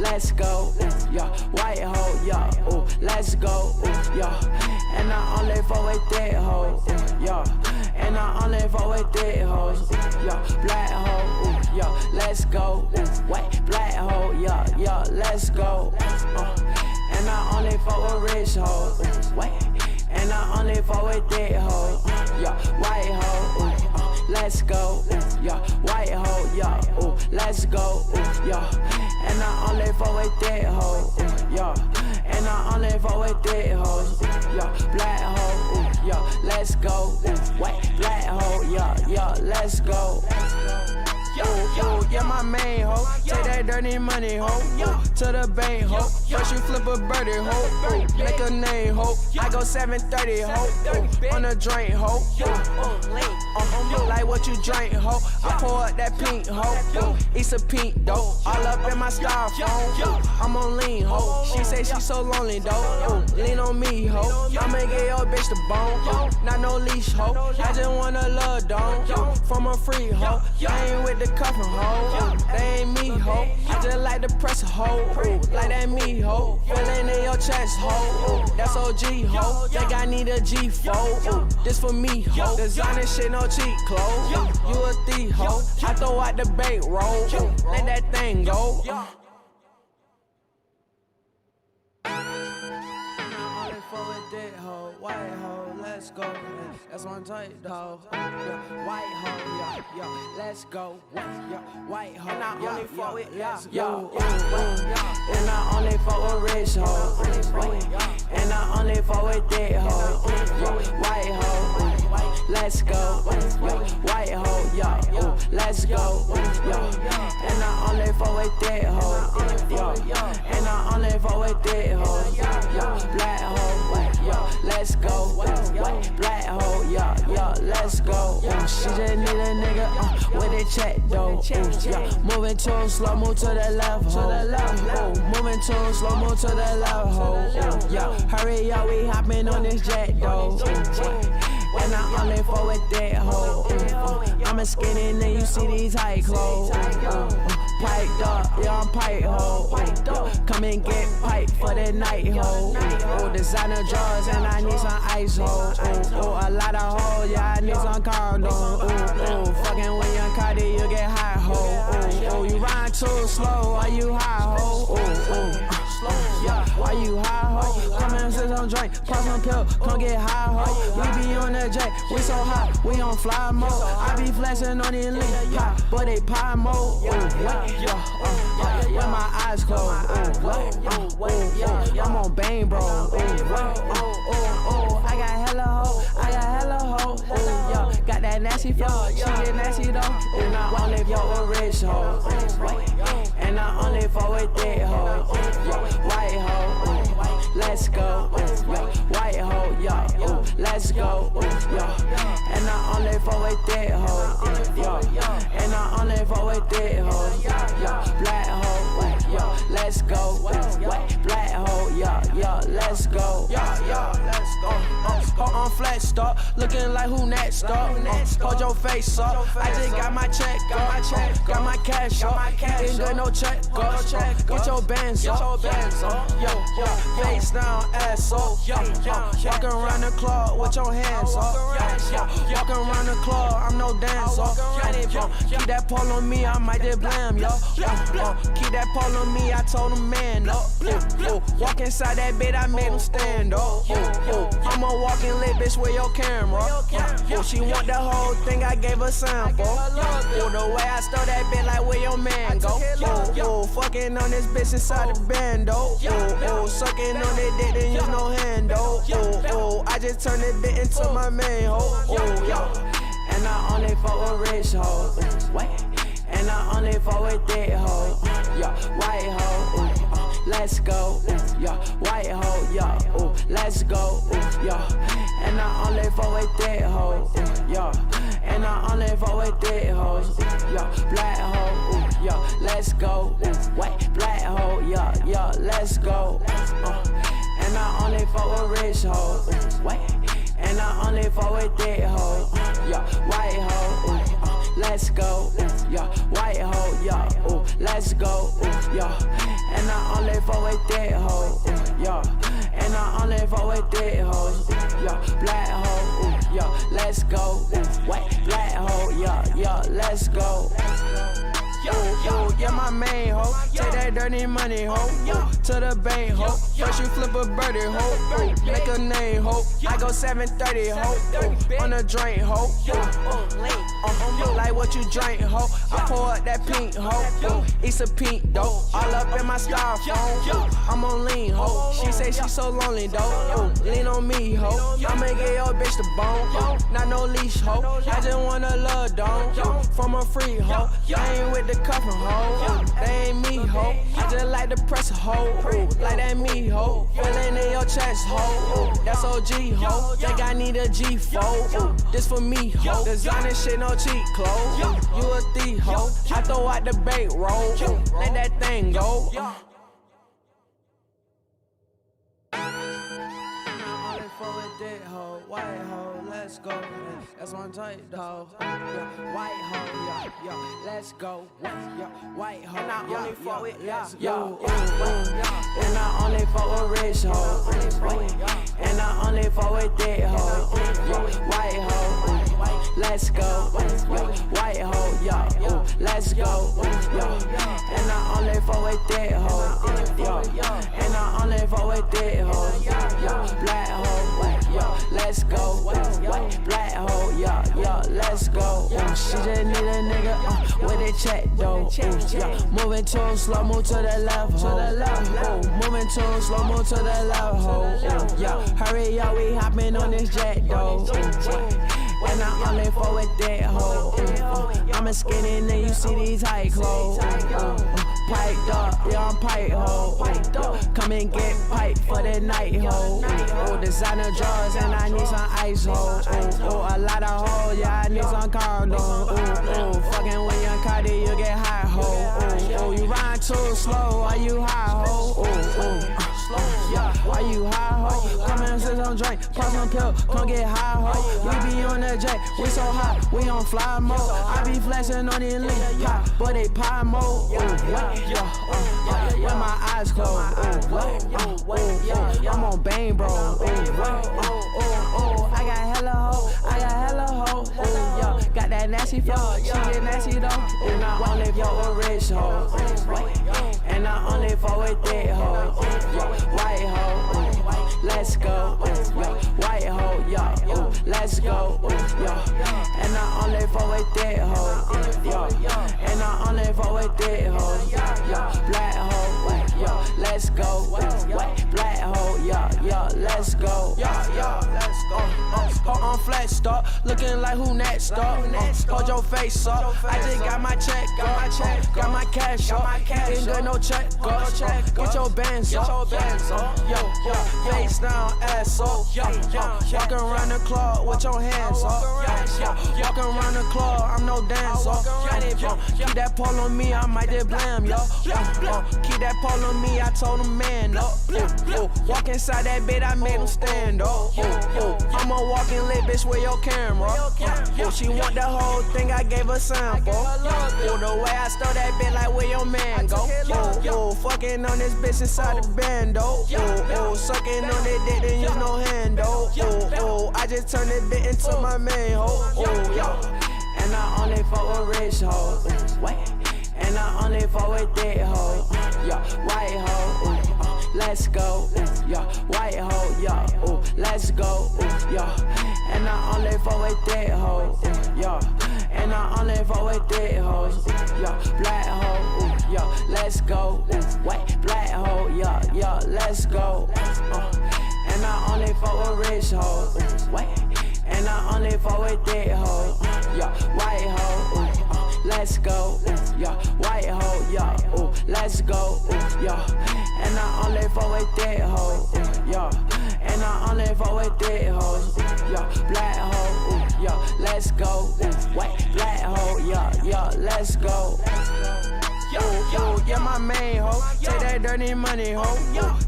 let's go, yeah, white hoe, yeah, ooh, let's go, yeah, and I only fuck with thick hoes, yeah, and I only fuck with thick hoes, yeah, black hoe, yeah, let's go, white black hoe, yeah, yeah, let's go, and I only fuck with rich hoes, wait, and I only fuck with thick hoes, yeah, white hoe, let's go, yeah, white hoe, yeah, ooh, let's go, yeah, and I only fuck with thick hoes, yeah, and I only fuck with thick hoes, yeah, black hoe, yeah, let's go, white black hoe, yeah, yeah, let's go. Yeah, my main hoe. Take that dirty money, hoe. To the bank, hoe. First you flip a birdie, hoe. Make a name, hoe. I go 730, hoe. On the drink, hoe. Like what you drink, hoe. I pour up that pink, hoe. It's a pink, though. All up in my styrofoam. I'm on lean, hoe. She say she so lonely, though. Lean on me, hoe. I'ma get your bitch the bone. Not no leash, hoe. I just want a love dome. From a free, hoe. I ain't with the cuffin' hoe, they ain't me hoe. I just like to press a hoe, like that me hoe. Feelin' in your chest hoe, that's OG hoe. Think I need a G4, this for me hoe. Designer shit, no cheap clothes. You a thief hoe. I throw out the bankroll, let that thing go. White hoe, let's go. That's one tight dog. White hoe, yeah, let's go. White hoe, and I only fuck with let's go. And I only fuck with rich hoes. And I only fuck with thick hoes. White hoe, let's go. White hoe, yeah, let's go. And I only fuck with thick hoes. And I only fuck with thick hoes. Black hoe, let's go, black hoe, yeah, let's go. She just need a nigga with a check though. Moving too slow, move to the left, moving too slow, move to the left, yeah. Hurry up, we hopping on this jet though. And I only fuck with that hoe. I'm a skinny nigga, you see these high clothes. Piped up, yeah, I'm pipe hoe. Come and get piped for the night hoe. Designer drawers and I need some ice hoe. A lot of hoes, yeah, I need some condom. Fucking when you're Cardi, you get high hoe. You ride too slow, are you high hoe? Are you high hoe? Come and sit some drink, pop some pill, come get high hoe. We be on the jet, we so hot, we on fly mode. I be flexing on the elite pop, but they pie mode. With my eyes closed. I'm on Bane, bro. I got hella hoe, got that nasty flow, she get nasty though. And I only fuck with rich hoes, and I only fuck with thick hoes. White hoe, let's go. White hoe, yeah, let's go. And I only fuck with thick hoes, and I only fuck with thick hoes. Black hoe, let's go. Black hoe, yeah, let's go. Let's go. On flexed up, looking like who next up. Hold your face up. I just got my check up, got my cash up. Ain't good, no check up. Get your bands up. Face down, ass up. Walking around the club with your hands up. Walking around the club, I'm no dancer. Keep that pole on me, I might just blam yo. Keep that pole on me, I told him man up. Walk inside that bed, I made him stand up. I'm a walking lit bitch with your camera. She want the whole thing, I gave her sample. The way I stole that bitch, like where your man go. Fucking on this bitch inside the bando. Sucking on that dick, then use no handle. I just turned that bitch into my main hoe. And I only fuck with rich hoes. And I only fuck with thick hoes. White hoe, let's go. White hoe, let's go. And I only fuck with thick hoes. And I only fuck with thick hoes. Black hoe, let's go. Black hoe, let's go. And I only fuck with rich hoes. And I only fuck with thick hoes. White hoe, let's go. White hoe, let's let's go, yeah. And I only fuck with that hoe, yeah. And I only fuck with that hoes, yeah. Black hoe, yeah. Let's go, wait, black hoe, yeah, let's go. Yeah, my main hoe. Take that dirty money, hoe. To the bank, hoe. First you flip a birdie, hoe. Make a name, hoe. I go 730, hoe. On the drink, hoe. Like what you drink, hoe. I pour up that pink, hoe. It's a pink, though. All up in my styrofoam. I'm on lean, hoe. She say she so lonely, though. Lean on me, hoe. I'ma get your bitch the bone. Not no leash, hoe. I just wanna love, dome. From a free, hoe. I ain't with the cuffin' hoe, they ain't me hoe. I just like to press a hoe, like that me hoe. Feelin' in your chest hoe, that's OG hoe. Think I need a G4, this for me hoe. Designer shit, no cheap clothes. You a thief hoe. I throw out the bankroll, let that thing go. White hoe, let's go. That's one type, though. White hoe, yeah, let's go. White hoe, and I only fuck with, let's go. And I only fuck with rich hoe. And I only fuck with that hoe. White hoe, let's go. White hoe, yeah, let's go. And I only fuck with that hoe. And I only fuck with that hoe. Black hoe, let's go. Black hoe, yeah, let's go. She just need a nigga with a check though. Moving too slow, move to the left, moving too slow, move to the left, ho. Yeah, hurry up, we hopping on this jet though. And I only fuck with that hoe. I'm a skinny nigga, you see these tight clothes. Piped up, yeah, I'm pipe ho. Come and get piped for the night ho. Designer drawers and I need some ice ho. A lot of hoes, yeah, I need some condo. Fucking when you're Cardi, you get high ho. You ride too slow, are you high ho? Why you high ho? Come and sit some drink, pop some pill, come get high ho. We be on the jet, we so hot, we on fly mode. I be flexing on the link, pop, but they pie mode. With my eyes closed, I'm on bang bro. I got hella ho, got that nasty flow, she get nasty though. And I only fuck with rich ho, and I only fuck with that ho. White hoe, let's go. White hoe, yeah, let's go. And I only fuck with that hoe. And I only fuck with that hoe. Black hoe, let's go. Black hoe, yeah, let's go. On flexed up, looking like who next up. Hold your face up. I just got my check up, got my cash up. Ain't good no check up. Get your bands up. Face down, ass up. Walk around the club with your hands up. Walk around the club, I'm no dancer. Keep that pole on me, I might just blam yo. Keep that pole on me, I told him man up. Walk inside that bed, I made him stand up. I'm a walking lit bitch with your camera. She want the whole thing, I gave her sample. The way I stole that bitch like where your man go. Fucking on this bitch inside the bando. Sucking on that dick, then use no handle. I just turned that bitch into my main hoe. And I only fuck with rich hoes. And I only fuck with that hoe. White hoe, let's go. White hoe, let's go. And I only fuck with that hoe. And I only fuck with that hoes. Black hoe, let's go. Black hoe, let's go. And I only fuck with rich hoes. And I only fuck with that hoe. White hoe, let's go. White hoe, let's go. And I only fuck with that hoe. And I only fuck with that hoes. Black hoe, let's go. Black hoe, let's go. Yeah, my main hoe. Take that dirty money hoe.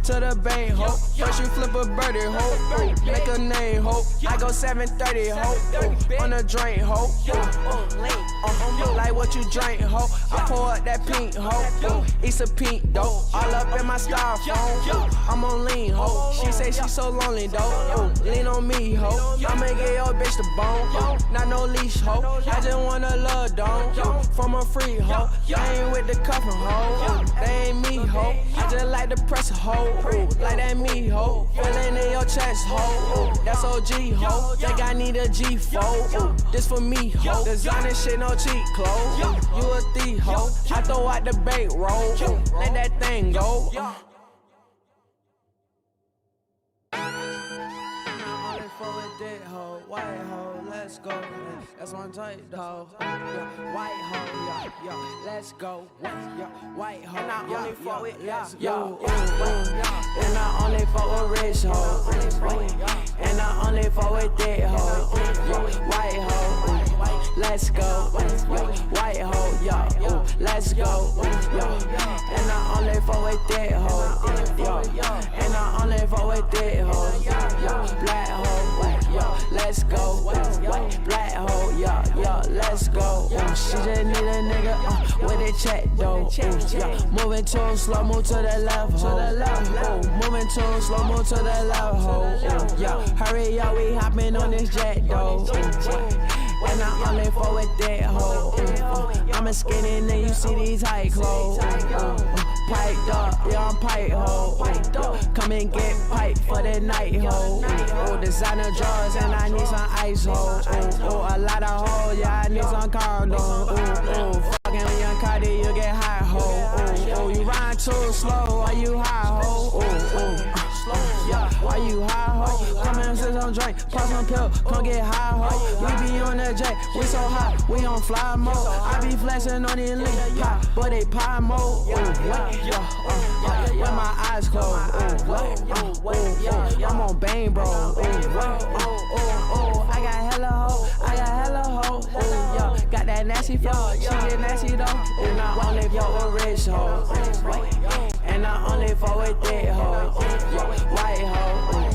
To the bank hoe. First you flip a birdie hoe. Make a name hoe. I go 730 hoe. On the drink hoe. Like what you drink hoe. I pour up that pink hoe. It's a pink dope. All up in my styrofoam. I'm on lean hoe. She say she so lonely though. Lean on me hoe. I'ma get your bitch the bone. Not no leash hoe. I just want a love dome. From a free hoe. I ain't with the cuffin' hoe. They ain't me hoe. I just like to press a hoe. Like that me hoe. Feelin' in your chest hoe. That's OG hoe. Think I need a G4. This for me hoe. Designer shit no cheap clothes. You a thief hoe. I throw out the bait roll. Let that thing go. White hoe, let's go. That's one type, dog. White hoe, let's go. White hoe, and I only fuck with, and I only fuck with rich hoe. And I only fuck with that hoe. White hoe, let's go. White hoe, let's go. And I only fuck with that hoe. And I only fuck with that hoe. Black hoe, let's go. Black hoe, let's go. She just need a nigga with a check though. Moving too slow, move to the left, ho. Moving too slow, move to the left, ho. Hurry up, we hopping on this jet though. And I only fuck with that hoe. I'm a skinny nigga, you see these high clothes. Piped up, I'm pipe ho. Come and get piped for the night ho. Designer drawers and I need some ice ho. A lot of hoes, I need some condom. Fucking when you're Cardi, you get high ho. You ride too slow, are you high ho? Why you high ho? Come and sit some drink, pop some pill, come get high ho. We be on the jet, we so hot, we on fly mode. I be flexing on the elite pop, but they pie mode. With my eyes closed. I'm on Bane, bro. I got hella ho, got that nasty flow, she get nasty though. And I only fuck with rich ho. And I only fuck with that hoe. White hoe,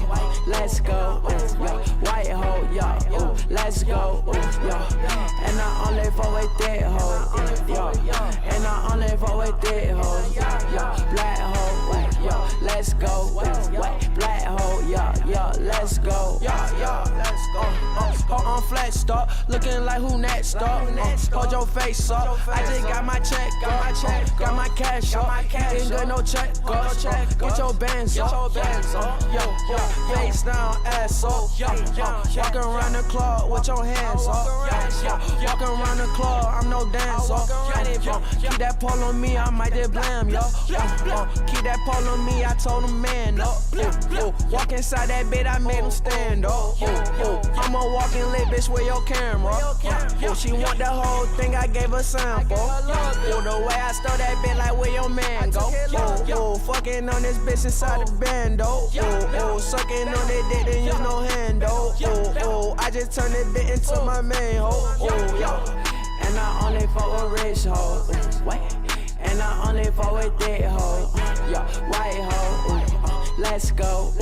let's go. White hoe, let's go. And I only fuck with that hoe. And I only fuck with that hoe. Black hoe, let's go. Black hoe, let's go. On flat start, looking like who next up. Hold your face up. I just got my check up. Got my cash up. Ain't good no check up. Get your bands up. Face down, ass up. Walk around the club with your hands up. Walk around the club, I'm no dancer. Keep that pole on me, I might just blam yo. Keep that pole on me, I told him man up. Walk inside that bed, I made him stand up. I'm a walking lit bitch with your camera. She want the whole thing, I gave her sample. The way I stole that bitch, like where your man go. Fucking on this bitch inside the bando. Sucking on that dick, then use no handle. I just turned that bitch into my main hoe. And I only fuck with rich hoes. And I only fuck with that hoe. White hoe, let's go.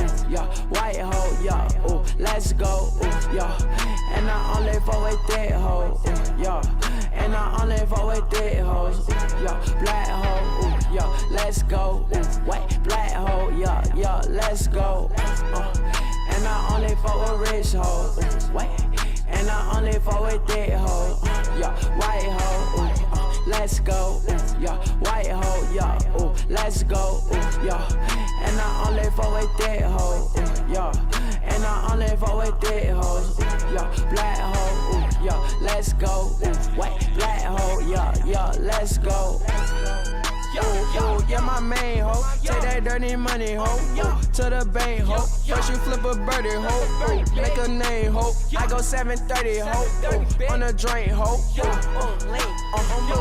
White hoe, let's go. And I only fuck with that hoe. And I only fuck with that hoes. Black hoe, let's go. Black hoe, let's go. And I only fuck with rich hoes. And I only fuck with that hoe. White hoe, let's go. White hoe, let's go. And I only fuck with that hoe. And I only fuck with that hoes. Black hoe, let's go. Black hoe, let's go. Yeah, my main hoe. Take that dirty money, hoe. To the bank, hoe. First you flip a birdie, hoe. Make a name, hoe. I go 730, hoe. On a drink, hoe.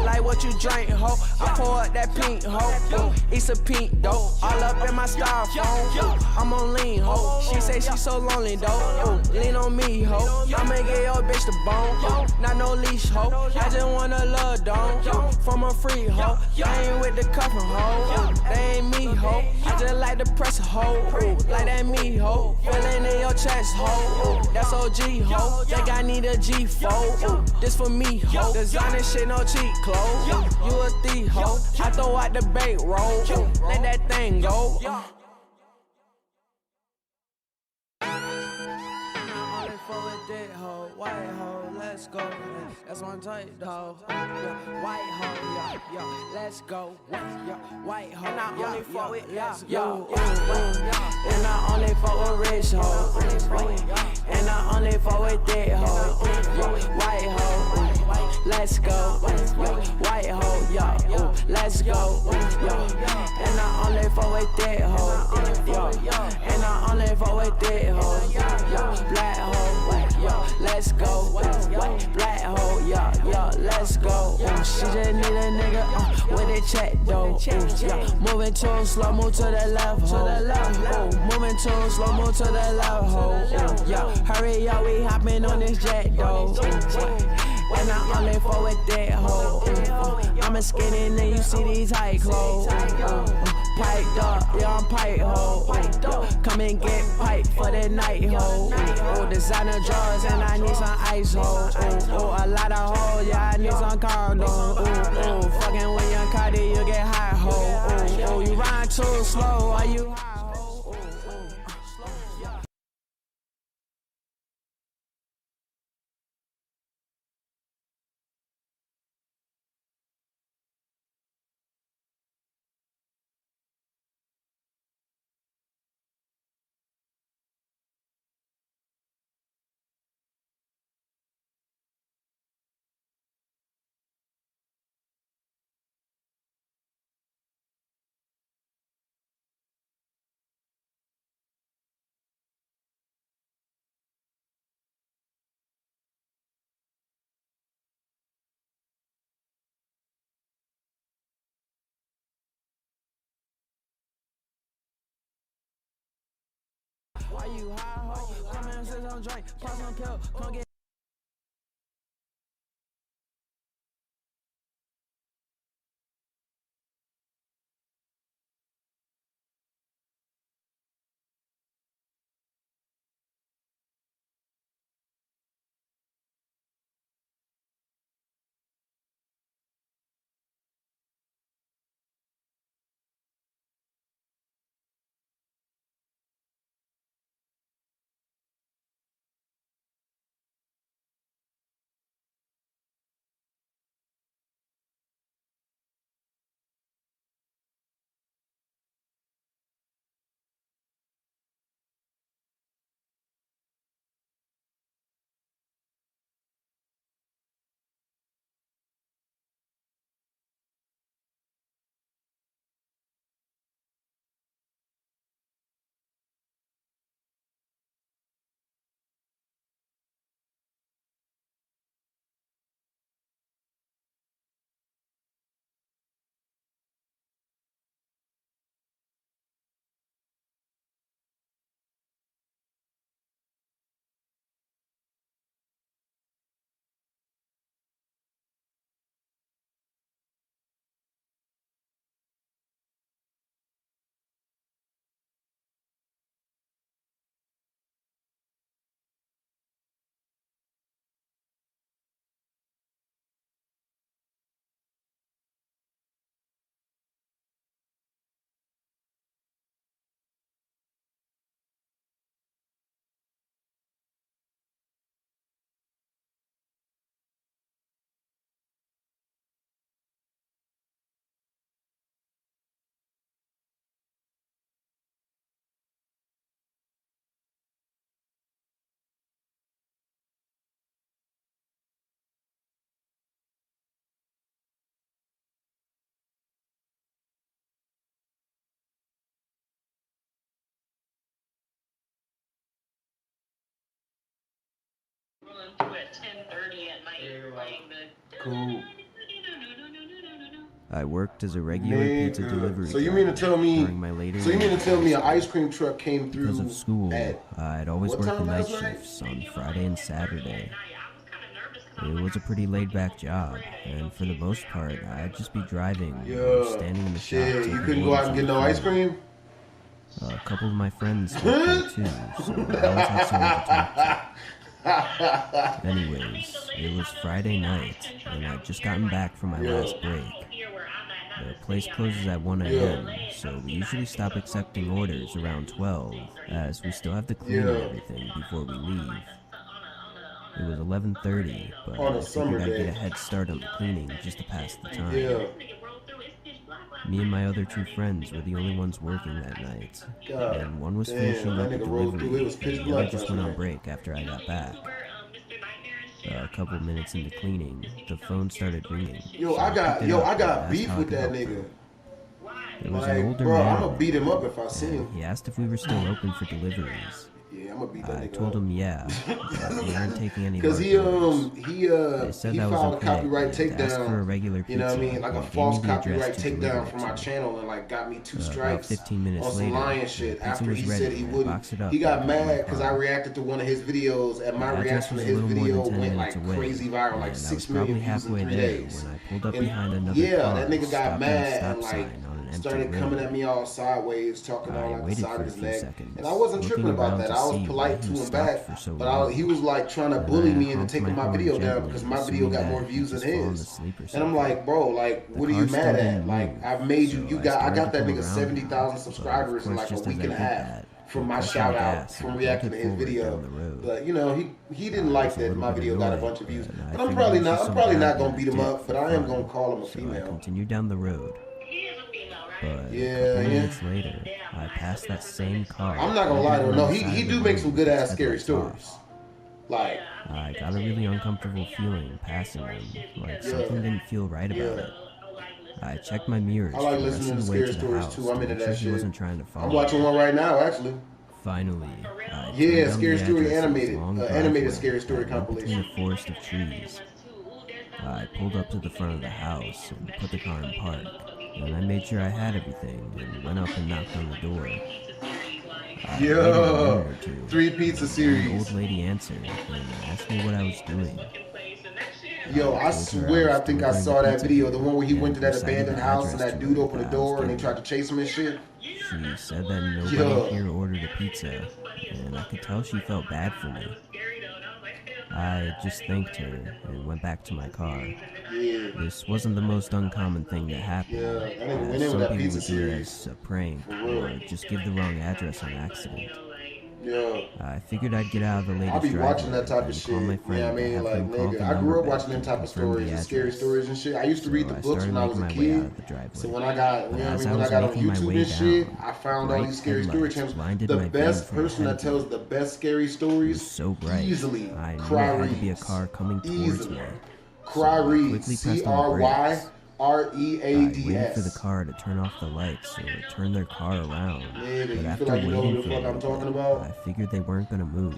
Like what you drink, hoe. I pour up that pink, hoe. It's a pink, though. All up in my styrofoam. I'm on lean, hoe. She say she so lonely, though. Lean on me, hoe. I'ma get your bitch the bone. Not no leash, hoe. I just want a love dome. From a free, hoe. I ain't with the cuffin' hoe. They ain't me, hoe. I just like to press a hoe, like that me hoe. Feeling in your chest, hoe. That's OG, hoe. Think I need a G4, this for me, hoe. Designer shit, no cheap clothes. You a thief, hoe. I throw out the bankroll, let that thing go. White hoe, let's go. That's one type, though. White hoe, yo, let's go. White hoe, and I only fuck with, and I only fuck with rich hoes, and I only fuck with thick hoes. White hoe, let's go. White hoe, yo, let's go. And I only fuck with thick hoes, and I only fuck with thick hoes. Black hoe, let's go. Black hoe, let's go. She just need a nigga with a check though. Moving too slow, move to the left, moving too slow, move to the left, hurry up, we hopping on this jet though. And I only fuck with that hoe. I'm a skinny nigga, you see these tight clothes. Piped up, yeah, I'm pipe hoe. Come and get piped for the night hoe. Designer drawers and I need some ice hoe. A lot of hoes, yeah, I need some condoms. Fucking when you're Cardi, you get high hoe. You ride too slow, are you high? Why you high ho? Come and sit some drink, pop some pill, come get. Rolling through at 10:30 at night, playing the. Cool. I worked as a regular pizza delivery So you mean to tell me? during my later So you mean to tell me an ice cream truck came through? because of school. I'd always what work the time night last night? shifts on Friday and Saturday. It was a pretty laid-back job, and for the most part, I'd just be driving or standing in the shop. Shit, you couldn't go out and get no ice cream? A couple of my friends worked there too, so I always had someone to talk to. Anyways, it was Friday night, and I'd just gotten back from my last break. The place closes at 1 a.m., so we usually stop accepting orders around 12, as we still have to clean everything before we leave. It was 11:30, but I figured I'd get a head start on the cleaning just to pass the time. Me and my other two friends were the only ones working that night, and one was finishing up a delivery, and the other just went on break after I got back. A couple minutes into cleaning, the phone started ringing. I got beef with that nigga. There was an older man, I'ma beat him up if I see him. He asked if we were still open for deliveries. Yeah, I'm gonna beat that nigga I told him yeah, but we aren't taking any because more he orders. They filed okay, a copyright asked takedown for a regular you know what I pizza, mean, like a and gave false me the address copyright to takedown deliver from it my to. channel and like got me 2 About strikes 15 minutes on some later, lying the shit pizza after was he ready, said he and I wouldn't. boxed it up He got and put it in my mad because I car. reacted to one of his videos and my The address reaction to was a his little more video than 10 went minutes like away, crazy viral, like and I 6 was million probably views in halfway 3 there days. when I pulled up And behind another yeah, car, that nigga got stopped at a mad and stop like sign on an empty started road. coming at me all sideways, talking I all like the waited side for of a his few neck, seconds, and I wasn't looking tripping about around that. to I was see polite why to he him stopped back, for so but long. he was like trying to Then bully I me into honked taking my horn video down gently, because my video assuming got that more he'd views than just fallen his. asleep or And I'm something. like, bro, like, The what are you car still mad at? didn't Like, move, I've made you. so I got that started to nigga pull around 70,000 him, subscribers but in of like a course, week just and a as I did half that, from he my pressed shout the out gas from and reacting to bolted his forward video. down the road. But you know, he didn't I like was a that little my bit video got a annoyed, bunch of views. but I But I'm figured probably it was not. just I'm some probably guy not being gonna a beat him dick up, for but I am fun. gonna call him a So I female. continued down the road. He is a female, right? But Yeah, a couple yeah. minutes later, I passed that same car. I'm not gonna right lie though. on No, the he side of do the make road some with good its ass scary headlights off. stories. Like, I got a really uncomfortable feeling passing them, like something didn't feel right about it. I checked my mirrors I like for the rest listening of to the way scary to the stories house too. I'm to into make sure that he shit. wasn't trying to follow I'm me. watching one right now, actually. Finally, I turned Yeah, down scary the story address of animated, this long animated driveway scary story that went between compilation. a forest of trees. I pulled up to the front of the house and put the car in park. And I made sure I had everything and went up and knocked on the door. I waited a minute or two. 3 pizza An series. old lady answered and asked me what I was doing. Yo, I swear I think I saw that video, the one where he went to that abandoned house and that dude opened the door and they tried to chase him and shit. She said that nobody Yo. here ordered a pizza, and I could tell she felt bad for me. I just thanked her and went back to my car. Yeah, This wasn't the most uncommon thing to happen. yeah. That nigga went As in with some that people pizza would do it series. as a prank real. or just give the wrong address on accident. Yeah. I figured I'd get out of the latest I'll be watching that type of and shit. call my You know friend what I to mean? have Like, them call nigga, the I grew number up back watching them and type of confirm the stories, and scary address. stories and shit. I used to read the I books started when I was a making my way out kid. of the driveway. So when I got, But you know what I as mean, I when I was got on making my YouTube way and shit, down, I found all bright these scary story headlights channels. blinded The my best view from person that ahead. tells the best scary It was stories, so bright. easily, I knew Cry it had to be a Reads. car coming towards Easily. me. Cry So I Reads. quickly pressed on the brakes. I CRYREADS. waited for the car to turn off the lights or turn their car around. Nigga, But you after feel like you know waiting who for the a fuck I'm little talking bit, about? I figured they weren't gonna move.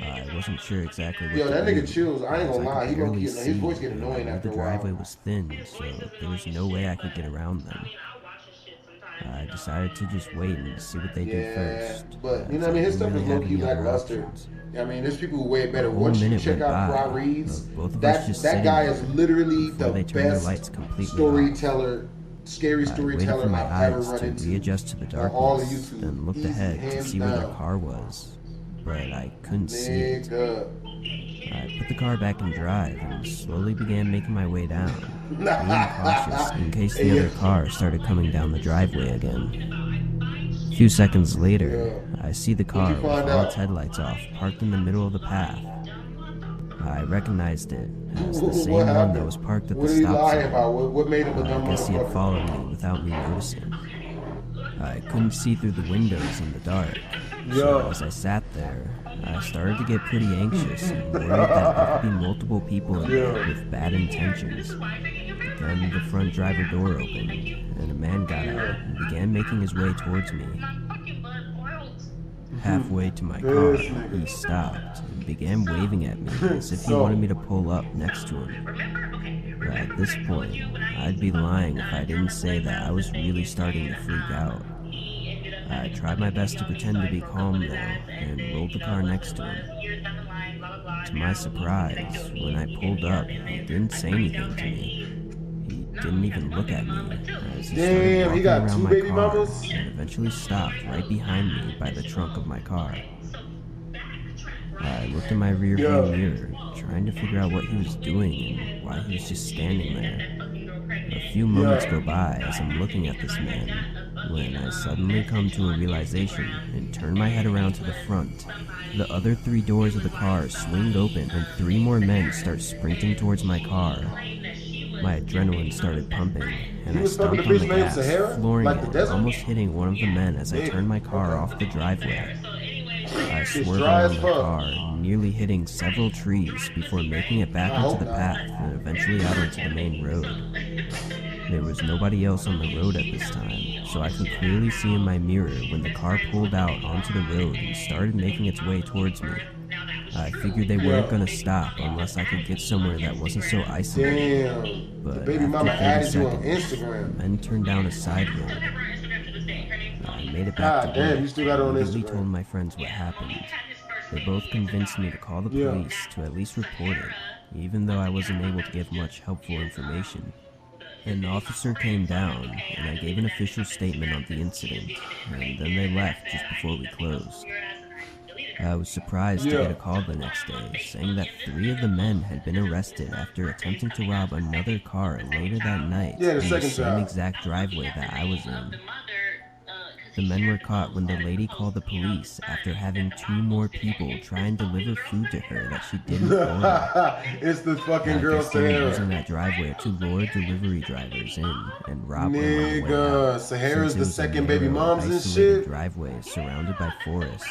I wasn't sure exactly what Yo, to that do, nigga chills. I ain't as gonna could lie. He barely low-key, his see, voice get and I annoying knew after the a while. driveway was thin, so there was no way I could get around them. I decided to just wait and see what they do Yeah, first. but you as know what I mean? His didn't stuff is really have low-key any other lackluster. options. I mean, there's people who way better. A whole Once you minute check went out by Cry Reads, of both of us that just that sitting guy there is literally before the they turned their lights best completely storyteller, scary off. I waited storyteller for my I've ever eyes run to into. readjust to the On all of darkness, YouTube. then looked Easy, ahead to hands see where their down. car was, but I couldn't see it. Nigga. I put the car back in drive and slowly began making my way down, being cautious in case the other car started coming down the driveway again. A few seconds later, I see the car with all its headlights off, parked in the middle of the path. I recognized it as the same one that was parked at the What did he stop lie sign. about? What made him a dumb I guess he had motherfucker? followed me without me noticing. I couldn't see through the windows in the dark, so as I sat there, I started to get pretty anxious and worried that there could be multiple people in there with bad intentions. Then the front driver door opened, and a man got out and began making his way towards me. Halfway to my car, he stopped and began waving at me as if he wanted me to pull up next to him. But at this point, I'd be lying if I didn't say that I was really starting to freak out. I tried my best to pretend to be calm though, and rolled the car next to him. To my surprise, when I pulled up, he didn't say anything to me. He didn't even look at me, as he Damn, started he walking got around two my baby car mamas? and eventually stopped right behind me by the trunk of my car. I looked in my rearview mirror, trying to figure out what he was doing and why he was just standing there. A few moments go by as I'm looking at this man, when I suddenly come to a realization and turn my head around to the front. The other 3 doors of the car swing open and 3 more men start sprinting towards my car. My adrenaline started pumping, and I stomped on the gas, flooring it, almost hitting one of the men as I turned my car off the driveway. I swerved around my car, nearly hitting several trees before making it back into the path and eventually out onto the main road. There was nobody else on the road at this time, so I could clearly see in my mirror when the car pulled out onto the road and started making its way towards me. I figured they weren't gonna stop unless I could get somewhere that wasn't so isolated. Damn. But The baby after mama 30 added you on seconds, Instagram. the men turned down a side road. I made it back to Damn, work. you still got it on I immediately Instagram. told my friends what happened. They both convinced me to call the police to at least report it, even though I wasn't able to give much helpful information. An officer came down, and I gave an official statement on the incident, and then they left just before we closed. I was surprised to get a call the next day, saying that 3 of the men had been arrested after attempting to rob another car later that night in the same exact driveway that I was in. The men were caught when the lady called the police after having 2 more people try and deliver food to her that she didn't order. It's the fucking girl Sahara. Using that driveway to lure delivery drivers in and rob them. Nigga, Sahara's the second baby moms and shit. Driveway surrounded by forests.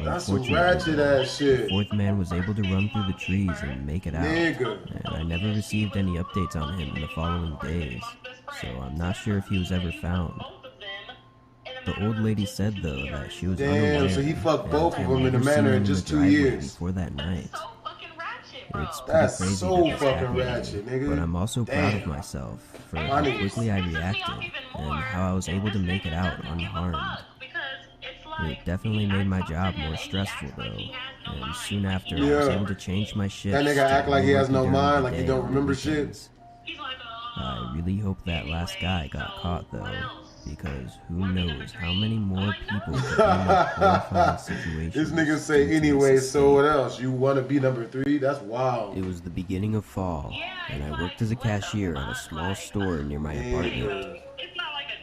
That's some ratchet ass shit. The 4th man was able to run through the trees and make it out. Nigga. And I never received any updates on him in the following days, so I'm not sure if he was ever found. The old lady said, though, that she was unaware. So he fucked both of them in a matter of just 2 years. Before that night. It's pretty That's crazy so that fucking ratchet, nigga. But I'm also proud of myself for how quickly I reacted and how I was able to make it out unharmed. It definitely made my job more stressful, though, and soon after I was able to change my shift. That nigga act like he has no mind, like he don't remember shit. I really hope that last guy got caught, though, because who knows how many more people could be in that horrifying situation. This nigga say anyway, so what else? You want to be number 3? That's wild. It was the beginning of fall, and I worked as a cashier at a small store near my apartment.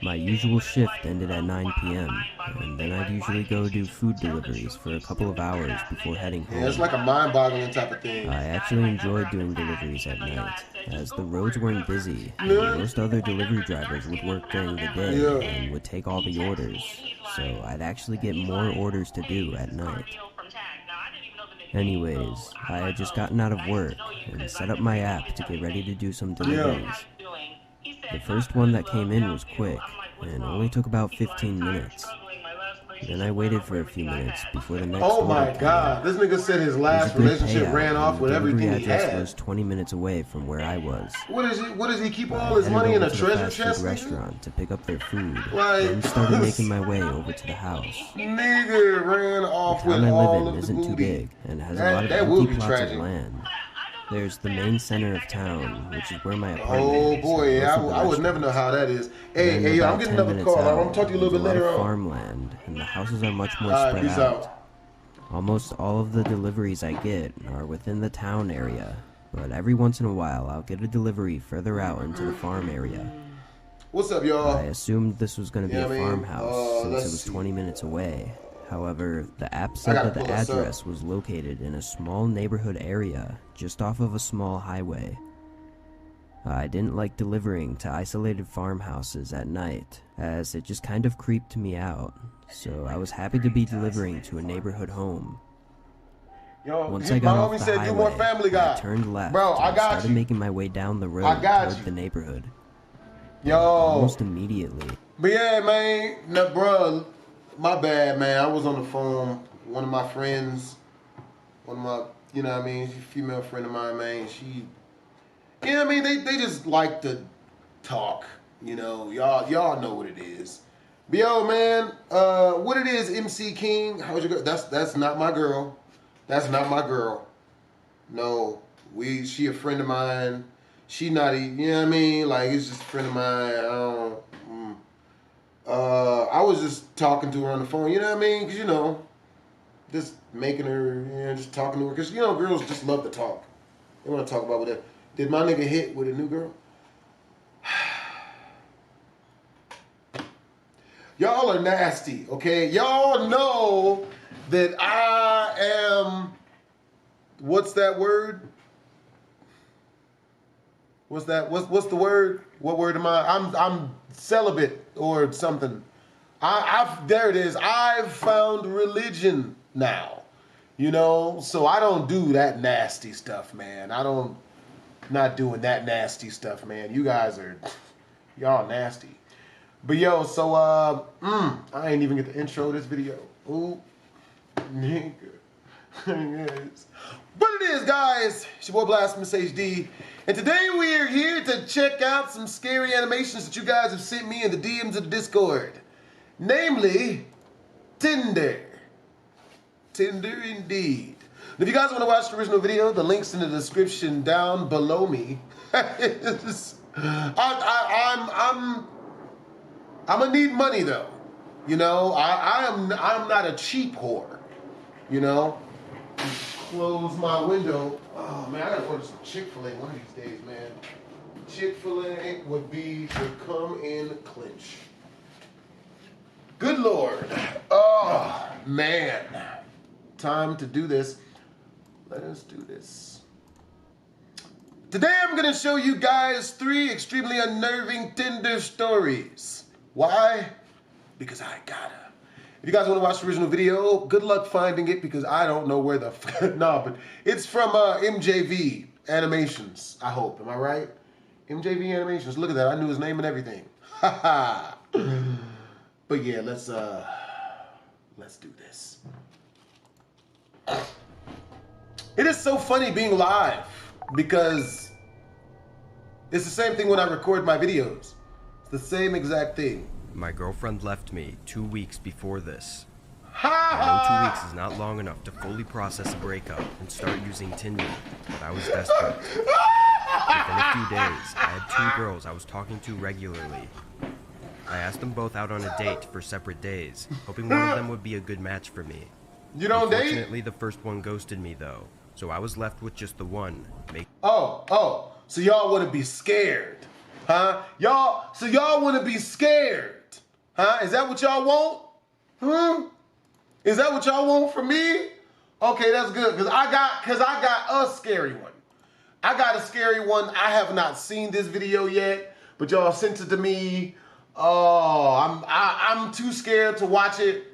My usual shift ended at 9 p.m., and then I'd usually go do food deliveries for a couple of hours before heading home. Yeah, it's like a mind-boggling type of thing. I actually enjoyed doing deliveries at night, as the roads weren't busy, and most other delivery drivers would work during the day and would take all the orders, so I'd actually get more orders to do at night. Anyways, I had just gotten out of work and set up my app to get ready to do some deliveries. The first one that came in was quick, and only took about 15 minutes. Then I waited for a few minutes before the next Oh my god, this nigga said his last relationship ran off with everything he had. Was 20 minutes away from where I was. What does he keep all his money in a treasure chest? Restaurant to pick up their food, and started making my way over to the house. Nigga ran off with all of the isn't too booty. big and has a lot of empty plots of land. There's the main center of town, which is where my apartment is. Oh boy, yeah, I would never know how that is. Hey, yo, I'm getting another call. I'm gonna talk to you a little bit later on. Farmland, and the houses are much more spread out. Almost all of the deliveries I get are within the town area, but every once in a while I'll get a delivery further out into the farm area. What's up, y'all? I assumed this was going to be a farmhouse since it was 20 minutes away. However, the app said that the address was located in a small neighborhood area just off of a small highway. I didn't like delivering to isolated farmhouses at night, as it just kind of creeped me out, so I was happy to be delivering to a neighborhood home. Once I got off the highway, I turned left and started making my way down the road toward the neighborhood. Almost immediately. But yeah, man, no, bro. My bad, man. I was on the phone. One of my friends, you know what I mean, female friend of mine, man, she, you know what I mean, they just like to talk, you know. Y'all know what it is. But yo, man, what it is, MC King, how's your girl? That's not my girl. That's not my girl. No, she a friend of mine. She not even, you know what I mean? Like, it's just a friend of mine. I was just talking to her on the phone, you know what I mean? Because, you know, just making her, you know, just talking to her. Because, you know, girls just love to talk. They want to talk about whatever. Did my nigga hit with a new girl? Y'all are nasty, okay? Y'all know that I am, what's that word? What's that? What's the word? What word am I? I'm celibate or something. There it is. I've found religion now. You know, so I don't do that nasty stuff, man. Not doing that nasty stuff, man. You guys are, y'all nasty. But yo, so I ain't even get the intro of this video. Ooh, nigga. Yes. But it is, guys. It's your boy Blastphamoushd, and today we are here to check out some scary animations that you guys have sent me in the DMs of the Discord. Namely, Tinder. Tinder indeed. And if you guys want to watch the original video, the link's in the description down below me. I'm gonna need money though. You know, I'm not a cheap whore. You know, close my window. Oh man, I gotta order some Chick-fil-A one of these days, man. Chick-fil-A would come in clinch. Good Lord. Oh man. Time to do this. Let us do this. Today I'm gonna show you guys 3 extremely unnerving Tinder stories. Why? Because I gotta. If you guys want to watch the original video, good luck finding it because I don't know where the no, but it's from MJV Animations, I hope. Am I right? MJV Animations. Look at that. I knew his name and everything. Haha. But yeah, let's do this. It is so funny being live because it's the same thing when I record my videos. It's the same exact thing. My girlfriend left me 2 weeks before this. I know 2 weeks is not long enough to fully process a breakup and start using Tinder, but I was desperate. Within a few days, I had 2 girls I was talking to regularly. I asked them both out on a date for separate days, hoping one of them would be a good match for me. You don't date? Unfortunately, the first one ghosted me though, so I was left with just the one. So y'all want to be scared, huh? So y'all want to be scared, huh? Is that what y'all want? Is that what y'all want from me? Okay, that's good, because I got a scary one. I got a scary one. I have not seen this video yet, but y'all sent it to me. Oh, I'm too scared to watch it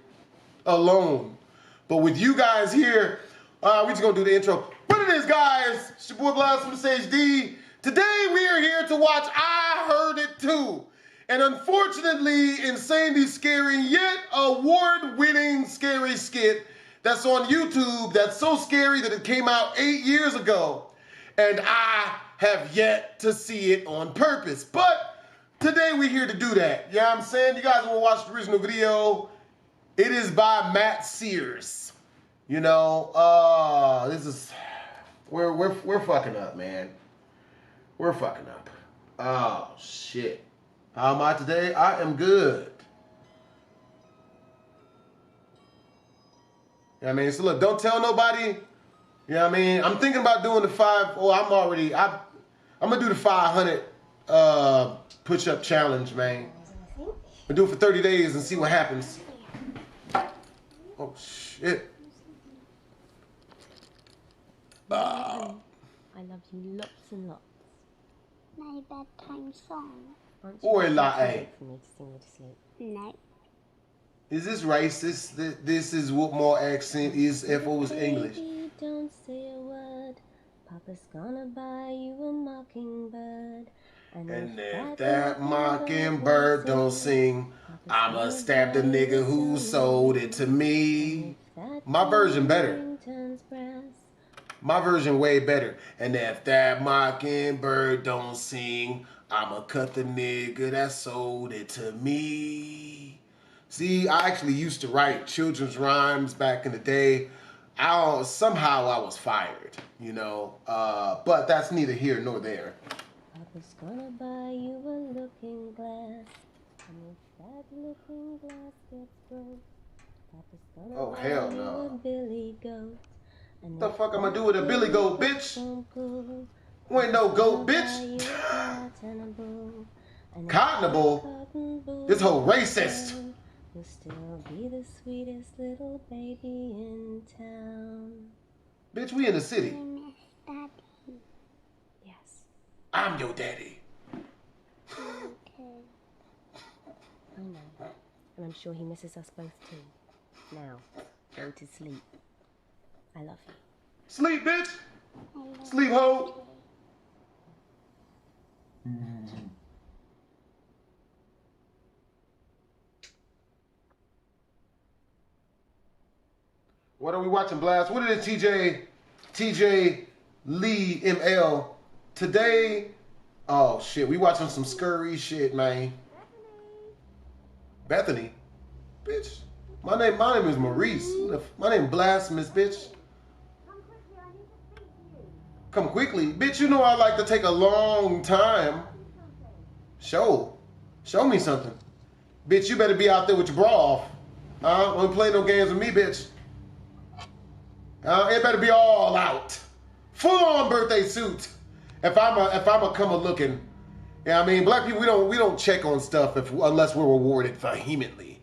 alone. But with you guys here, we just gonna do the intro. But it is, guys, it's your boy Blastphamoushd. Today we are here to watch I Heard It Too. And unfortunately, insanely scary yet award-winning scary skit that's on YouTube that's so scary that it came out 8 years ago. And I have yet to see it on purpose. But today we're here to do that. You know what I'm saying? You guys want to watch the original video? It is by Matt Sears. You know, this is, we're fucking up, man. We're fucking up. Oh, shit. How am I today? I am good. You know what I mean? So look, don't tell nobody. You know what I mean? I'm thinking about doing the I'm gonna do the 500 push-up challenge, man. We'll do it for 30 days and see what happens. Oh, shit. I love you lots and lots. My bedtime song. Oi, latte. For me to sing you to sleep. No. Is this racist? This is what my accent is if it was English. Baby, don't say a word. Papa's gonna buy you a mockingbird. And if that mockingbird don't sing, I'ma stab the nigga who sold it to me. My version better. My version way better. And if that mockingbird don't sing, I'ma cut the nigga that sold it to me. See, I actually used to write children's rhymes back in the day. Somehow I was fired, you know. But that's neither here nor there. Papa's gonna buy you a looking glass. And if that looking glass gets broke, Papa's gonna buy hell you no. a billy goat. And What the fuck I'm gonna do with a billy goat, bitch? Uncle, You ain't no goat, bitch. Cottonable? This whole racist. You'll still be the sweetest little baby in town. Bitch, we in the city. I miss Daddy. Yes. I'm your daddy. Okay. I know. And I'm sure he misses us both too. Now, go to sleep. I love you. Sleep, bitch. I love Sleep, hoe. What are we watching, Blast? What is it, TJ Lee ML? Today, oh shit, we watching some scurry shit, man. Bethany? Bitch. My name is Maurice. My name Blasphemous, bitch. Come quickly. Bitch, you know I like to take a long time. Show me something. Bitch, you better be out there with your bra off. Don't play no games with me, bitch. It better be all out. Full on birthday suit. If I'm a come a looking. Yeah, I mean, black people, we don't check on stuff unless we're rewarded vehemently.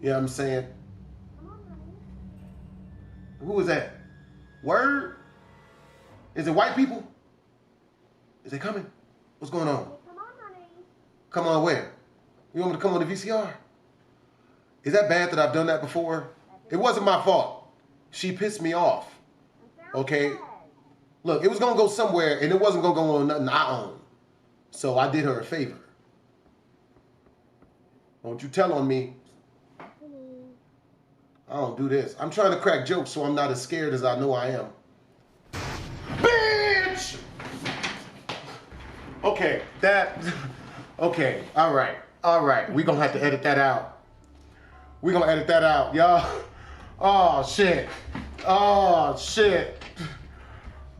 You know what I'm saying? Who was that? Word? Is it white people? Is they coming? What's going on? Come on, honey. Come on where? You want me to come on the VCR? Is that bad that I've done that before? It wasn't my fault. She pissed me off. Okay? Look, it was going to go somewhere, and it wasn't going to go on nothing I own. So I did her a favor. Don't you tell on me. I don't do this. I'm trying to crack jokes so I'm not as scared as I know I am. Bitch! Okay, okay, all right. We're going to have to edit that out. We're going to edit that out, y'all. Oh, shit. Oh, shit.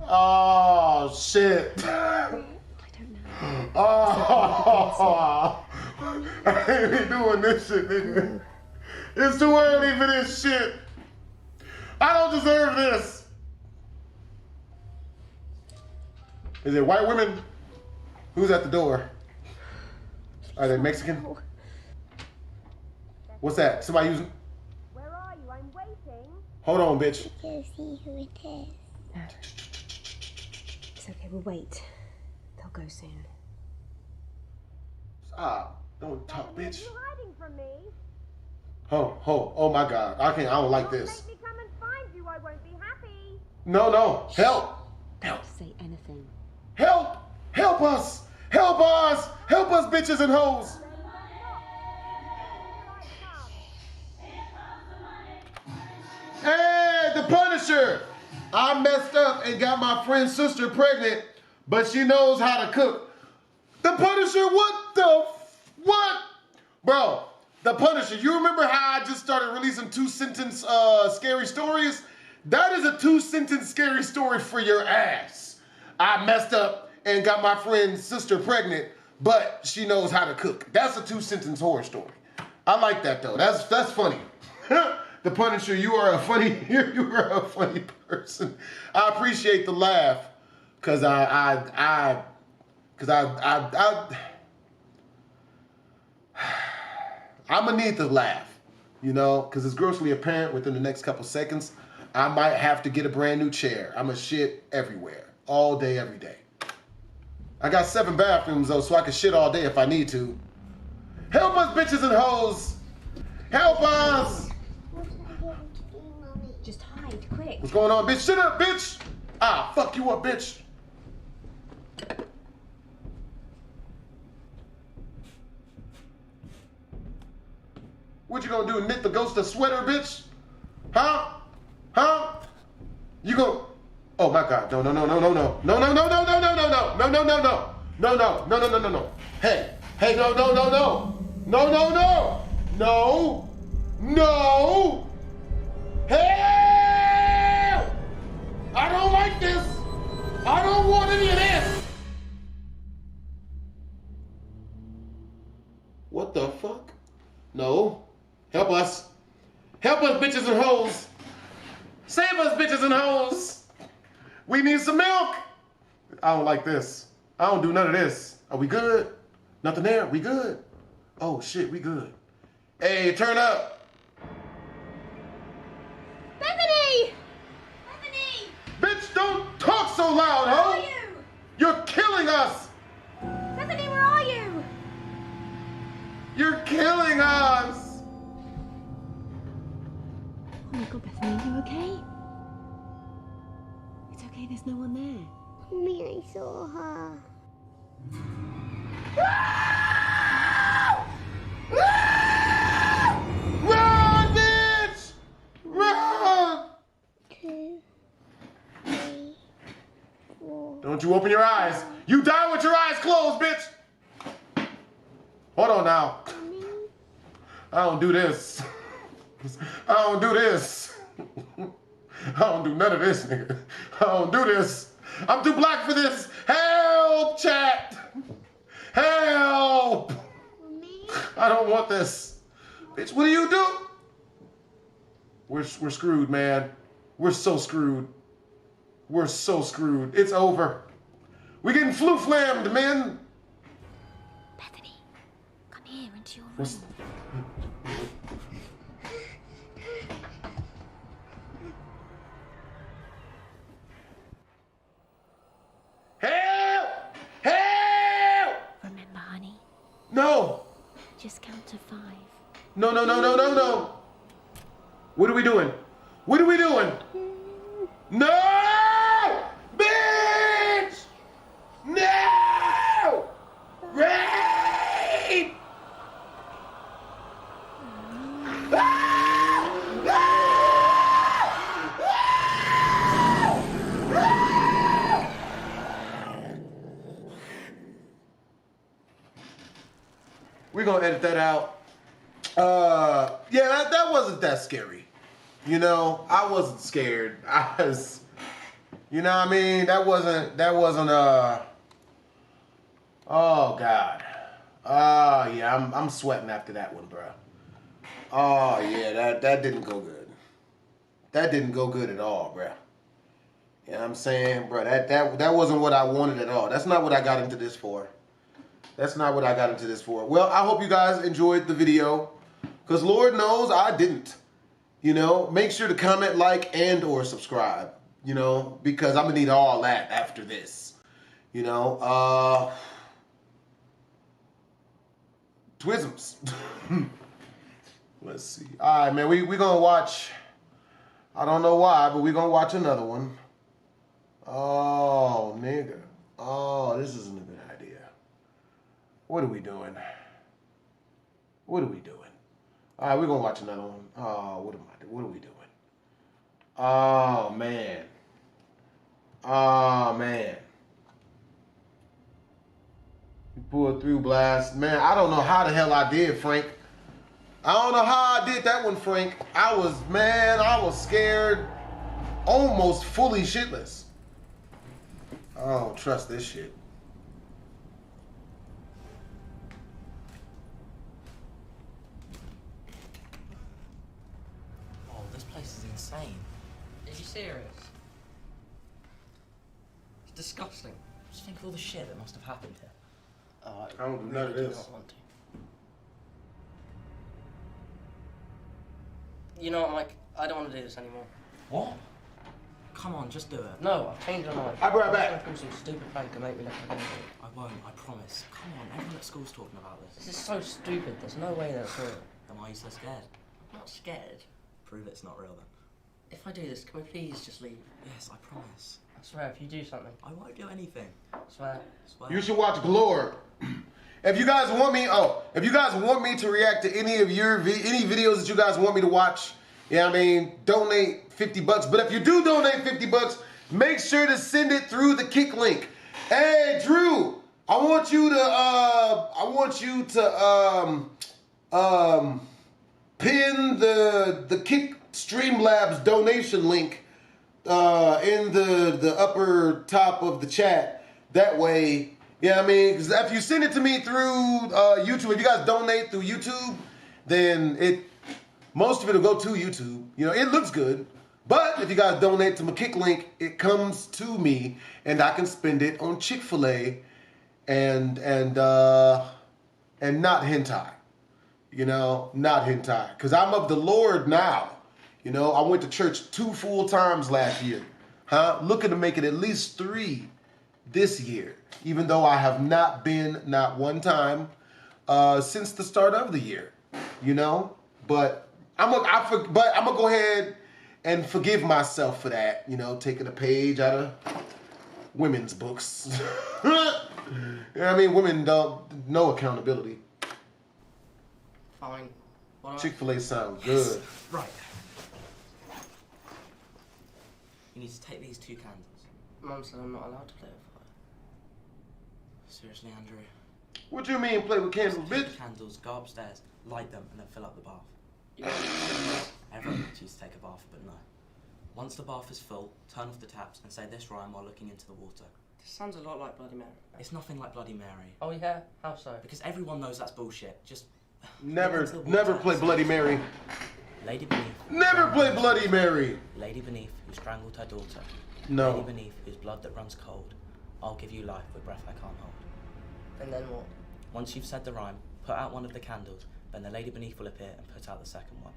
Oh, shit. I don't know. Oh, I ain't be doing this shit, nigga. It's too early for this shit. I don't deserve this. Is it white women? Who's at the door? Are they Mexican? What's that? Somebody using? Where are you? I'm waiting. Hold on, bitch. To see who it is. No. It's okay, we'll wait. They'll go soon. Stop. Don't talk, bitch. You hiding from me? Oh my God. I don't like this. Make me come and find you. I won't be happy. No. Help. Don't say anything. Help. Help us. Help us. Help us, bitches and hoes. Hey, the Punisher. I messed up and got my friend's sister pregnant, but she knows how to cook. The Punisher, what? Bro, the Punisher, you remember how I just started releasing 2-sentence scary stories? That is a 2-sentence scary story for your ass. I messed up and got my friend's sister pregnant, but she knows how to cook. That's a 2-sentence horror story. I like that though. That's funny. The Punisher, you are a funny person. I appreciate the laugh, cause I'm gonna need the laugh, you know, cause it's grossly apparent within the next couple seconds, I might have to get a brand new chair. I'm a shit everywhere, all day, every day. I got 7 bathrooms though, so I can shit all day if I need to. Help us, bitches and hoes. Help us. What should I get to do, Mommy? Just hide, quick. What's going on, bitch? Shut up, bitch. Fuck you up, bitch. What you gonna do, knit the ghost a sweater, bitch? Huh? You go? Oh my God! No! Hey! No! Hell! I don't like this. I don't want any of this. What the fuck? No. Help us. Help us, bitches and hoes. Save us, bitches and hoes. We need some milk. I don't like this. I don't do none of this. Are we good? Nothing there? We good? Oh, shit, we good. Hey, turn up. Bethany! Bethany! Bitch, don't talk so loud, ho. Where are you? You're killing us. Bethany, where are you? You're killing us. Oh my God, Bethany, are you okay? It's okay, there's no one there. Mommy, I saw her. Run, bitch! Run! 2, 3, 4. Don't you open your eyes. You die with your eyes closed, bitch. Hold on now. Mommy. I don't do this. I don't do this. I don't do none of this, nigga. I don't do this. I'm too black for this. Help, chat. Help. Mommy. I don't want this. Bitch, what do you do? We're screwed, man. We're so screwed. We're so screwed. It's over. We're getting flu-flammed, man. Bethany, come here into your room. What's- Help! Help! Remember, honey, No! just count to 5. No, no, no, no, no, no. What are we doing? What are we doing? No! Bitch! No! Rape! We're gonna edit that out. Yeah, that wasn't that scary. You know, I wasn't scared. I was, you know what I mean? That wasn't, oh God. Oh yeah, I'm sweating after that one, bro. Oh yeah, that didn't go good. That didn't go good at all, bro. You know what I'm saying, bro? That wasn't what I wanted at all. That's not what I got into this for. That's not what I got into this for. Well, I hope you guys enjoyed the video, because Lord knows I didn't. You know, make sure to comment, like, and or subscribe, you know, because I'm going to need all that after this. You know, Twisms. Let's see. All right, man, we're going to watch, I don't know why, but we're going to watch another one. Oh, nigga. Oh, this isn't a good idea. What are we doing? What are we doing? All right, we're going to watch another one. Oh, what are we doing? Oh, man. Oh, man. You pulled through, Blast. Man, I don't know how the hell I did, Frank. I don't know how I did that one, Frank. I was scared. Almost fully shitless. I don't trust this shit. Oh, this place is insane. Are you serious? It's disgusting. Just think of all the shit that must have happened here. Oh, I don't do none of do this. not want to. You know what, Mike? I don't want to do this anymore. What? Come on, just do it. No, I've changed my mind. I'll be right back. I'm gonna pull some stupid prank and make me look like an idiot. I won't, I promise. Come on, everyone at school's talking about this. This is so stupid. There's no way that's real. Then why are you so scared? I'm not scared. Prove it's not real then. If I do this, can we please just leave? Yes, I promise. I swear, if you do something. I won't do anything. I swear. You should watch Glore. If you guys want me to react to any of your any videos that you guys want me to watch, you know what I mean, donate $50. But if you do donate $50, make sure to send it through the Kick link. Hey, Drew, I want you to pin the Kick Streamlabs donation link in the upper top of the chat. That way, Yeah, I mean, 'cause if you send it to me through YouTube, if you guys donate through YouTube, then most of it will go to YouTube. You know, it looks good. But if you guys donate to my Kick link, it comes to me, and I can spend it on Chick-fil-A and not hentai. You know, not hentai. Because I'm of the Lord now. You know, I went to church 2 full times last year. Looking to make it at least 3 this year. Even though I have not been, not one time, since the start of the year. You know? But I'm gonna go ahead and forgive myself for that. You know, taking a page out of women's books. You know what I mean? Women don't know accountability. Fine. Chick-fil-A sounds good. Right. You need to take these 2 candles. Mum said I'm not allowed to play with fire. Seriously, Andrew? What do you mean play with candles, Take bitch? the candles, go upstairs, light them, and then fill up the bath. Everyone wants to take a bath, but no. Once the bath is full, turn off the taps and say this rhyme while looking into the water. This sounds a lot like Bloody Mary. It's nothing like Bloody Mary. Oh yeah? How so? Because everyone knows that's bullshit. Just Never play Bloody Mary. Lady beneath. Never play Bloody Mary. Lady beneath who strangled her daughter. No. Lady beneath whose blood that runs cold. I'll give you life with breath I can't hold. And then what? Once you've said the rhyme, put out one of the candles, then the lady beneath will appear and put out the second one.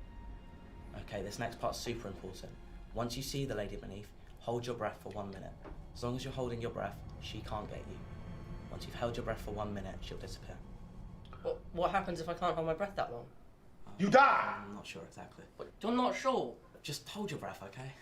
Okay, this next part's super important. Once you see the lady beneath, hold your breath for 1 minute. As long as you're holding your breath, she can't get you. Once you've held your breath for 1 minute, she'll disappear. What happens if I can't hold my breath that long? You die. I'm not sure exactly. You're not sure? Just hold your breath, okay?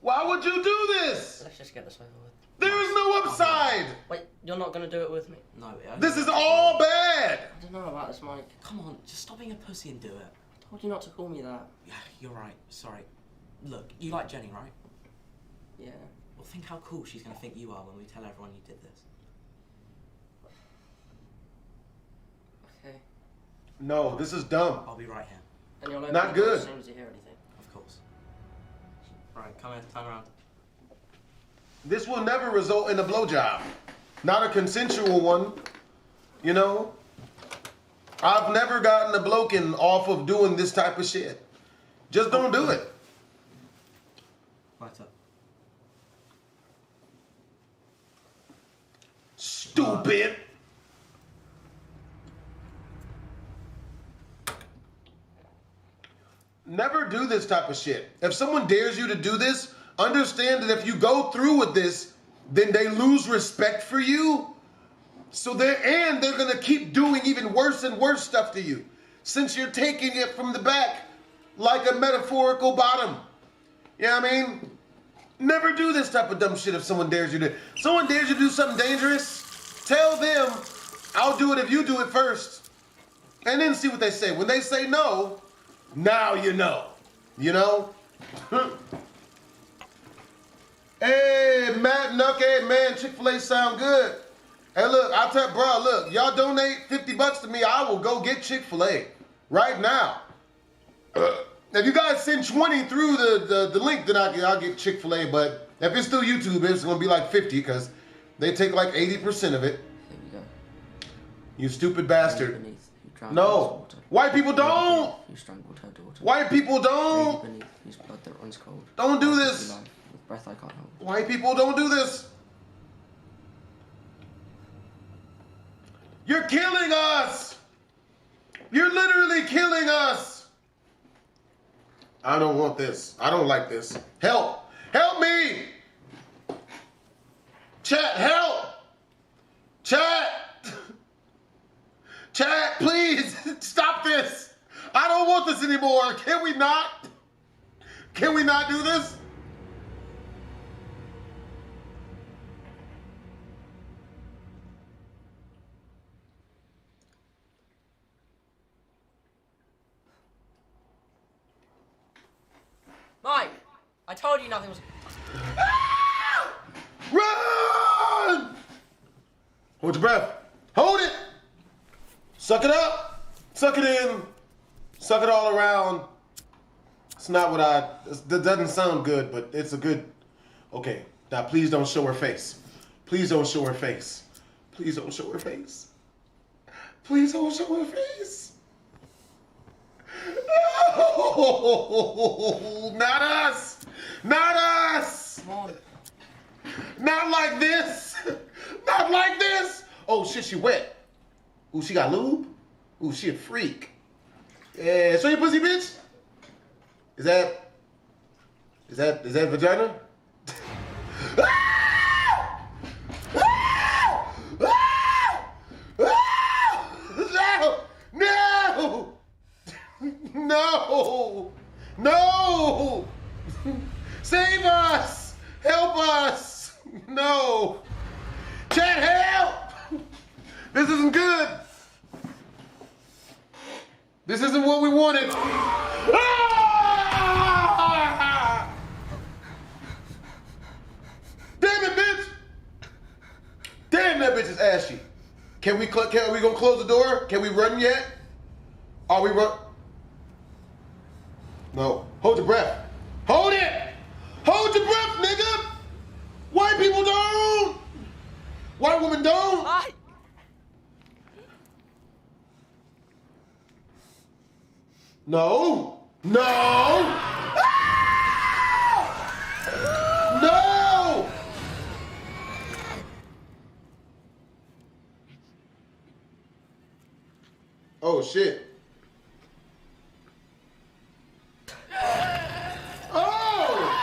Why would you do this? Let's just get this over with. There is no upside. Wait, you're not gonna do it with me? No. This is all bad. I don't know about this, Mike. Come on, just stop being a pussy and do it. I told you not to call me that. Yeah, you're right. Sorry. Look, you like Jenny, right? Yeah. Well, think how cool she's going to think you are when we tell everyone you did this. Okay. No, this is dumb. I'll be right here. And you'll let Not me know good. as soon as you hear anything. Of course. Right, come here, turn around. This will never result in a blowjob. Not a consensual one. You know? I've never gotten a bloking off of doing this type of shit. Just don't do it. Right up. Stupid. Never do this type of shit. If someone dares you to do this, understand that if you go through with this, then they lose respect for you. So they're gonna keep doing even worse and worse stuff to you, since you're taking it from the back like a metaphorical bottom. You know what I mean? Never do this type of dumb shit if someone dares you to. Someone dares you to do something dangerous, tell them, I'll do it if you do it first. And then see what they say. When they say no, now you know. You know? Hey, Matt Nuck, man, Chick-fil-A sound good. Hey, look, I'll tell bro, look, y'all donate $50 to me, I will go get Chick-fil-A right now. If you guys send 20 through the link, then I'll get Chick-fil-A, but if it's through YouTube, it's gonna be like 50 because they take like 80% of it. Here we go. You stupid bastard. Beneath, who drowned No, white people don't. Who strangled her daughter. White people don't. Lady beneath, whose blood that runs cold. Don't do I'll give this. you life with breath I can't hold. White people don't do this. You're killing us. You're literally killing us. I don't want this. I don't like this. Help. Help me. Chat, help. Chat. Chat, please. Stop this. I don't want this anymore. Can we not? Can we not do this? Mike! I told you nothing was... Run! Hold your breath. Hold it. Suck it up. Suck it in. Suck it all around. It's not what that doesn't sound good, but it's a good... Okay, now please don't show her face. Please don't show her face. Please don't show her face. Please don't show her face. No, not us. Not us. Come on. Not like this. Not like this. Oh shit, she wet. Ooh, she got lube. Ooh, she a freak. Yeah, show your pussy, bitch. Is that vagina? No! No! No! Save us! Help us! No! Chat, help! This isn't good! This isn't what we wanted! Ah! Damn it, bitch! Damn, that bitch is ashy. Are we gonna close the door? Can we run yet? Are we run? No. Hold your breath. Hold it! Hold your breath, nigga! White people don't! White women don't! Hi. No! No! Ah! No! Oh shit. Oh!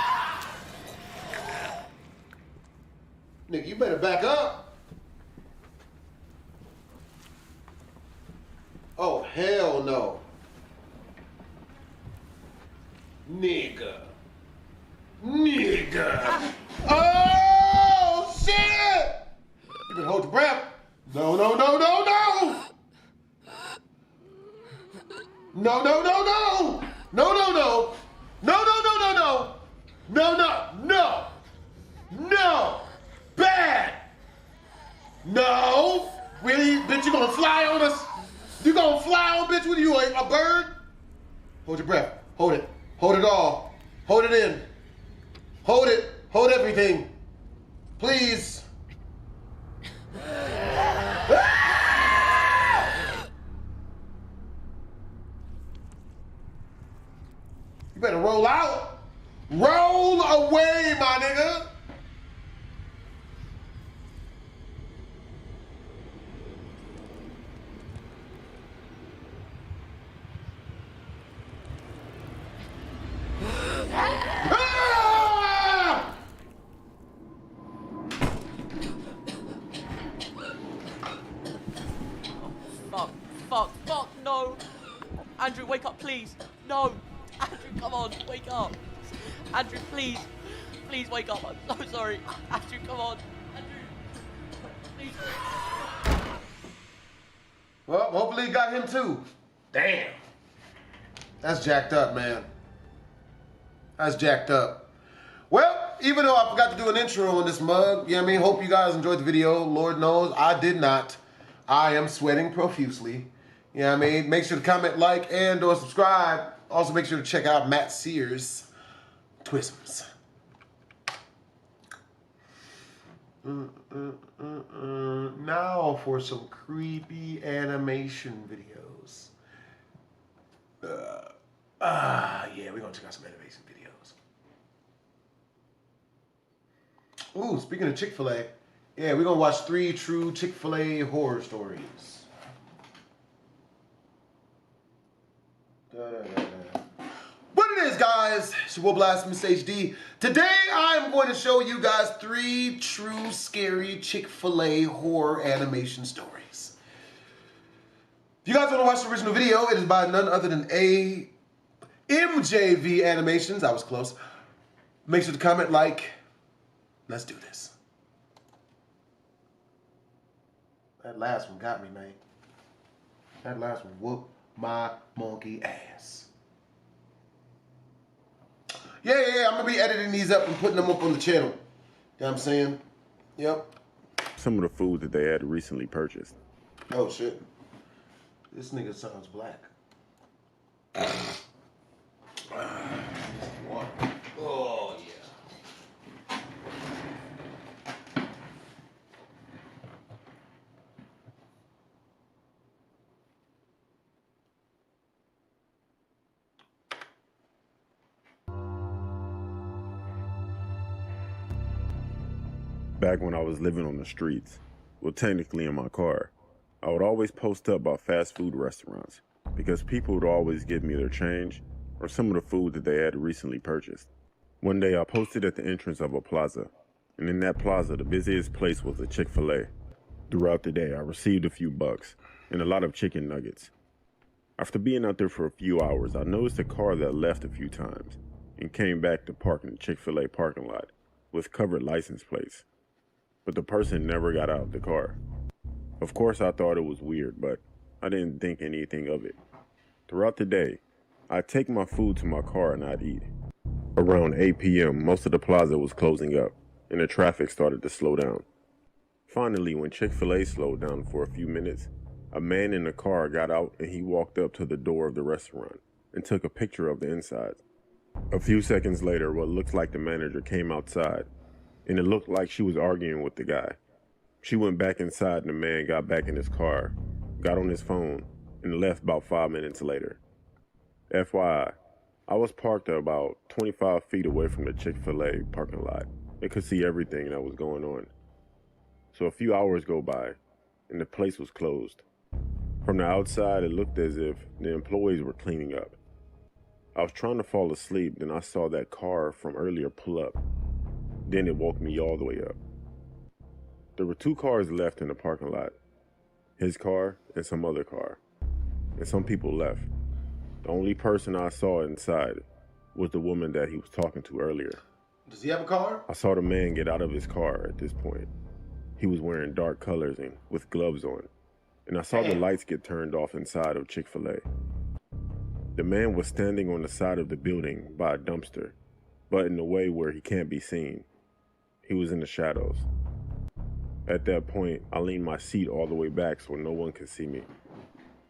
Nigga, you better back up. Oh, hell no. Nigga. Nigga. Oh, shit! You better hold your breath. No, no, no, no, no! No, no, no, no! No, no, no! No, no, no, no, no! No, no, no! No! Bad! No! Really? Bitch, you gonna fly on us? You gonna fly on, bitch? What are you, a bird? Hold your breath. Hold it. Hold it all. Hold it in. Hold it. Hold everything. Please. You better roll out. Roll away, my nigga. Fuck, no. Andrew, wake up, please. No. Andrew, come on, wake up. Andrew, please. Please wake up. I'm so sorry. Andrew, come on. Andrew, please. Well, hopefully he got him too. Damn. That's jacked up, man. That's jacked up. Well, even though I forgot to do an intro on this mug, you know what I mean? Hope you guys enjoyed the video. Lord knows I did not. I am sweating profusely. You know what I mean? Make sure to comment, like, and or subscribe. Also, make sure to check out Matt Sears' Twisms. Now for some creepy animation videos. Yeah, we're gonna check out some animation videos. Ooh, speaking of Chick-fil-A, yeah, we're gonna watch 3 true Chick-fil-A horror stories. What it is, guys, it's your boy BHD. Today I'm going to show you guys 3 true scary Chick-fil-A horror animation stories. If you guys want to watch the original video, it is by none other than MJV Animations. I was close. Make sure to comment, like. Let's do this. That last one got me, man. That last one whooped my monkey ass. Yeah, I'm gonna be editing these up and putting them up on the channel. You know what I'm saying? Yep. Some of the food that they had recently purchased. Oh shit. This nigga sounds black. Oh yeah. Back when I was living on the streets, well, technically in my car, I would always post up about fast food restaurants because people would always give me their change or some of the food that they had recently purchased. One day I posted at the entrance of a plaza, and in that plaza the busiest place was a Chick-fil-A. Throughout the day I received a few bucks and a lot of chicken nuggets. After being out there for a few hours, I noticed a car that left a few times and came back to park in the Chick-fil-A parking lot with covered license plates. But the person never got out of the car. Of course I thought it was weird, but I didn't think anything of it. Throughout the day, I'd take my food to my car and I'd eat. Around 8 p.m., most of the plaza was closing up, and the traffic started to slow down. Finally, when Chick-fil-A slowed down for a few minutes, a man in the car got out and he walked up to the door of the restaurant and took a picture of the inside. A few seconds later, what looked like the manager came outside, and it looked like she was arguing with the guy. She went back inside and the man got back in his car, got on his phone, and left about 5 minutes later. FYI, I was parked about 25 feet away from the Chick-fil-A parking lot and could see everything that was going on. So a few hours go by and the place was closed. From the outside, it looked as if the employees were cleaning up. I was trying to fall asleep, then I saw that car from earlier pull up. Then it woke me all the way up. There were 2 cars left in the parking lot. His car and some other car. And some people left. The only person I saw inside was the woman that he was talking to earlier. Does he have a car? I saw the man get out of his car at this point. He was wearing dark colors and with gloves on. And I saw the lights get turned off inside of Chick-fil-A. The man was standing on the side of the building by a dumpster, but in a way where he can't be seen. He was in the shadows. At that point, I leaned my seat all the way back so no one could see me.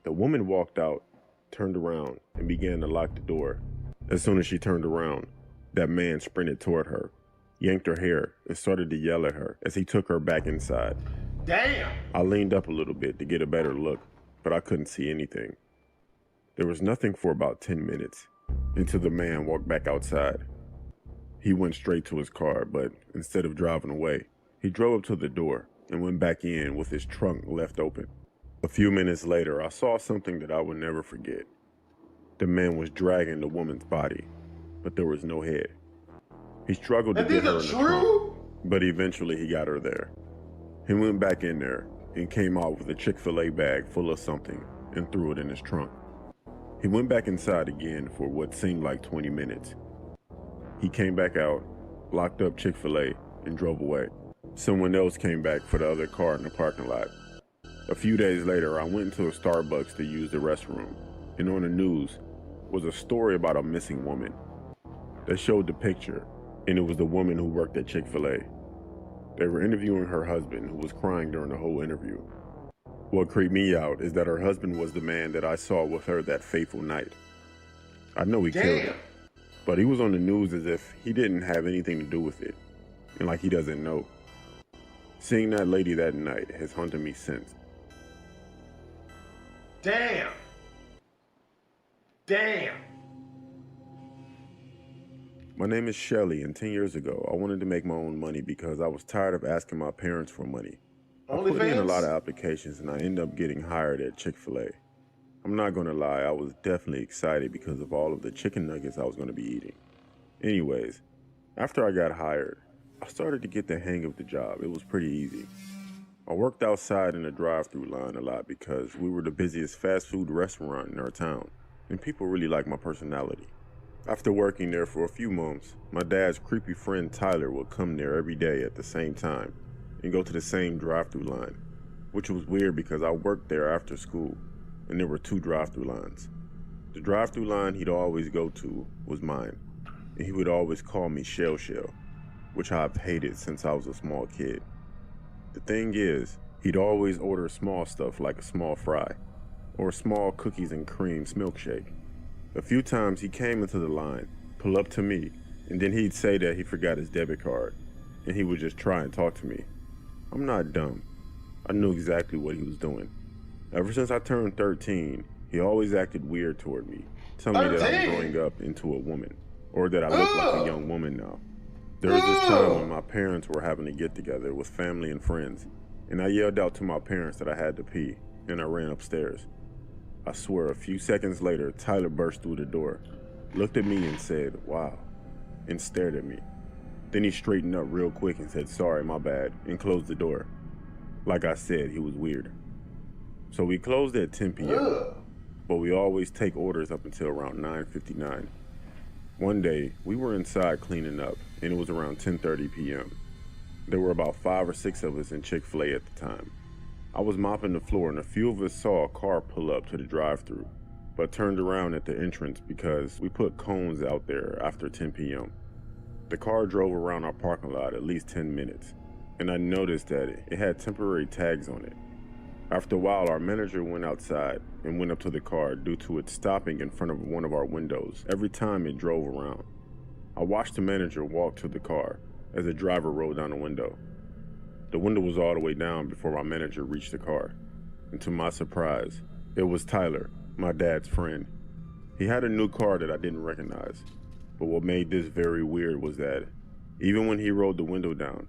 The woman walked out, turned around, and began to lock the door. As soon as she turned around, that man sprinted toward her, yanked her hair, and started to yell at her as he took her back inside. Damn! I leaned up a little bit to get a better look, but I couldn't see anything. There was nothing for about 10 minutes, until the man walked back outside. He went straight to his car, but instead of driving away, he drove up to the door and went back in with his trunk left open. A few minutes later, I saw something that I would never forget. The man was dragging the woman's body, but there was no head. He struggled to get her in the trunk, but eventually he got her there. He went back in there and came out with a Chick-fil-A bag full of something and threw it in his trunk. He went back inside again for what seemed like 20 minutes. He came back out, locked up Chick-fil-A, and drove away. Someone else came back for the other car in the parking lot. A few days later, I went into a Starbucks to use the restroom, and on the news was a story about a missing woman. They showed the picture, and it was the woman who worked at Chick-fil-A. They were interviewing her husband, who was crying during the whole interview. What creeped me out is that her husband was the man that I saw with her that fateful night. I know he killed her, but he was on the news as if he didn't have anything to do with it, and like he doesn't know. Seeing that lady that night has haunted me since. Damn! Damn! My name is Shelly, and 10 years ago, I wanted to make my own money because I was tired of asking my parents for money. I put in a lot of applications and I ended up getting hired at Chick-fil-A. I'm not gonna lie, I was definitely excited because of all of the chicken nuggets I was gonna be eating. Anyways, after I got hired, I started to get the hang of the job. It was pretty easy. I worked outside in the drive-thru line a lot because we were the busiest fast food restaurant in our town, and people really liked my personality. After working there for a few months, my dad's creepy friend Tyler would come there every day at the same time and go to the same drive-thru line, which was weird because I worked there after school and there were 2 drive-thru lines. The drive-thru line he'd always go to was mine, and he would always call me Shell Shell, which I've hated since I was a small kid. The thing is, he'd always order small stuff like a small fry or a small cookies and cream milkshake. A few times he came into the line, pull up to me, and then he'd say that he forgot his debit card, and he would just try and talk to me. I'm not dumb. I knew exactly what he was doing. Ever since I turned 13, he always acted weird toward me, telling me that I'm growing up into a woman, or that I look like a young woman now. There was this time when my parents were having a get-together with family and friends, and I yelled out to my parents that I had to pee, and I ran upstairs. I swear, a few seconds later, Tyler burst through the door, looked at me and said, "Wow," and stared at me. Then he straightened up real quick and said, "Sorry, my bad," and closed the door. Like I said, he was weird. So we closed at 10 p.m., but we always take orders up until around 9:59. One day, we were inside cleaning up, and it was around 10:30 p.m. There were about 5 or 6 of us in Chick-fil-A at the time. I was mopping the floor, and a few of us saw a car pull up to the drive-thru, but turned around at the entrance because we put cones out there after 10 p.m. The car drove around our parking lot at least 10 minutes, and I noticed that it had temporary tags on it. After a while, our manager went outside and went up to the car due to it stopping in front of one of our windows every time it drove around. I watched the manager walk to the car as the driver rolled down the window. The window was all the way down before my manager reached the car, and to my surprise, it was Tyler, my dad's friend. He had a new car that I didn't recognize, but what made this very weird was that even when he rolled the window down,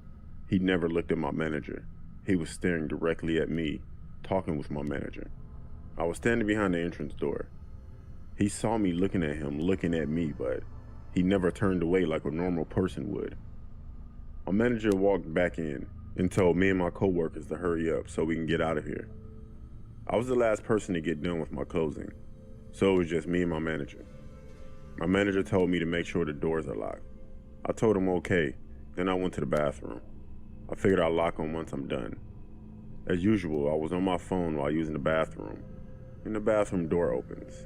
he never looked at my manager. He was staring directly at me, talking with my manager. I was standing behind the entrance door. He saw me looking at him, looking at me, but he never turned away like a normal person would. My manager walked back in and told me and my coworkers to hurry up so we can get out of here. I was the last person to get done with my closing, so it was just me and my manager. My manager told me to make sure the doors are locked. I told him okay, then I went to the bathroom. I figured I'd lock them once I'm done. As usual, I was on my phone while using the bathroom, and the bathroom door opens.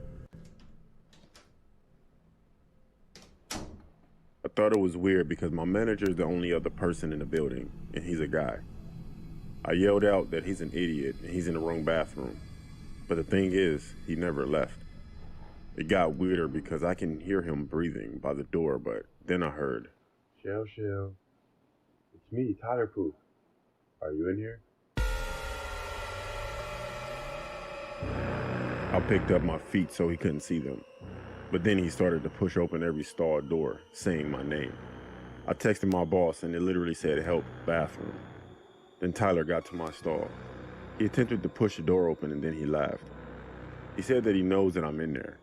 I thought it was weird because my manager is the only other person in the building, and he's a guy. I yelled out that he's an idiot and he's in the wrong bathroom, but the thing is, he never left. It got weirder because I can hear him breathing by the door, but then I heard, "Shell, it's me, Tyler Pooh. Are you in here?" I picked up my feet so he couldn't see them, but then he started to push open every stall door, saying my name. I texted my boss and it literally said, "Help, bathroom." Then Tyler got to my stall. He attempted to push the door open and then he laughed. He said that he knows that I'm in there.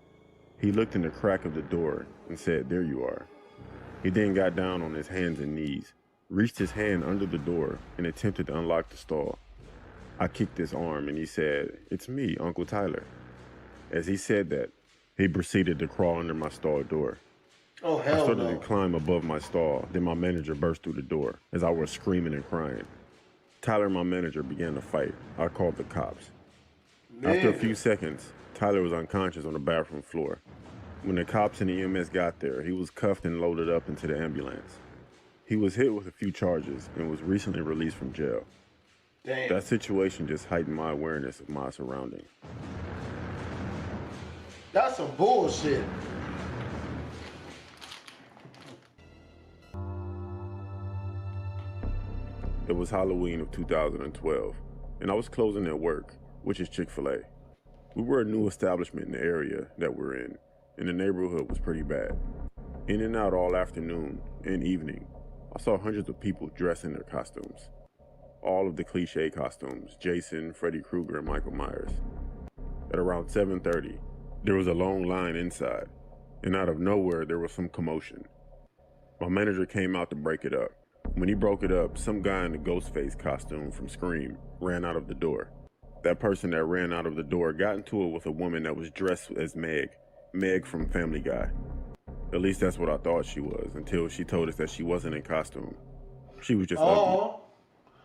He looked in the crack of the door and said, "There you are." He then got down on his hands and knees, reached his hand under the door and attempted to unlock the stall. I kicked his arm and he said, "It's me, Uncle Tyler." As he said that, he proceeded to crawl under my stall door. Oh, hell I started no. to climb above my stall, then my manager burst through the door as I was screaming and crying. Tyler and my manager began to fight. I called the cops. After a few seconds, Tyler was unconscious on the bathroom floor. When the cops and the EMS got there, he was cuffed and loaded up into the ambulance. He was hit with a few charges and was recently released from jail. Damn. That situation just heightened my awareness of my surroundings. That's some bullshit. It was Halloween of 2012, and I was closing at work, which is Chick-fil-A. We were a new establishment in the area that we're in, and the neighborhood was pretty bad. In and out all afternoon and evening, I saw hundreds of people dressed in their costumes. All of the cliche costumes, Jason, Freddy Krueger, and Michael Myers. At around 7:30, there was a long line inside, and out of nowhere there was some commotion. My manager came out to break it up. When he broke it up, some guy in the Ghostface costume from Scream ran out of the door. That person that ran out of the door got into it with a woman that was dressed as Meg from Family Guy. At least that's what I thought she was, until she told us that she wasn't in costume. She was just ugly.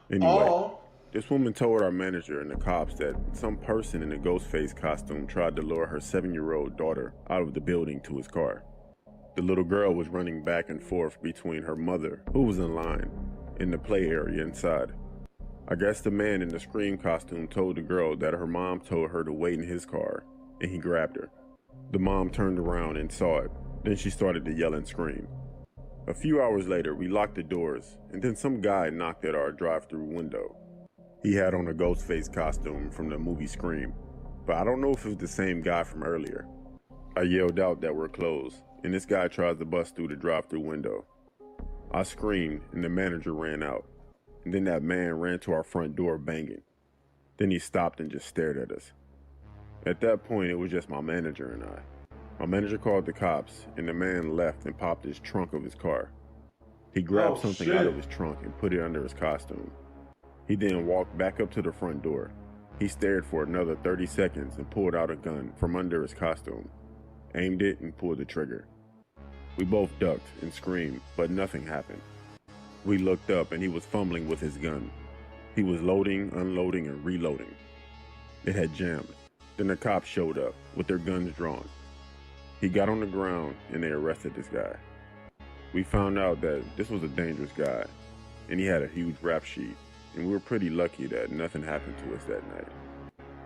Anyway, this woman told our manager and the cops that some person in a Ghostface costume tried to lure her 7-year-old daughter out of the building to his car. The little girl was running back and forth between her mother, who was in line, and the play area inside. I guess the man in the Scream costume told the girl that her mom told her to wait in his car, and he grabbed her. The mom turned around and saw it, then she started to yell and scream. A few hours later, we locked the doors, and then some guy knocked at our drive-through window. He had on a Ghostface costume from the movie Scream, but I don't know if it was the same guy from earlier. I yelled out that we're closed, and this guy tries to bust through the drive-through window. I screamed and the manager ran out. And then that man ran to our front door banging. Then he stopped and just stared at us. At that point, it was just my manager and I. My manager called the cops, and the man left and popped his trunk of his car. He grabbed something out of his trunk and put it under his costume. He then walked back up to the front door. He stared for another 30 seconds and pulled out a gun from under his costume, aimed it and pulled the trigger. We both ducked and screamed, but nothing happened. We looked up and he was fumbling with his gun. He was loading, unloading, and reloading. It had jammed. Then the cops showed up with their guns drawn. He got on the ground and they arrested this guy. We found out that this was a dangerous guy and he had a huge rap sheet, and we were pretty lucky that nothing happened to us that night.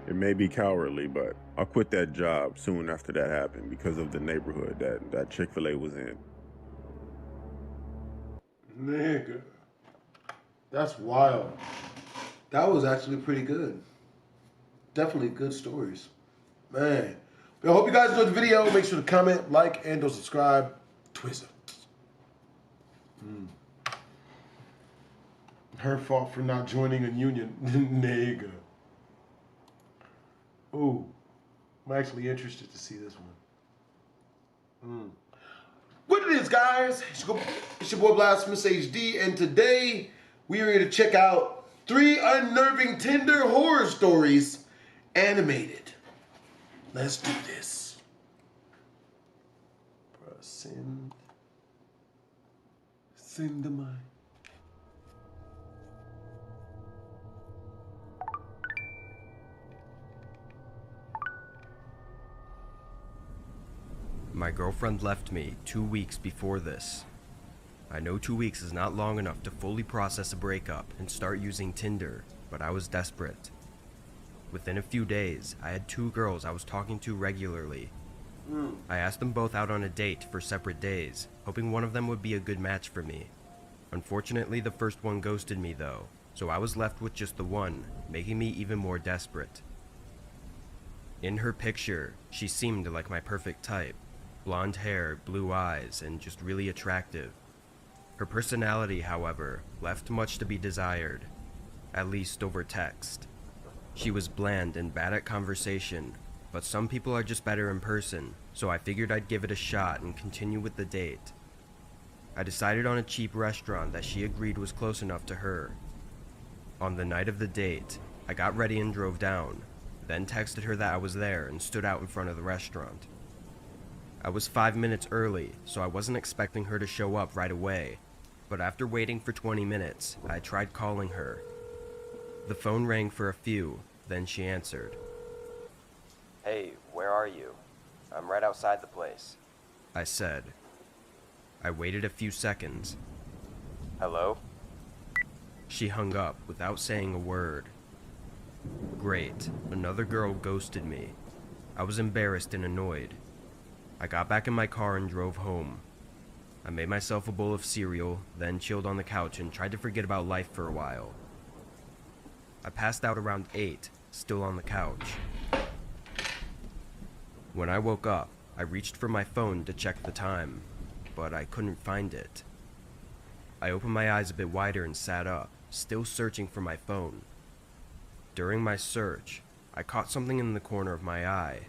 It may be cowardly, but I quit that job soon after that happened because of the neighborhood that Chick-fil-A was in. Nigga. That's wild. That was actually pretty good. Definitely good stories. Man. I hope you guys enjoyed the video. Make sure to comment, like, and or subscribe. Twizzle. Her fault for not joining a union. Nigga. Ooh. I'm actually interested to see this one. What it is, guys? It's your boy BHD, and today we are here to check out 3 unnerving Tinder horror stories animated. Let's do this. Send the mic. My girlfriend left me 2 weeks before this. I know 2 weeks is not long enough to fully process a breakup and start using Tinder, but I was desperate. Within a few days, I had 2 girls I was talking to regularly. I asked them both out on a date for separate days, hoping one of them would be a good match for me. Unfortunately, the first one ghosted me though, so I was left with just the one, making me even more desperate. In her picture, she seemed like my perfect type. Blonde hair, blue eyes, and just really attractive. Her personality, however, left much to be desired, at least over text. She was bland and bad at conversation, but some people are just better in person, so I figured I'd give it a shot and continue with the date. I decided on a cheap restaurant that she agreed was close enough to her. On the night of the date, I got ready and drove down, then texted her that I was there and stood out in front of the restaurant. I was 5 minutes early, so I wasn't expecting her to show up right away, but after waiting for 20 minutes, I tried calling her. The phone rang for a few, then she answered. "Hey, where are you? I'm right outside the place," I said. I waited a few seconds. "Hello?" She hung up without saying a word. Great, another girl ghosted me. I was embarrassed and annoyed. I got back in my car and drove home. I made myself a bowl of cereal, then chilled on the couch and tried to forget about life for a while. I passed out around 8, still on the couch. When I woke up, I reached for my phone to check the time, but I couldn't find it. I opened my eyes a bit wider and sat up, still searching for my phone. During my search, I caught something in the corner of my eye.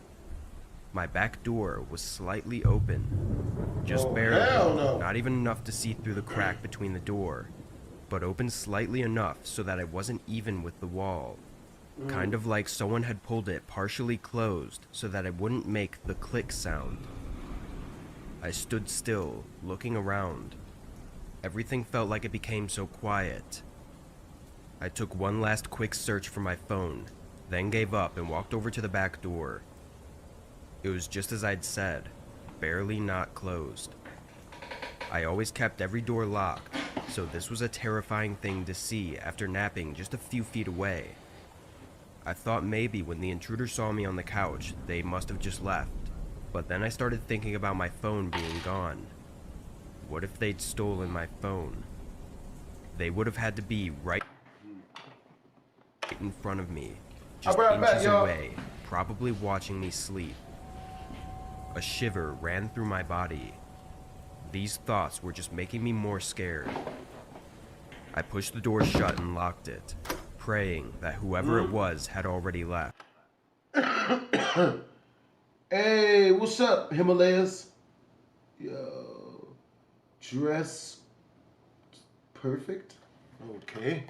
My back door was slightly open, just barely, not even enough to see through the crack between the door, but open slightly enough so that it wasn't even with the wall. Kind of like someone had pulled it partially closed so that it wouldn't make the click sound. I stood still, looking around. Everything felt like it became so quiet. I took one last quick search for my phone, then gave up and walked over to the back door. It was just as I'd said, barely not closed. I always kept every door locked, so this was a terrifying thing to see after napping just a few feet away. I thought maybe when the intruder saw me on the couch, they must have just left, but then I started thinking about my phone being gone. What if they'd stolen my phone? They would have had to be right in front of me, just inches away, probably watching me sleep. A shiver ran through my body. These thoughts were just making me more scared. I pushed the door shut and locked it, praying that whoever it was had already left. Hey, what's up, Himalayas? Yo, dress perfect. Okay.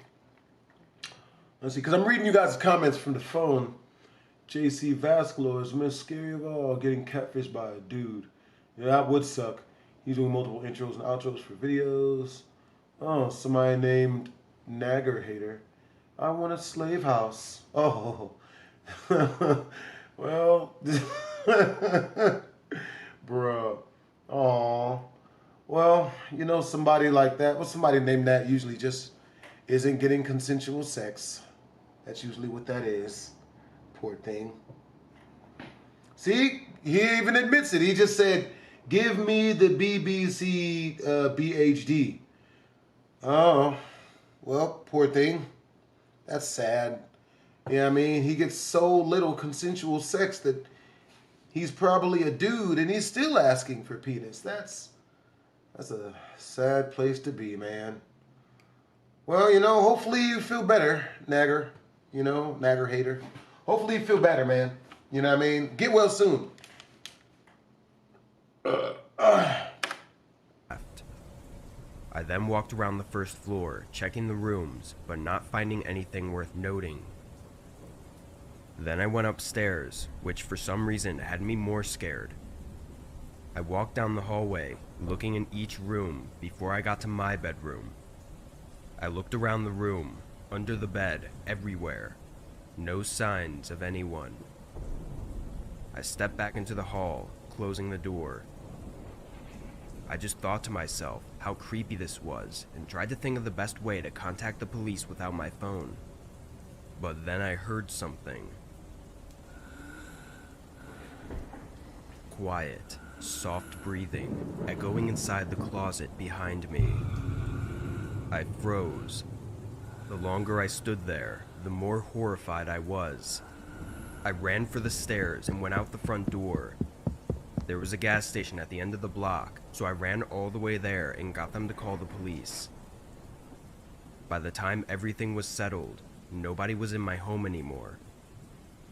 Let's see, because I'm reading you guys' comments from the phone. JC Vascular is most scary of all, getting catfished by a dude. Yeah, that would suck. He's doing multiple intros and outros for videos. Oh, somebody named Nagger Hater. I want a slave house. Oh. Well, bro. Oh. Well, you know, somebody like that, well, somebody named that usually just isn't getting consensual sex. That's usually what that is. Poor thing. See, he even admits it. He just said, give me the BBC BHD. Oh, well, poor thing. That's sad. Yeah, I mean, he gets so little consensual sex that he's probably a dude and he's still asking for penis. That's a sad place to be, man. Well, you know, hopefully you feel better, Nagger. You know, Nagger Hater. Hopefully you feel better, man. You know what I mean? Get well soon. I then walked around the first floor, checking the rooms, but not finding anything worth noting. Then I went upstairs, which for some reason had me more scared. I walked down the hallway, looking in each room before I got to my bedroom. I looked around the room, under the bed, everywhere. No signs of anyone. I stepped back into the hall, closing the door. I just thought to myself how creepy this was and tried to think of the best way to contact the police without my phone. But then I heard something. Quiet, soft breathing, echoing inside the closet behind me. I froze. The longer I stood there, the more horrified I was. I ran for the stairs and went out the front door. There was a gas station at the end of the block, so I ran all the way there and got them to call the police. By the time everything was settled, nobody was in my home anymore.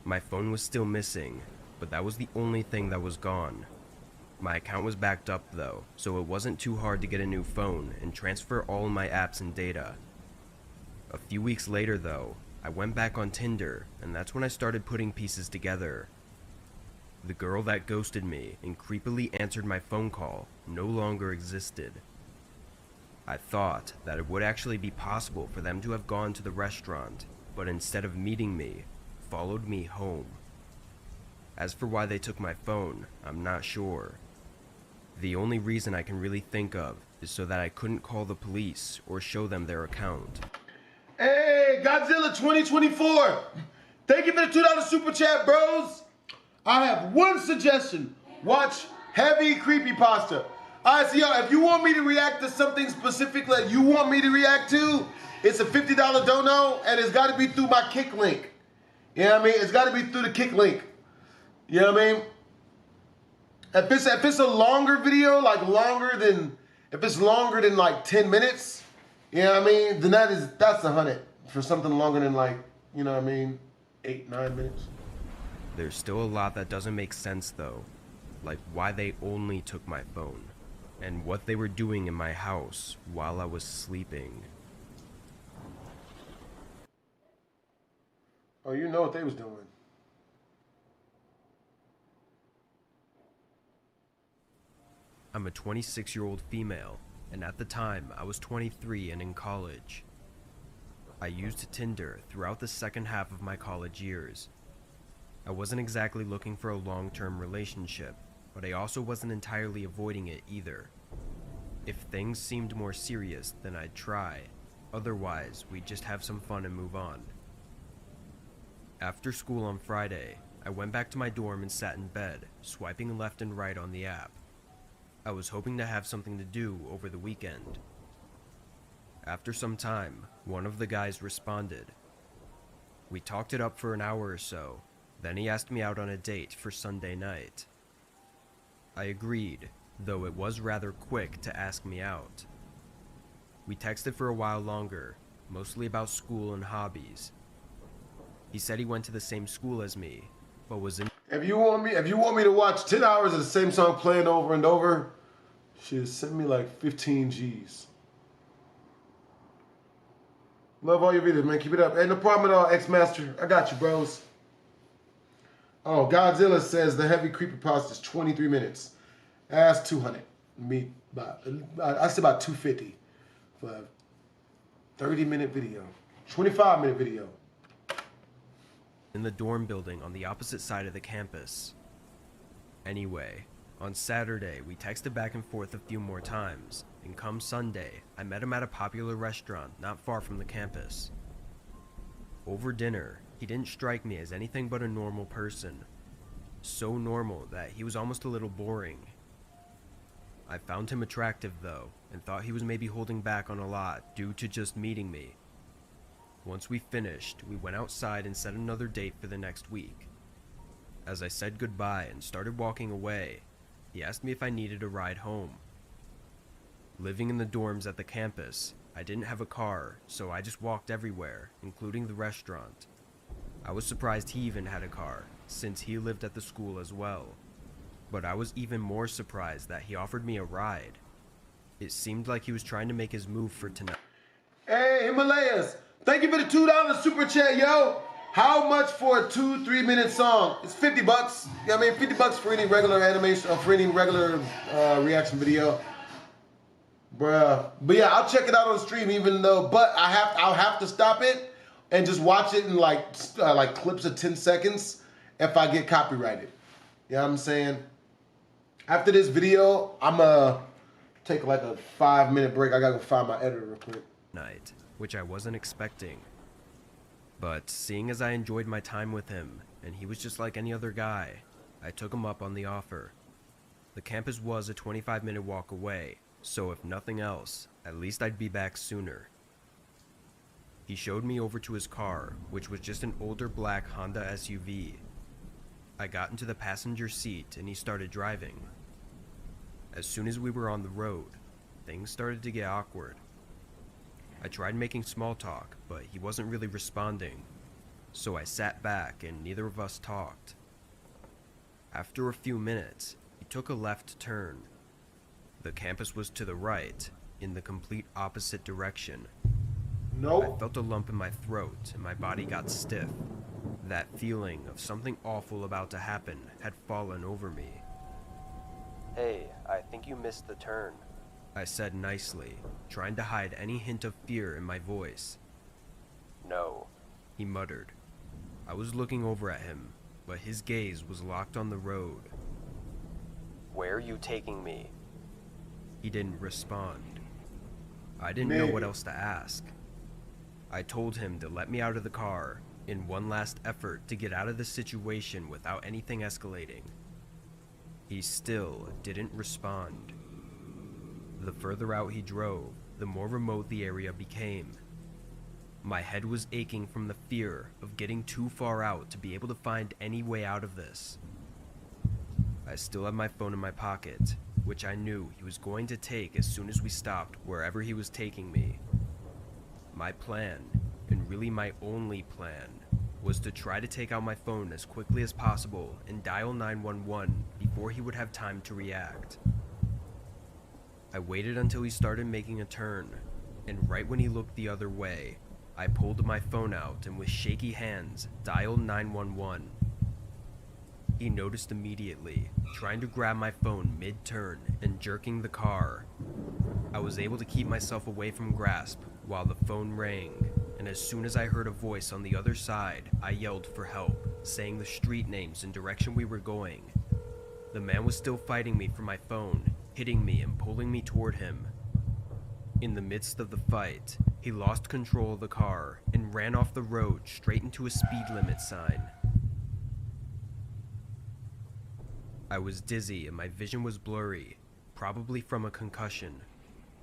My phone was still missing, but that was the only thing that was gone. My account was backed up though, so it wasn't too hard to get a new phone and transfer all my apps and data. A few weeks later though, I went back on Tinder, and that's when I started putting pieces together. The girl that ghosted me and creepily answered my phone call no longer existed. I thought that it would actually be possible for them to have gone to the restaurant, but instead of meeting me, followed me home. As for why they took my phone, I'm not sure. The only reason I can really think of is so that I couldn't call the police or show them their account. Hey, Godzilla 2024. Thank you for the $2 super chat, bros. I have one suggestion. Watch heavy creepypasta. Alright, so y'all, if you want me to react to something specific that you want me to react to, it's a $50 dono, and it's got to be through my Kick link. You know what I mean? It's got to be through the Kick link. You know what I mean? If it's a longer video, if it's longer than like 10 minutes, you know what I mean? Then that's 100 for something longer than like, you know what I mean, 8, 9 minutes. There's still a lot that doesn't make sense though, like why they only took my phone, and what they were doing in my house while I was sleeping. Oh, you know what they was doing. I'm a 26-year-old female, and at the time I was 23 and in college. I used Tinder throughout the second half of my college years. I wasn't exactly looking for a long-term relationship, but I also wasn't entirely avoiding it either. If things seemed more serious, then I'd try. Otherwise, we'd just have some fun and move on. After school on Friday, I went back to my dorm and sat in bed, swiping left and right on the app. I was hoping to have something to do over the weekend. After some time, one of the guys responded. We talked it up for an hour or so, then he asked me out on a date for Sunday night. I agreed, though it was rather quick to ask me out. We texted for a while longer, mostly about school and hobbies. He said he went to the same school as me, but was in. If you want me to watch 10 hours of the same song playing over and over, shit, send me like 15 G's. Love all your videos, man. Keep it up. Ain't no problem at all, X-Master. I got you, bros. Oh, Godzilla says the heavy creepypasta is 23 minutes. That's 200. I say about 250 for a 30-minute video. 25-minute video. In the dorm building on the opposite side of the campus. Anyway, on Saturday, we texted back and forth a few more times, and come Sunday, I met him at a popular restaurant not far from the campus. Over dinner, he didn't strike me as anything but a normal person. So normal that he was almost a little boring. I found him attractive though, and thought he was maybe holding back on a lot due to just meeting me. Once we finished, we went outside and set another date for the next week. As I said goodbye and started walking away, he asked me if I needed a ride home. Living in the dorms at the campus, I didn't have a car, so I just walked everywhere, including the restaurant. I was surprised he even had a car, since he lived at the school as well. But I was even more surprised that he offered me a ride. It seemed like he was trying to make his move for tonight. Hey, Himalayas! Thank you for the $2 super chat, yo! How much for a 2-3 minute song? It's 50 bucks. Yeah, I mean, 50 bucks for any regular animation, or for any regular reaction video. Bruh. But yeah, I'll check it out on stream even though, but I'll have to stop it and just watch it in like clips of 10 seconds if I get copyrighted. You know what I'm saying? After this video, I'm gonna take like a 5-minute break. I gotta go find my editor real quick. Night, which I wasn't expecting. But seeing as I enjoyed my time with him, and he was just like any other guy, I took him up on the offer. The campus was a 25-minute walk away, so if nothing else, at least I'd be back sooner. He showed me over to his car, which was just an older black Honda SUV. I got into the passenger seat and he started driving. As soon as we were on the road, things started to get awkward. I tried making small talk, but he wasn't really responding, so I sat back and neither of us talked. After a few minutes, he took a left turn. The campus was to the right, in the complete opposite direction. Nope. I felt a lump in my throat and my body got stiff. That feeling of something awful about to happen had fallen over me. "Hey, I think you missed the turn," I said nicely, trying to hide any hint of fear in my voice. "No," he muttered. I was looking over at him, but his gaze was locked on the road. "Where are you taking me?" He didn't respond. I didn't know what else to ask. I told him to let me out of the car in one last effort to get out of the situation without anything escalating. He still didn't respond. The further out he drove, the more remote the area became. My head was aching from the fear of getting too far out to be able to find any way out of this. I still had my phone in my pocket, which I knew he was going to take as soon as we stopped wherever he was taking me. My plan, and really my only plan, was to try to take out my phone as quickly as possible and dial 911 before he would have time to react. I waited until he started making a turn, and right when he looked the other way, I pulled my phone out and with shaky hands dialed 911. He noticed immediately, trying to grab my phone mid-turn and jerking the car. I was able to keep myself away from grasp while the phone rang, and as soon as I heard a voice on the other side, I yelled for help, saying the street names and direction we were going. The man was still fighting me for my phone, hitting me and pulling me toward him. In the midst of the fight, he lost control of the car and ran off the road straight into a speed limit sign. I was dizzy and my vision was blurry, probably from a concussion,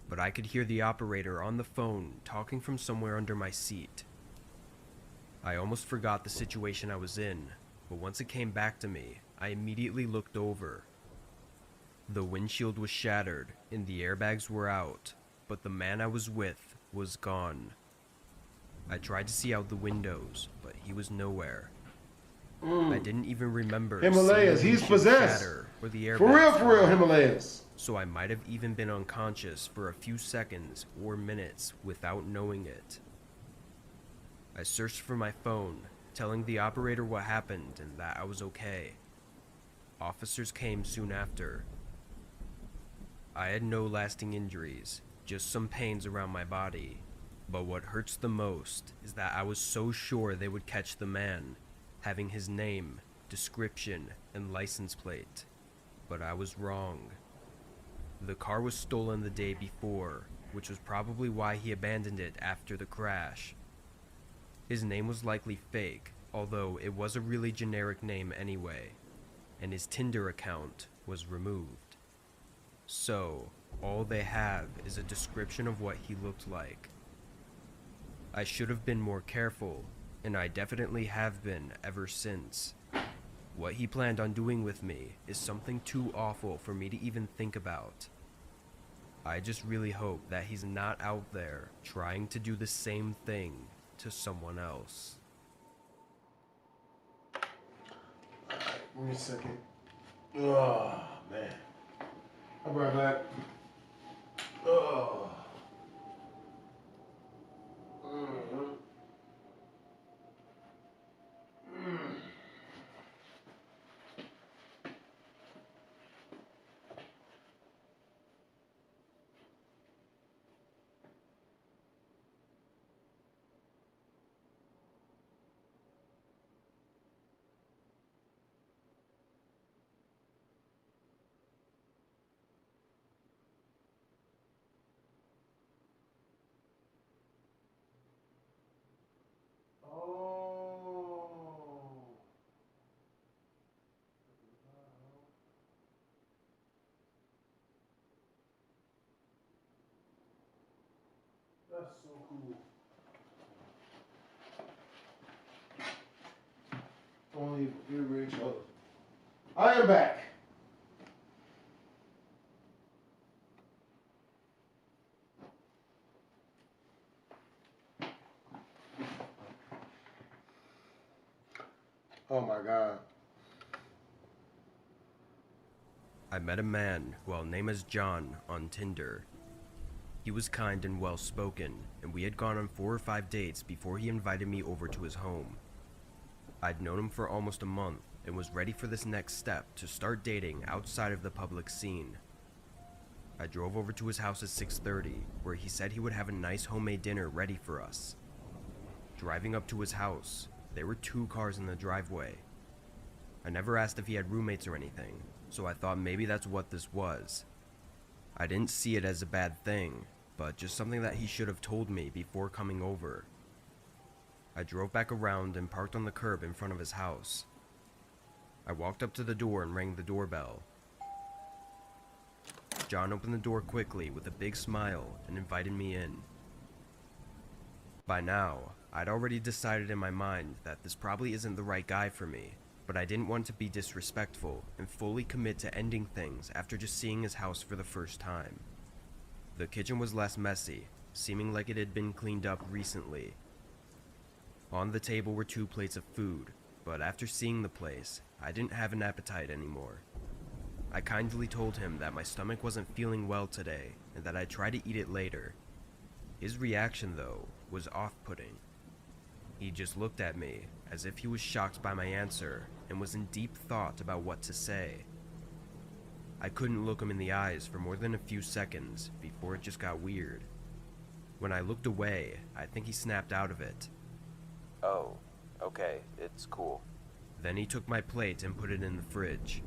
but I could hear the operator on the phone talking from somewhere under my seat. I almost forgot the situation I was in, but once it came back to me, I immediately looked over. The windshield was shattered and the airbags were out, but the man I was with was gone. I tried to see out the windows, but he was nowhere. I didn't even remember Himalayas, seeing the he's windshield possessed. shatter or the airbags For real, fly out. Himalayas. So I might have even been unconscious for a few seconds or minutes without knowing it. I searched for my phone, telling the operator what happened and that I was okay. Officers came soon after. I had no lasting injuries, just some pains around my body. But what hurts the most is that I was so sure they would catch the man, having his name, description, and license plate. But I was wrong. The car was stolen the day before, which was probably why he abandoned it after the crash. His name was likely fake, although it was a really generic name anyway, and his Tinder account was removed. So, all they have is a description of what he looked like. I should have been more careful, and I definitely have been ever since. What he planned on doing with me is something too awful for me to even think about. I just really hope that he's not out there trying to do the same thing to someone else. Alright, give me a second. Oh, man. I'll be right back. Oh. That's so cool. Only earring shows. I am back. Oh my God. I met a man who I'll name as John on Tinder. He was kind and well-spoken, and we had gone on 4 or 5 dates before he invited me over to his home. I'd known him for almost a month and was ready for this next step to start dating outside of the public scene. I drove over to his house at 6:30, where he said he would have a nice homemade dinner ready for us. Driving up to his house, there were 2 cars in the driveway. I never asked if he had roommates or anything, so I thought maybe that's what this was. I didn't see it as a bad thing, but just something that he should have told me before coming over. I drove back around and parked on the curb in front of his house. I walked up to the door and rang the doorbell. John opened the door quickly with a big smile and invited me in. By now, I'd already decided in my mind that this probably isn't the right guy for me, but I didn't want to be disrespectful and fully commit to ending things after just seeing his house for the first time. The kitchen was less messy, seeming like it had been cleaned up recently. On the table were 2 plates of food, but after seeing the place, I didn't have an appetite anymore. I kindly told him that my stomach wasn't feeling well today and that I'd try to eat it later. His reaction, though, was off-putting. He just looked at me as if he was shocked by my answer and was in deep thought about what to say. I couldn't look him in the eyes for more than a few seconds before it just got weird. When I looked away, I think he snapped out of it. "Oh, okay, it's cool." Then he took my plate and put it in the fridge.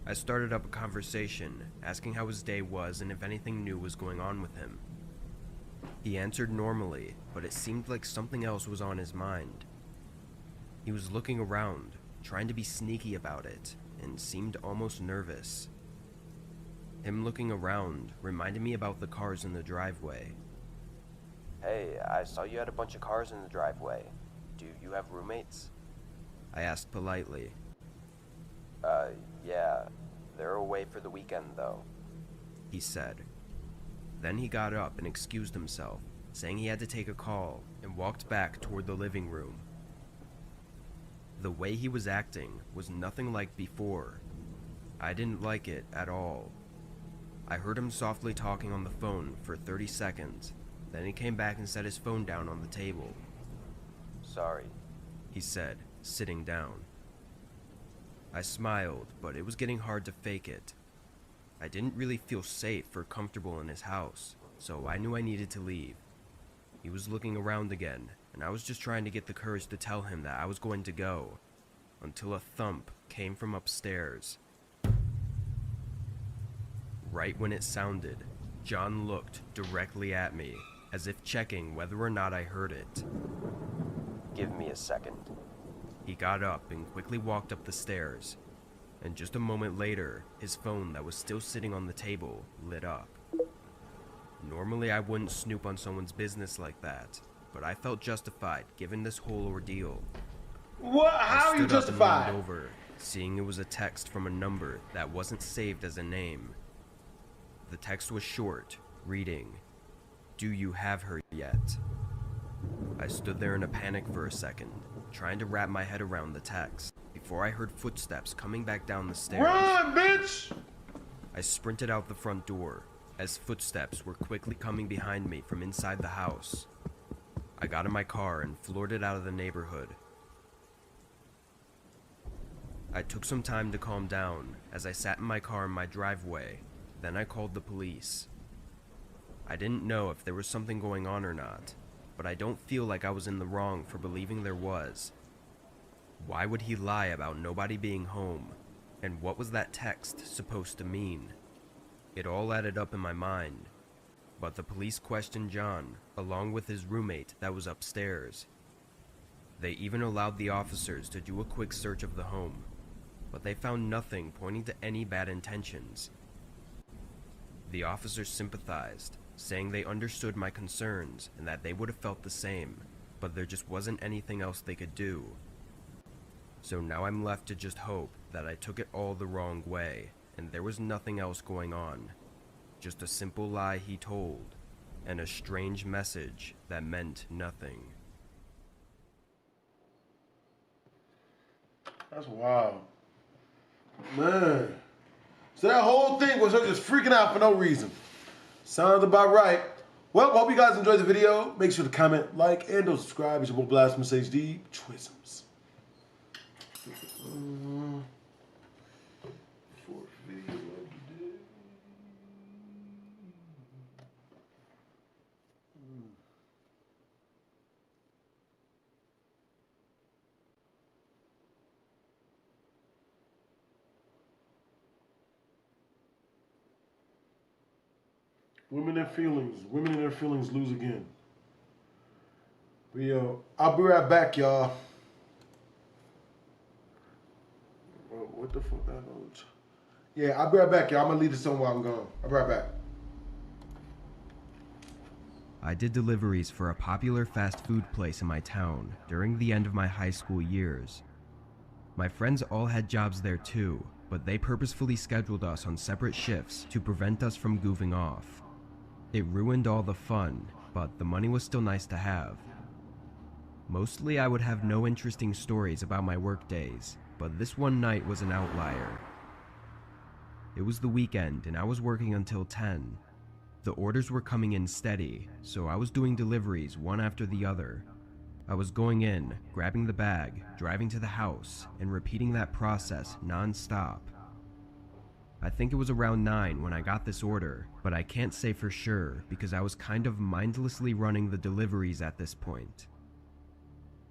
I started up a conversation, asking how his day was and if anything new was going on with him. He answered normally, but it seemed like something else was on his mind. He was looking around, trying to be sneaky about it, and seemed almost nervous. Him looking around reminded me about the cars in the driveway. "Hey, I saw you had a bunch of cars in the driveway. Do you have roommates?" I asked politely. Yeah, They're away for the weekend, though, he said. Then he got up and excused himself, saying he had to take a call, and walked back toward the living room. The way he was acting was nothing like before. I didn't like it at all. I heard him softly talking on the phone for 30 seconds, then he came back and set his phone down on the table. Sorry, he said, sitting down. I smiled, but it was getting hard to fake it. I didn't really feel safe or comfortable in his house, so I knew I needed to leave. He was looking around again, and I was just trying to get the courage to tell him that I was going to go, until a thump came from upstairs. Right when it sounded, John looked directly at me, as if checking whether or not I heard it. Give me a second. He got up and quickly walked up the stairs, and just a moment later, his phone that was still sitting on the table lit up. Normally I wouldn't snoop on someone's business like that, but I felt justified given this whole ordeal. What? How are you justified? I stood up and leaned over, seeing it was a text from a number that wasn't saved as a name. The text was short, reading, "Do you have her yet?" I stood there in a panic for a second, trying to wrap my head around the text, before I heard footsteps coming back down the stairs. Run, bitch! I sprinted out the front door, as footsteps were quickly coming behind me from inside the house. I got in my car and floored it out of the neighborhood. I took some time to calm down as I sat in my car in my driveway, then I called the police. I didn't know if there was something going on or not, but I don't feel like I was in the wrong for believing there was. Why would he lie about nobody being home, and what was that text supposed to mean? It all added up in my mind, but the police questioned John, along with his roommate that was upstairs. They even allowed the officers to do a quick search of the home, but they found nothing pointing to any bad intentions. The officers sympathized, saying they understood my concerns and that they would have felt the same, but there just wasn't anything else they could do. So now I'm left to just hope that I took it all the wrong way, and there was nothing else going on. Just a simple lie he told, and a strange message that meant nothing. That's wild. Man. So that whole thing was her just freaking out for no reason. Sounds about right. Well, hope you guys enjoyed the video. Make sure to comment, like, and subscribe. It's your boy Blastphamoushd. Twisms. Fourth video of the day. Women and feelings. Women and their feelings lose again. But yo, I'll be right back, y'all. What the fuck that was? Yeah, I'll be right back, y'all. I'm gonna leave this on while I'm gone. I'll be right back. I did deliveries for a popular fast food place in my town during the end of my high school years. My friends all had jobs there too, but they purposefully scheduled us on separate shifts to prevent us from goofing off. It ruined all the fun, but the money was still nice to have. Mostly I would have no interesting stories about my work days, but this one night was an outlier. It was the weekend and I was working until 10. The orders were coming in steady, so I was doing deliveries one after the other. I was going in, grabbing the bag, driving to the house, and repeating that process non-stop. I think it was around 9 when I got this order, but I can't say for sure because I was kind of mindlessly running the deliveries at this point.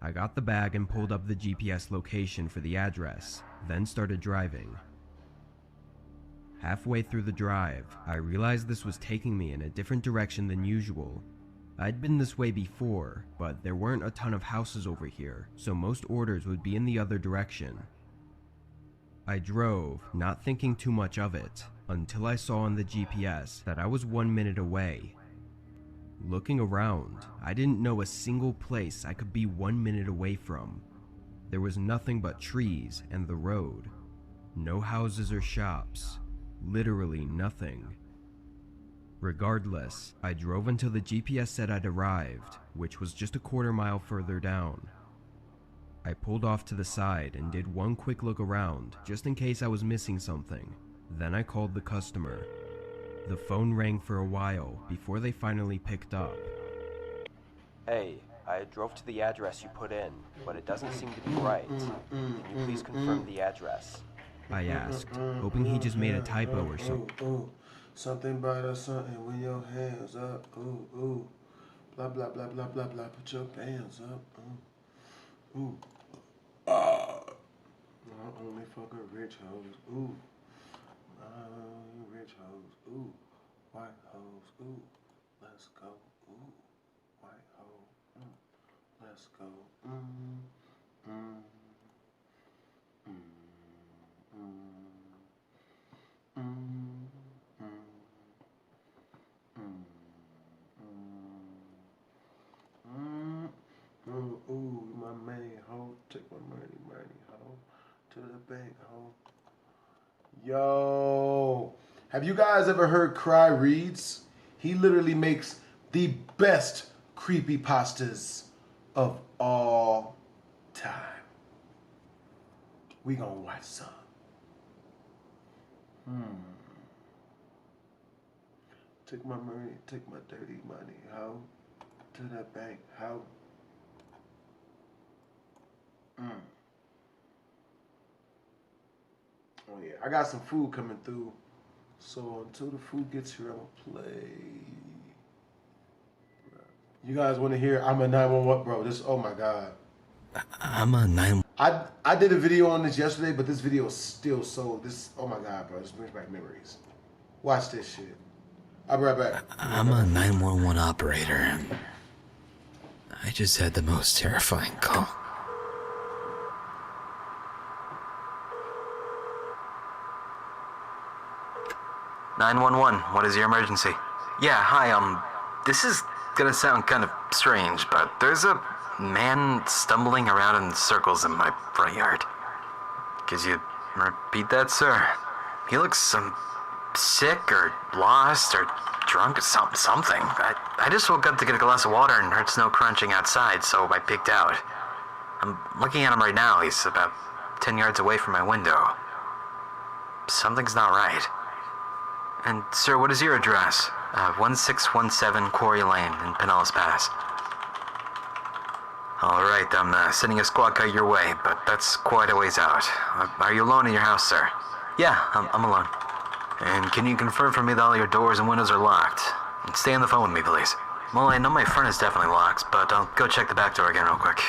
I got the bag and pulled up the GPS location for the address, then started driving. Halfway through the drive, I realized this was taking me in a different direction than usual. I'd been this way before, but there weren't a ton of houses over here, so most orders would be in the other direction. I drove, not thinking too much of it, until I saw on the GPS that I was 1 minute away. Looking around, I didn't know a single place I could be 1 minute away from. There was nothing but trees and the road. No houses or shops, Literally nothing. Regardless, I drove until the GPS said I'd arrived, which was just a quarter mile further down. I pulled off to the side and did one quick look around, just in case I was missing something. Then I called the customer. The phone rang for a while before they finally picked up. Hey, I drove to the address you put in, but it doesn't seem to be right. Can you please confirm the address? I asked, hoping he just made a typo or something. Something about a something with your hands up. Ooh, ooh. Blah, blah, blah, blah, blah, blah. Put your hands up. Ooh. Ooh. I only fuck with rich hoes. Ooh. Rich hoes. Ooh. White hoes. Ooh. Let's go. Ooh. White hoe. Let's go. Ooh, my money, hoe. Take my money, hoe. To the bank, hoe. Yo. Have you guys ever heard Cry Reads? He literally makes the best creepypastas of all time. We gonna watch some. Take my money, take my dirty money, hoe. To the bank, hoe. Oh yeah, I got some food coming through. So until the food gets here, I'm gonna play. You guys want to hear I'm a 911, bro? This, oh my god. I'm a 911. I did a video on this yesterday, but this video is still so. This, oh my god, bro, this brings back memories. Watch this shit. I'll be right back. I'm a 911 operator, and I just had the most terrifying call. What is your emergency? Yeah, hi, this is gonna sound kind of strange, but there's a man stumbling around in circles in my front yard. Could you repeat that, sir? He looks sick or lost or drunk or something. I just woke up to get a glass of water and heard snow crunching outside, so I picked out. I'm looking at him right now. He's about 10 yards away from my window. Something's not right. And, sir, what is your address? 1617 Quarry Lane in Pinellas Pass. All right, I'm sending a squad car your way, but that's quite a ways out. Are you alone in your house, sir? Yeah, I'm alone. And can you confirm for me that all your doors and windows are locked? And stay on the phone with me, please. Well, I know my front is definitely locked, but I'll go check the back door again real quick.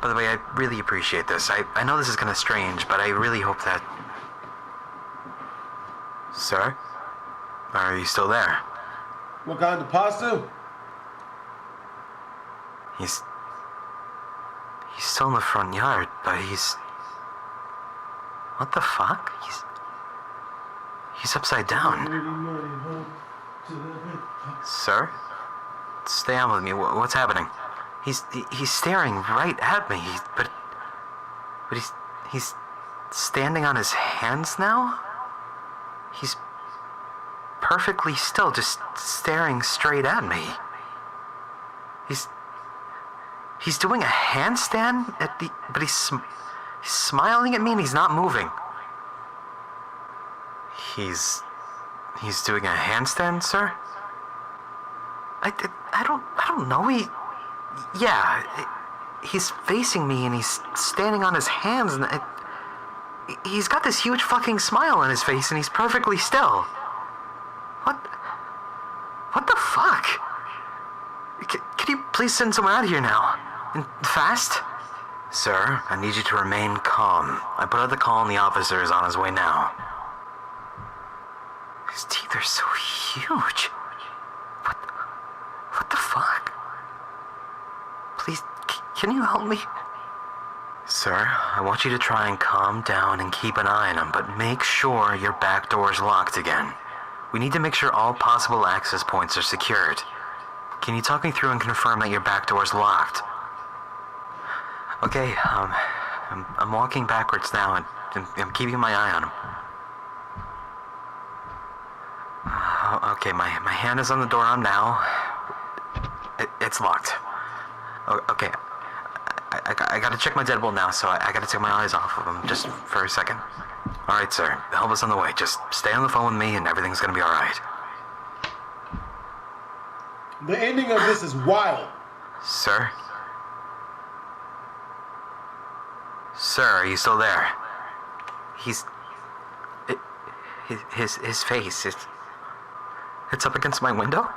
By the way, I really appreciate this. I know this is kind of strange, but I really hope that... Sir? Are you still there? What kind of pasta? He's still in the front yard, but he's... What the fuck? He's upside down. Sir? Stay on with me. What's happening? He's staring right at me, but he's standing on his hands now? He's perfectly still, just staring straight at me. He's doing a handstand but he's smiling at me and he's not moving. He's doing a handstand, sir? I don't know. He's facing me and he's standing on his hands and he's got this huge fucking smile on his face and he's perfectly still. What the fuck? Could you please send someone out here now? And fast? Sir, I need you to remain calm. I put out the call and the officer is on his way now. His teeth are so huge. What the fuck? Please, can you help me? Sir, I want you to try and calm down and keep an eye on him, but make sure your back door is locked again. We need to make sure all possible access points are secured. Can you talk me through and confirm that your back door is locked? Okay, I'm walking backwards now, and I'm keeping my eye on him. Okay, my hand is on the doorknob now. It's locked. Okay, I gotta check my deadbolt now, so I gotta take my eyes off of him just for a second. Alright, sir. Help us on the way. Just stay on the phone with me and everything's gonna be alright. The ending of this is wild. Sir? Sir, are you still there? His face, it's up against my window?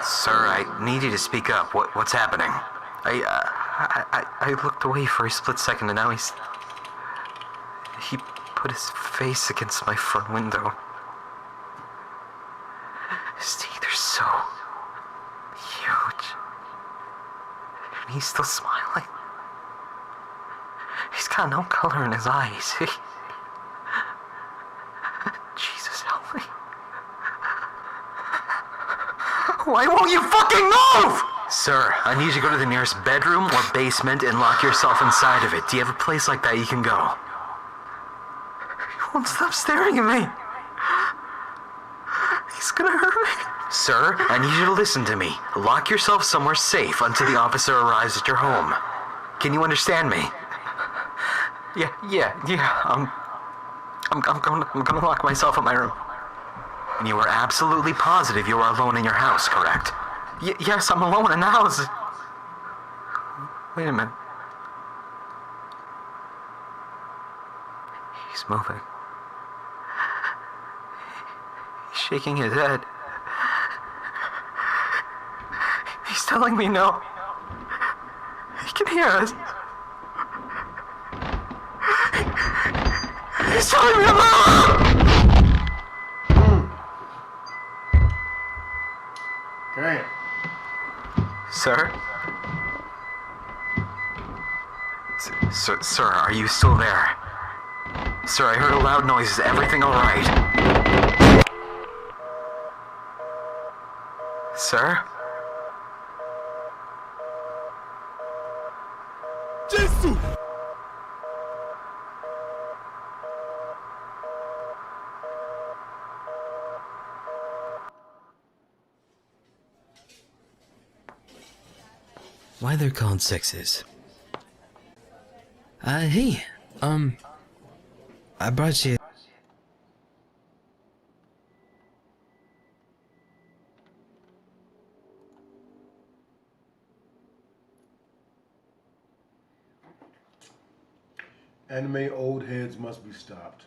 Sir, I need you to speak up. What's happening? I looked away for a split second and now he put his face against my front window. His teeth are so huge. And he's still smiling. He's got no color in his eyes. Jesus help me. Why won't you fucking move? Sir, I need you to go to the nearest bedroom or basement and lock yourself inside of it. Do you have a place like that you can go? He won't stop staring at me. He's gonna hurt me. Sir, I need you to listen to me. Lock yourself somewhere safe until the officer arrives at your home. Can you understand me? Yeah. I'm gonna lock myself in my room. And you are absolutely positive you are alone in your house, correct? Yes, I'm alone in the house. Wait a minute. He's moving. He's shaking his head. He's telling me no. He can hear us. He's telling me to move! Damn. Sir? Sir, are you still there? Sir, I heard a loud noise. Is everything alright? Sir? Jesus! Why they're called sixes? Hey, I brought you. Anime old heads must be stopped.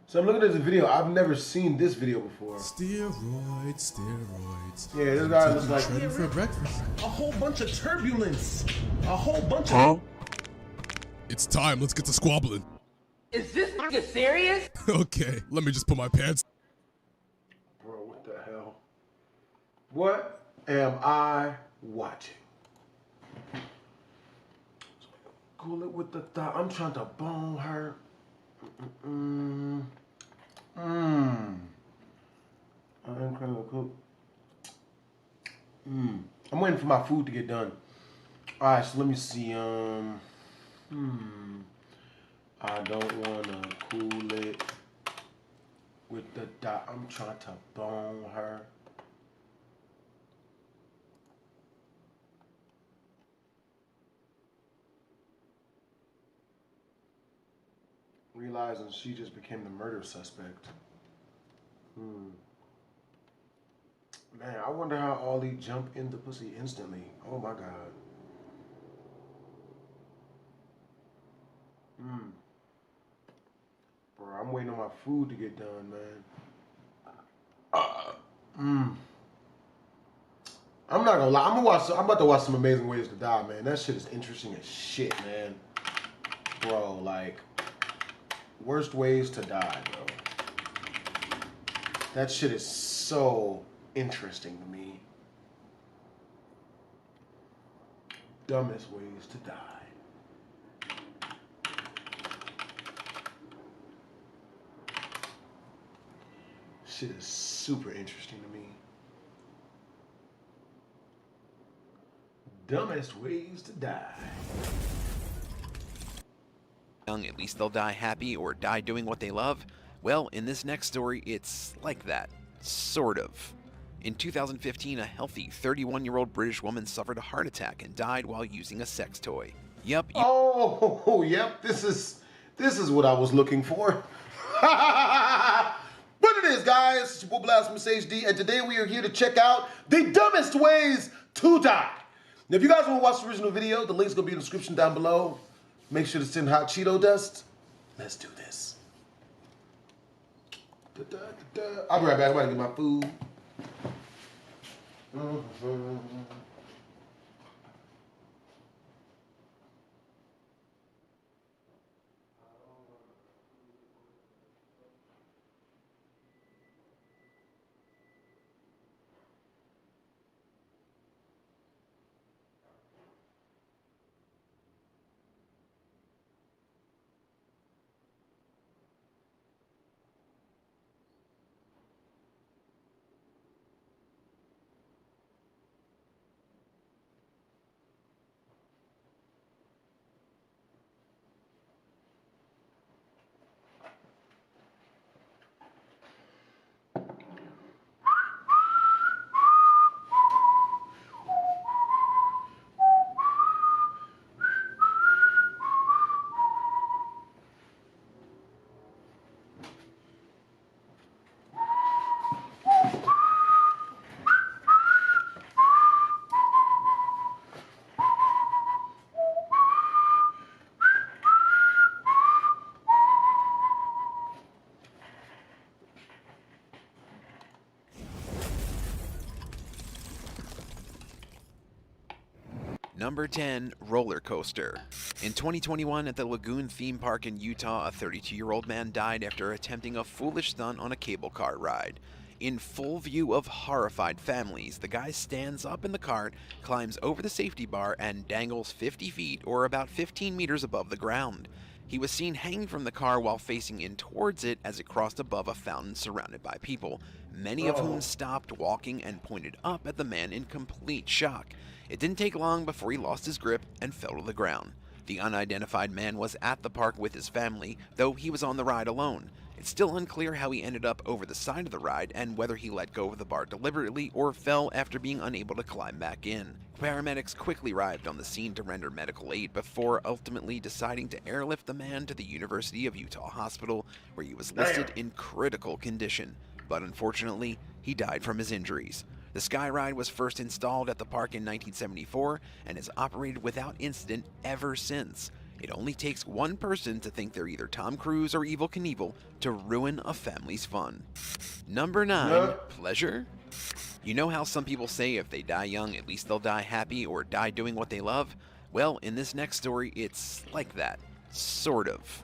So I'm looking at this video. I've never seen this video before. Steroids. Yeah, this guy looks like Ready for breakfast. A whole bunch of turbulence. A whole bunch of. Huh? It's time. Let's get to squabbling. Is this nigga serious? Okay, let me just put my pants. Bro, what the hell? What am I watching? Cool it with the thought. I'm trying to bone her. I'm trying to cook. I'm waiting for my food to get done. All right, so let me see. I don't wanna cool it with the dot. I'm trying to bone her. Realizing she just became the murder suspect. Man, I wonder how Ollie jumped in the pussy instantly. Oh my god. Bro, I'm waiting on my food to get done, man. I'm not gonna lie. I'm about to watch some Amazing Ways to Die, man. That shit is interesting as shit, man. Bro, like, worst ways to die, bro. That shit is so interesting to me. Dumbest ways to die. Shit is super interesting to me. Dumbest ways to die. young, at least they'll die happy or die doing what they love? Well, in this next story, it's like that. Sort of. In 2015, a healthy 31-year-old British woman suffered a heart attack and died while using a sex toy. Yep. Oh, yep. This is what I was looking for. What it is, guys, it's your boy Blastphamoushd, and today we are here to check out the dumbest ways to die. Now, if you guys want to watch the original video, the link's going to be in the description down below. Make sure to send hot Cheeto dust. Let's do this. I'll be right back. I'm about to get my food. Number 10, roller coaster. In 2021 at the Lagoon theme park in Utah, a 32-year-old man died after attempting a foolish stunt on a cable car ride. In full view of horrified families, the guy stands up in the cart, climbs over the safety bar, and dangles 50 feet or about 15 meters above the ground. He was seen hanging from the car while facing in towards it as it crossed above a fountain surrounded by people, many of whom stopped walking and pointed up at the man in complete shock. It didn't take long before he lost his grip and fell to the ground. The unidentified man was at the park with his family, though he was on the ride alone. It's still unclear how he ended up over the side of the ride and whether he let go of the bar deliberately or fell after being unable to climb back in. Paramedics quickly arrived on the scene to render medical aid before ultimately deciding to airlift the man to the University of Utah Hospital, where he was listed in critical condition. But unfortunately, he died from his injuries. The Sky Ride was first installed at the park in 1974 and has operated without incident ever since. It only takes one person to think they're either Tom Cruise or Evel Knievel to ruin a family's fun. Number 9, pleasure? You know how some people say if they die young, at least they'll die happy or die doing what they love? Well, in this next story, it's like that. Sort of.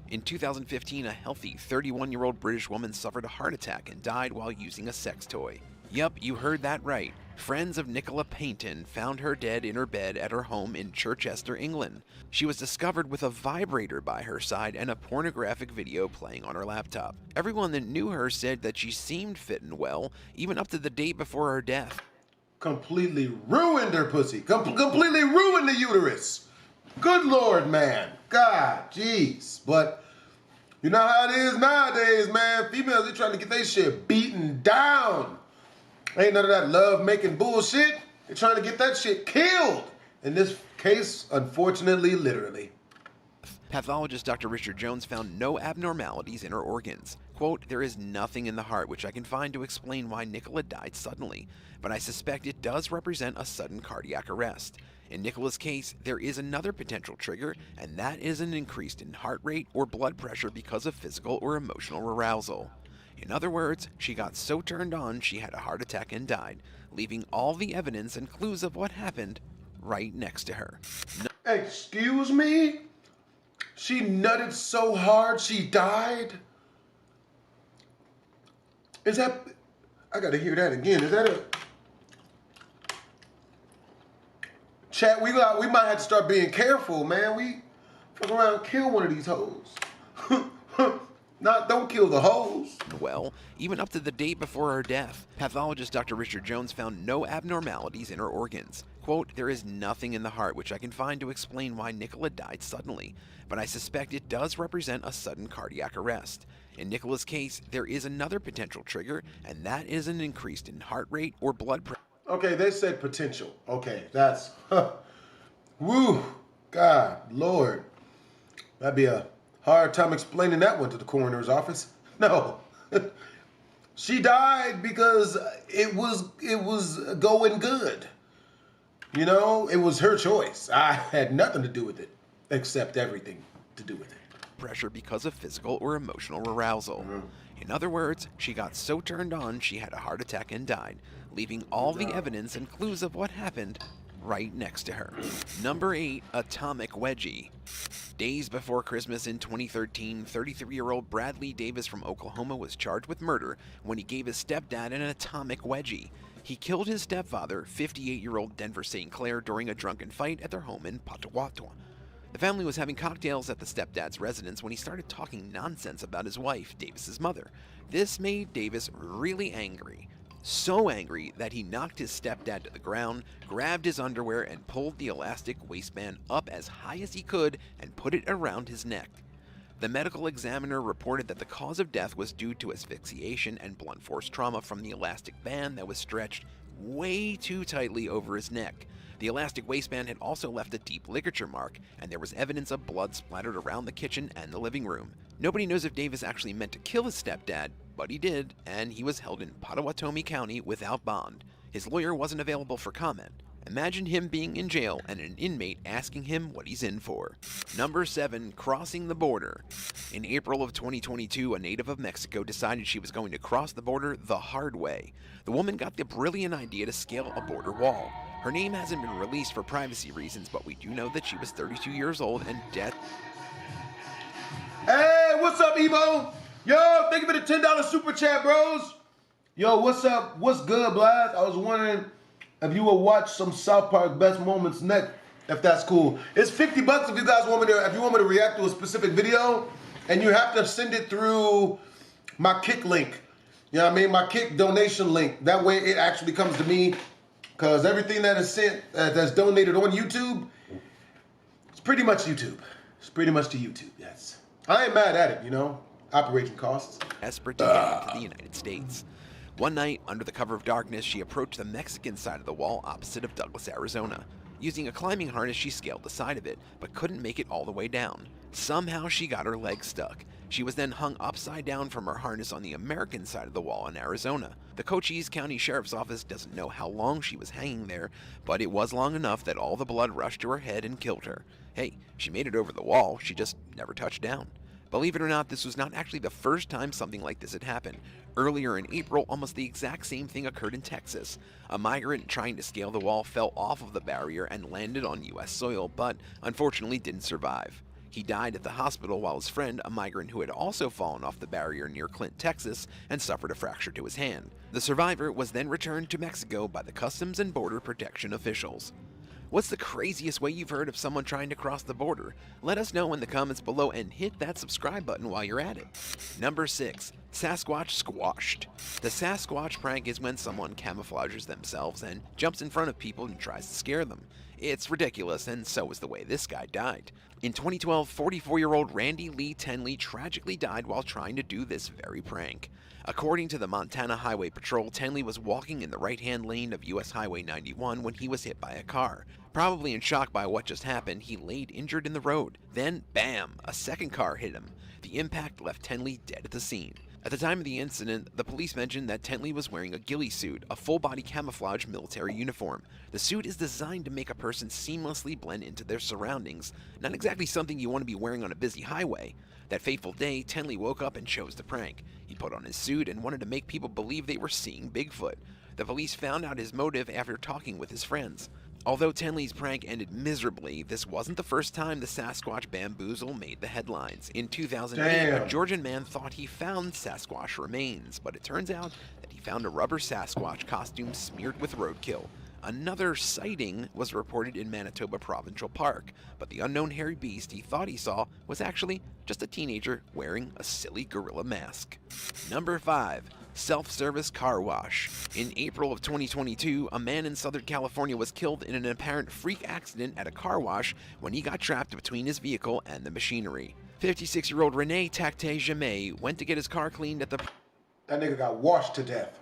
In 2015, a healthy 31-year-old British woman suffered a heart attack and died while using a sex toy. Yup, you heard that right. Friends of Nicola Payton found her dead in her bed at her home in Chichester, England. She was discovered with a vibrator by her side and a pornographic video playing on her laptop. Everyone that knew her said that she seemed fit and well, even up to the day before her death. Completely ruined her pussy. Completely ruined the uterus. Good Lord, man. God, jeez. But you know how it is nowadays, man. Females, they trying to get their shit beaten down. Ain't none of that love-making bullshit. They're trying to get that shit killed. In this case, unfortunately, literally. Pathologist Dr. Richard Jones found no abnormalities in her organs. Quote, "There is nothing in the heart which I can find to explain why Nicola died suddenly, but I suspect it does represent a sudden cardiac arrest. In Nicola's case, there is another potential trigger, and that is an increase in heart rate or blood pressure because of physical or emotional arousal. In other words, she got so turned on she had a heart attack and died, leaving all the evidence and clues of what happened right next to her." Excuse me? She nutted so hard she died? Is that... I gotta hear that again. Is that a... Chat, we might have to start being careful, man. We fuck around and kill one of these hoes. Don't kill the hoes. Well, even up to the day before her death, pathologist Dr. Richard Jones found no abnormalities in her organs. Quote, "There is nothing in the heart which I can find to explain why Nicola died suddenly, but I suspect it does represent a sudden cardiac arrest. In Nicola's case, there is another potential trigger, and that is an increase in heart rate or blood pressure." Okay, they said potential. Okay, that's, woo, God, Lord. That'd be a hard time explaining that one to the coroner's office. No. She died because it was going good. You know, it was her choice. I had nothing to do with it, except everything to do with it. Pressure because of physical or emotional arousal. In other words, she got so turned on she had a heart attack and died, leaving all the evidence and clues of what happened right next to her. Number 8, atomic wedgie. Days before Christmas in 2013, 33-year-old Bradley Davis from Oklahoma was charged with murder when he gave his stepdad an atomic wedgie. He killed his stepfather, 58-year-old Denver St. Clair, during a drunken fight at their home in Potawatomi. The family was having cocktails at the stepdad's residence when he started talking nonsense about his wife, Davis's mother. This made Davis really angry. So angry that he knocked his stepdad to the ground, grabbed his underwear, and pulled the elastic waistband up as high as he could and put it around his neck. The medical examiner reported that the cause of death was due to asphyxiation and blunt force trauma from the elastic band that was stretched way too tightly over his neck. The elastic waistband had also left a deep ligature mark, and there was evidence of blood splattered around the kitchen and the living room. Nobody knows if Davis actually meant to kill his stepdad, but he did, and he was held in Potawatomi County without bond. His lawyer wasn't available for comment. Imagine him being in jail and an inmate asking him what he's in for. Number 7, crossing the border. In April of 2022, a native of Mexico decided she was going to cross the border the hard way. The woman got the brilliant idea to scale a border wall. Her name hasn't been released for privacy reasons, but we do know that she was 32 years old and dead. Hey, what's up, Evo? Yo, thank you for the $10 super chat, bros. Yo, what's up? What's good, Blast? I was wondering if you will watch some South Park Best Moments next, if that's cool. It's $50 if you guys want me to, if you want me to react to a specific video, and you have to send it through my Kick link. You know what I mean? My Kick donation link. That way it actually comes to me, because everything that is sent, that's donated on YouTube, it's pretty much YouTube. It's pretty much to YouTube, yes. I ain't mad at it, you know? Operating costs. Desperate to get into the United States. One night, under the cover of darkness, she approached the Mexican side of the wall opposite of Douglas, Arizona. Using a climbing harness, she scaled the side of it, but couldn't make it all the way down. Somehow she got her leg stuck. She was then hung upside down from her harness on the American side of the wall in Arizona. The Cochise County Sheriff's Office doesn't know how long she was hanging there, but it was long enough that all the blood rushed to her head and killed her. Hey, she made it over the wall, she just never touched down. Believe it or not, this was not actually the first time something like this had happened. Earlier in April, almost the exact same thing occurred in Texas. A migrant trying to scale the wall fell off of the barrier and landed on U.S. soil, but unfortunately didn't survive. He died at the hospital while his friend, a migrant who had also fallen off the barrier near Clint, Texas, and suffered a fracture to his hand. The survivor was then returned to Mexico by the Customs and Border Protection officials. What's the craziest way you've heard of someone trying to cross the border? Let us know in the comments below and hit that subscribe button while you're at it. Number 6. Sasquatch squashed. The Sasquatch prank is when someone camouflages themselves and jumps in front of people and tries to scare them. It's ridiculous, and so is the way this guy died. In 2012, 44-year-old Randy Lee Tenley tragically died while trying to do this very prank. According to the Montana Highway Patrol, Tenley was walking in the right-hand lane of US Highway 91 when he was hit by a car. Probably in shock by what just happened, he laid injured in the road. Then, bam, a second car hit him. The impact left Tenley dead at the scene. At the time of the incident, the police mentioned that Tenley was wearing a ghillie suit, a full-body camouflage military uniform. The suit is designed to make a person seamlessly blend into their surroundings, not exactly something you want to be wearing on a busy highway. That fateful day, Tenley woke up and chose the prank. He put on his suit and wanted to make people believe they were seeing Bigfoot. The police found out his motive after talking with his friends. Although Tenley's prank ended miserably, this wasn't the first time the Sasquatch bamboozle made the headlines. In 2008, a Georgian man thought he found Sasquatch remains, but it turns out that he found a rubber Sasquatch costume smeared with roadkill. Another sighting was reported in Manitoba Provincial Park, but the unknown hairy beast he thought he saw was actually just a teenager wearing a silly gorilla mask. Number 5. self-service car wash. In April of 2022, a man in Southern California was killed in an apparent freak accident at a car wash when he got trapped between his vehicle and the machinery. 56-year-old Rene Tacte Jamais went to get his car cleaned at the... That nigga got washed to death.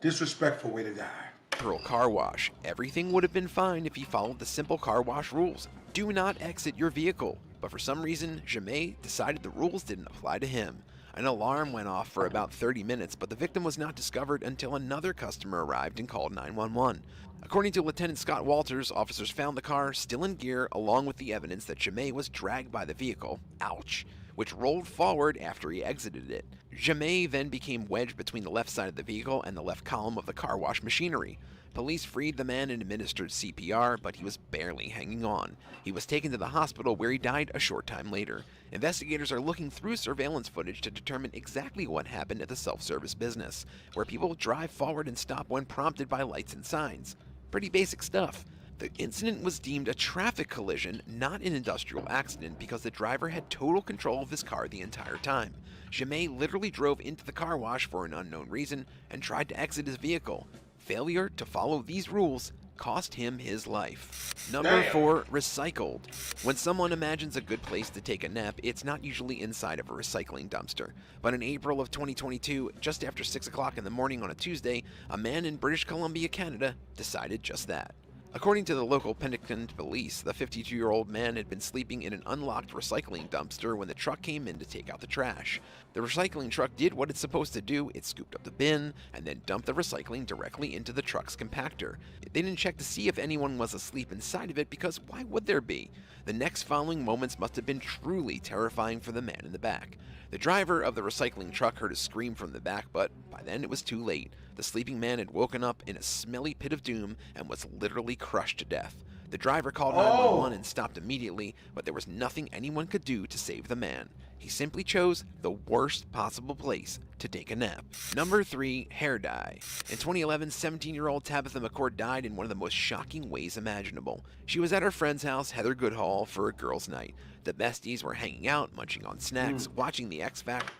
Disrespectful way to die. Pearl car wash. Everything would have been fine if he followed the simple car wash rules. Do not exit your vehicle. But for some reason, Jamais decided the rules didn't apply to him. An alarm went off for about 30 minutes, but the victim was not discovered until another customer arrived and called 911. According to Lieutenant Scott Walters, officers found the car still in gear along with the evidence that Jamais was dragged by the vehicle, ouch, which rolled forward after he exited it. Jamais then became wedged between the left side of the vehicle and the left column of the car wash machinery. Police freed the man and administered CPR, but he was barely hanging on. He was taken to the hospital where he died a short time later. Investigators are looking through surveillance footage to determine exactly what happened at the self-service business, where people drive forward and stop when prompted by lights and signs. Pretty basic stuff. The incident was deemed a traffic collision, not an industrial accident, because the driver had total control of his car the entire time. Jamais literally drove into the car wash for an unknown reason and tried to exit his vehicle. Failure to follow these rules cost him his life. Number 4, recycled. When someone imagines a good place to take a nap, it's not usually inside of a recycling dumpster. But in April of 2022, just after 6 o'clock in the morning on a Tuesday, a man in British Columbia, Canada, decided just that. According to the local Penticton police, the 52-year-old man had been sleeping in an unlocked recycling dumpster when the truck came in to take out the trash. The recycling truck did what it's supposed to do. It scooped up the bin and then dumped the recycling directly into the truck's compactor. They didn't check to see if anyone was asleep inside of it because why would there be? The next following moments must have been truly terrifying for the man in the back. The driver of the recycling truck heard a scream from the back, but by then it was too late. The sleeping man had woken up in a smelly pit of doom and was literally crushed to death. The driver called 911 and stopped immediately, but there was nothing anyone could do to save the man. He simply chose the worst possible place to take a nap. Number 3, hair dye. In 2011, 17-year-old Tabitha McCord died in one of the most shocking ways imaginable. She was at her friend's house, Heather Goodhall, for a girls' night. The besties were hanging out, munching on snacks, watching the X Factor.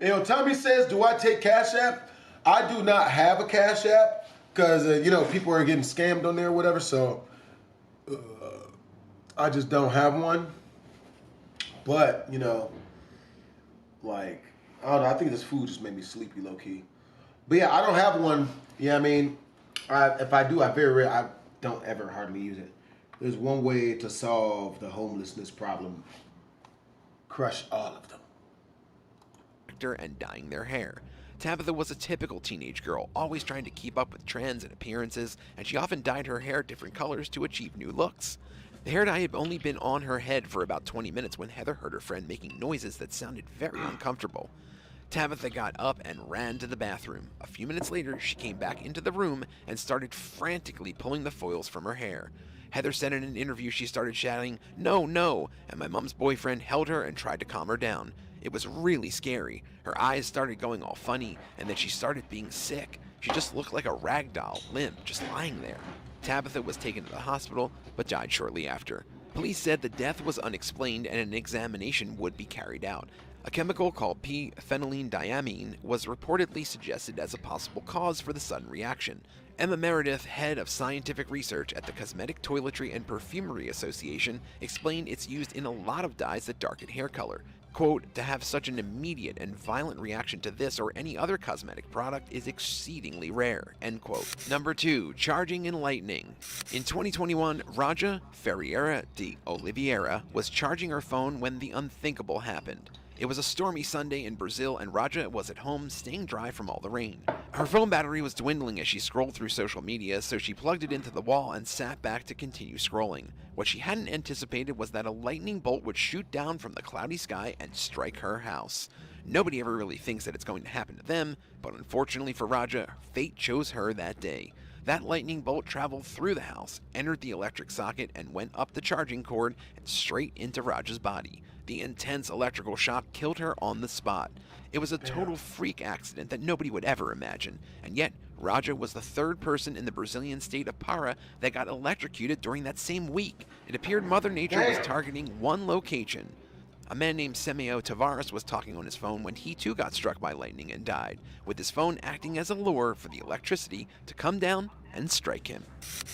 Yo, Tommy says, do I take Cash App? I do not have a Cash App because, people are getting scammed on there or whatever, so I just don't have one. But, I don't know, I think this food just made me sleepy low-key. But yeah, I don't have one, if I do, I don't ever hardly use it. There's one way to solve the homelessness problem. Crush all of them. And dyeing their hair. Tabitha was a typical teenage girl, always trying to keep up with trends and appearances, and she often dyed her hair different colors to achieve new looks. The hair dye had only been on her head for about 20 minutes when Heather heard her friend making noises that sounded very uncomfortable. Tabitha got up and ran to the bathroom. A few minutes later, she came back into the room and started frantically pulling the foils from her hair. Heather said in an interview she started shouting, "No, no," and my mom's boyfriend held her and tried to calm her down. It was really scary. Her eyes started going all funny, and then she started being sick. She just looked like a rag doll, limp, just lying there. Tabitha was taken to the hospital, but died shortly after. Police said the death was unexplained and an examination would be carried out. A chemical called p-phenylenediamine was reportedly suggested as a possible cause for the sudden reaction. Emma Meredith, head of scientific research at the Cosmetic Toiletry and Perfumery Association, explained it's used in a lot of dyes that darken hair color. Quote, to have such an immediate and violent reaction to this or any other cosmetic product is exceedingly rare, end quote. Number 2, charging and lightning. In 2021, Raja Ferreira de Oliveira was charging her phone when the unthinkable happened. It was a stormy Sunday in Brazil and Raja was at home staying dry from all the rain. Her phone battery was dwindling as she scrolled through social media, so she plugged it into the wall and sat back to continue scrolling. What she hadn't anticipated was that a lightning bolt would shoot down from the cloudy sky and strike her house. Nobody ever really thinks that it's going to happen to them, but unfortunately for Raja, fate chose her that day. That lightning bolt traveled through the house, entered the electric socket, and went up the charging cord and straight into Raja's body. The intense electrical shock killed her on the spot. It was a total freak accident that nobody would ever imagine, and yet Raja was the third person in the Brazilian state of Pará that got electrocuted during that same week. It appeared Mother Nature was targeting one location. A man named Semeo Tavares was talking on his phone when he too got struck by lightning and died, with his phone acting as a lure for the electricity to come down and strike him.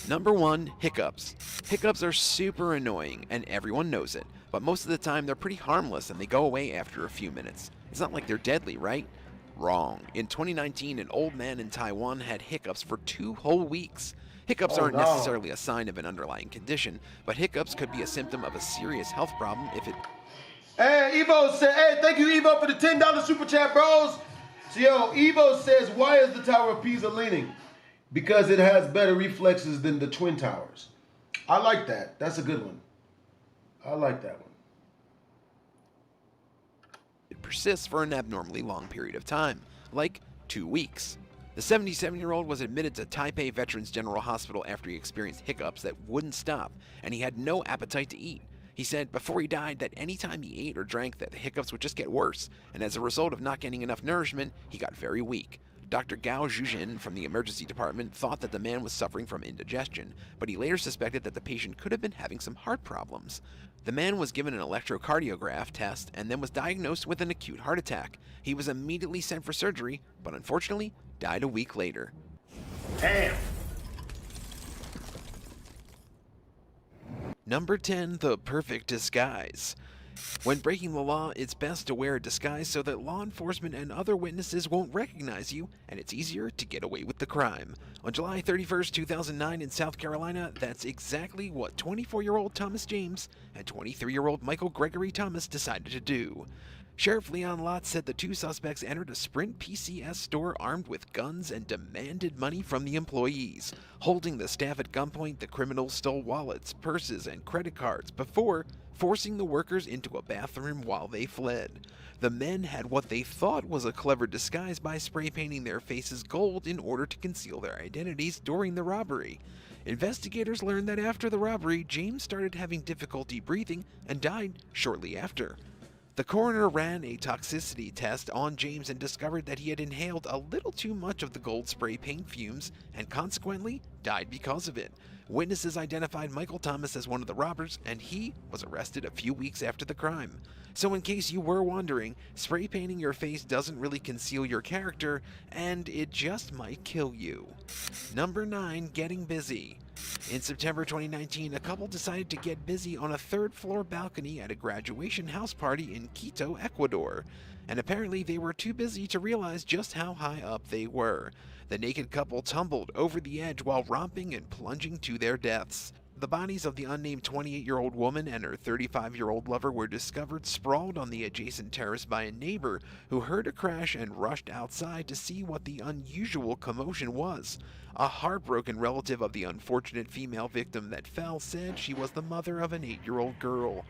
Number 1, hiccups. Hiccups are super annoying, and everyone knows it, but most of the time they're pretty harmless and they go away after a few minutes. It's not like they're deadly, right? Wrong. In 2019, an old man in Taiwan had hiccups for 2 whole weeks. Hiccups aren't necessarily a sign of an underlying condition, but hiccups could be a symptom of a serious health problem if it... Hey, Evo said, hey, thank you, Evo, for the $10 super chat, bros. So, yo, Evo says, why is the Tower of Pisa leaning? Because it has better reflexes than the Twin Towers. I like that. That's a good one. I like that one. It persists for an abnormally long period of time, like 2 weeks. The 77-year-old was admitted to Taipei Veterans General Hospital after he experienced hiccups that wouldn't stop, and he had no appetite to eat. He said before he died that anytime he ate or drank that the hiccups would just get worse, and as a result of not getting enough nourishment, he got very weak. Dr. Gao Zhujin from the emergency department thought that the man was suffering from indigestion, but he later suspected that the patient could have been having some heart problems. The man was given an electrocardiograph test and then was diagnosed with an acute heart attack. He was immediately sent for surgery, but unfortunately died a week later. Damn. Number 10, the perfect disguise. When breaking the law, it's best to wear a disguise so that law enforcement and other witnesses won't recognize you, and it's easier to get away with the crime. On July 31st, 2009 in South Carolina, that's exactly what 24-year-old Thomas James and 23-year-old Michael Gregory Thomas decided to do. Sheriff Leon Lott said the 2 suspects entered a Sprint PCS store armed with guns and demanded money from the employees. Holding the staff at gunpoint, the criminals stole wallets, purses, and credit cards before forcing the workers into a bathroom while they fled. The men had what they thought was a clever disguise by spray painting their faces gold in order to conceal their identities during the robbery. Investigators learned that after the robbery, James started having difficulty breathing and died shortly after. The coroner ran a toxicity test on James and discovered that he had inhaled a little too much of the gold spray paint fumes and consequently died because of it. Witnesses identified Michael Thomas as one of the robbers, and he was arrested a few weeks after the crime. So in case you were wondering, spray painting your face doesn't really conceal your character, and it just might kill you. Number 9, getting busy. In September 2019, a couple decided to get busy on a 3rd-floor balcony at a graduation house party in Quito, Ecuador. And apparently they were too busy to realize just how high up they were. The naked couple tumbled over the edge while romping and plunging to their deaths. The bodies of the unnamed 28-year-old woman and her 35-year-old lover were discovered sprawled on the adjacent terrace by a neighbor who heard a crash and rushed outside to see what the unusual commotion was. A heartbroken relative of the unfortunate female victim that fell said she was the mother of an 8-year-old girl.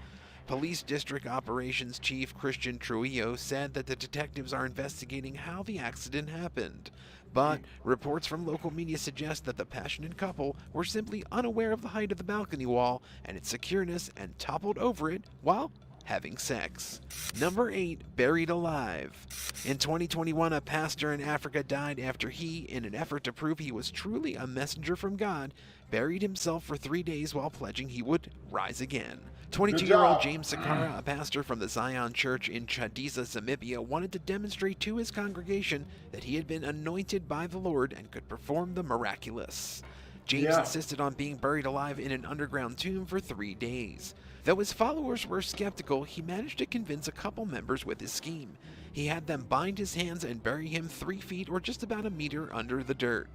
Police District Operations Chief Christian Trujillo said that the detectives are investigating how the accident happened. But reports from local media suggest that the passionate couple were simply unaware of the height of the balcony wall and its secureness and toppled over it while having sex. Number 8, buried alive. In 2021, a pastor in Africa died after he, in an effort to prove he was truly a messenger from God, buried himself for 3 days while pledging he would rise again. 22-year-old James Sakara, a pastor from the Zion Church in Chadiza, Zamibia, wanted to demonstrate to his congregation that he had been anointed by the Lord and could perform the miraculous. James insisted on being buried alive in an underground tomb for 3 days. Though his followers were skeptical, he managed to convince a couple members with his scheme. He had them bind his hands and bury him 3 feet or just about a meter under the dirt.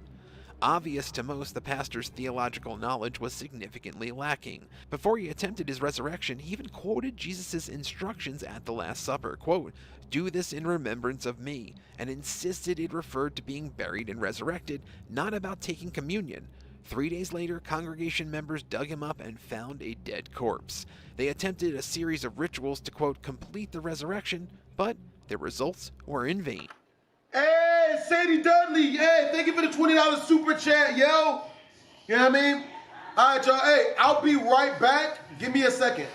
Obvious to most, the pastor's theological knowledge was significantly lacking. Before he attempted his resurrection, he even quoted Jesus' instructions at the Last Supper, quote, "Do this in remembrance of me," and insisted it referred to being buried and resurrected, not about taking communion. 3 days later, congregation members dug him up and found a dead corpse. They attempted a series of rituals to, quote, complete the resurrection, but their results were in vain. Hey, Sadie Dudley, hey, thank you for the $20 super chat, yo. You know what I mean? All right, y'all, hey, I'll be right back. Give me a second.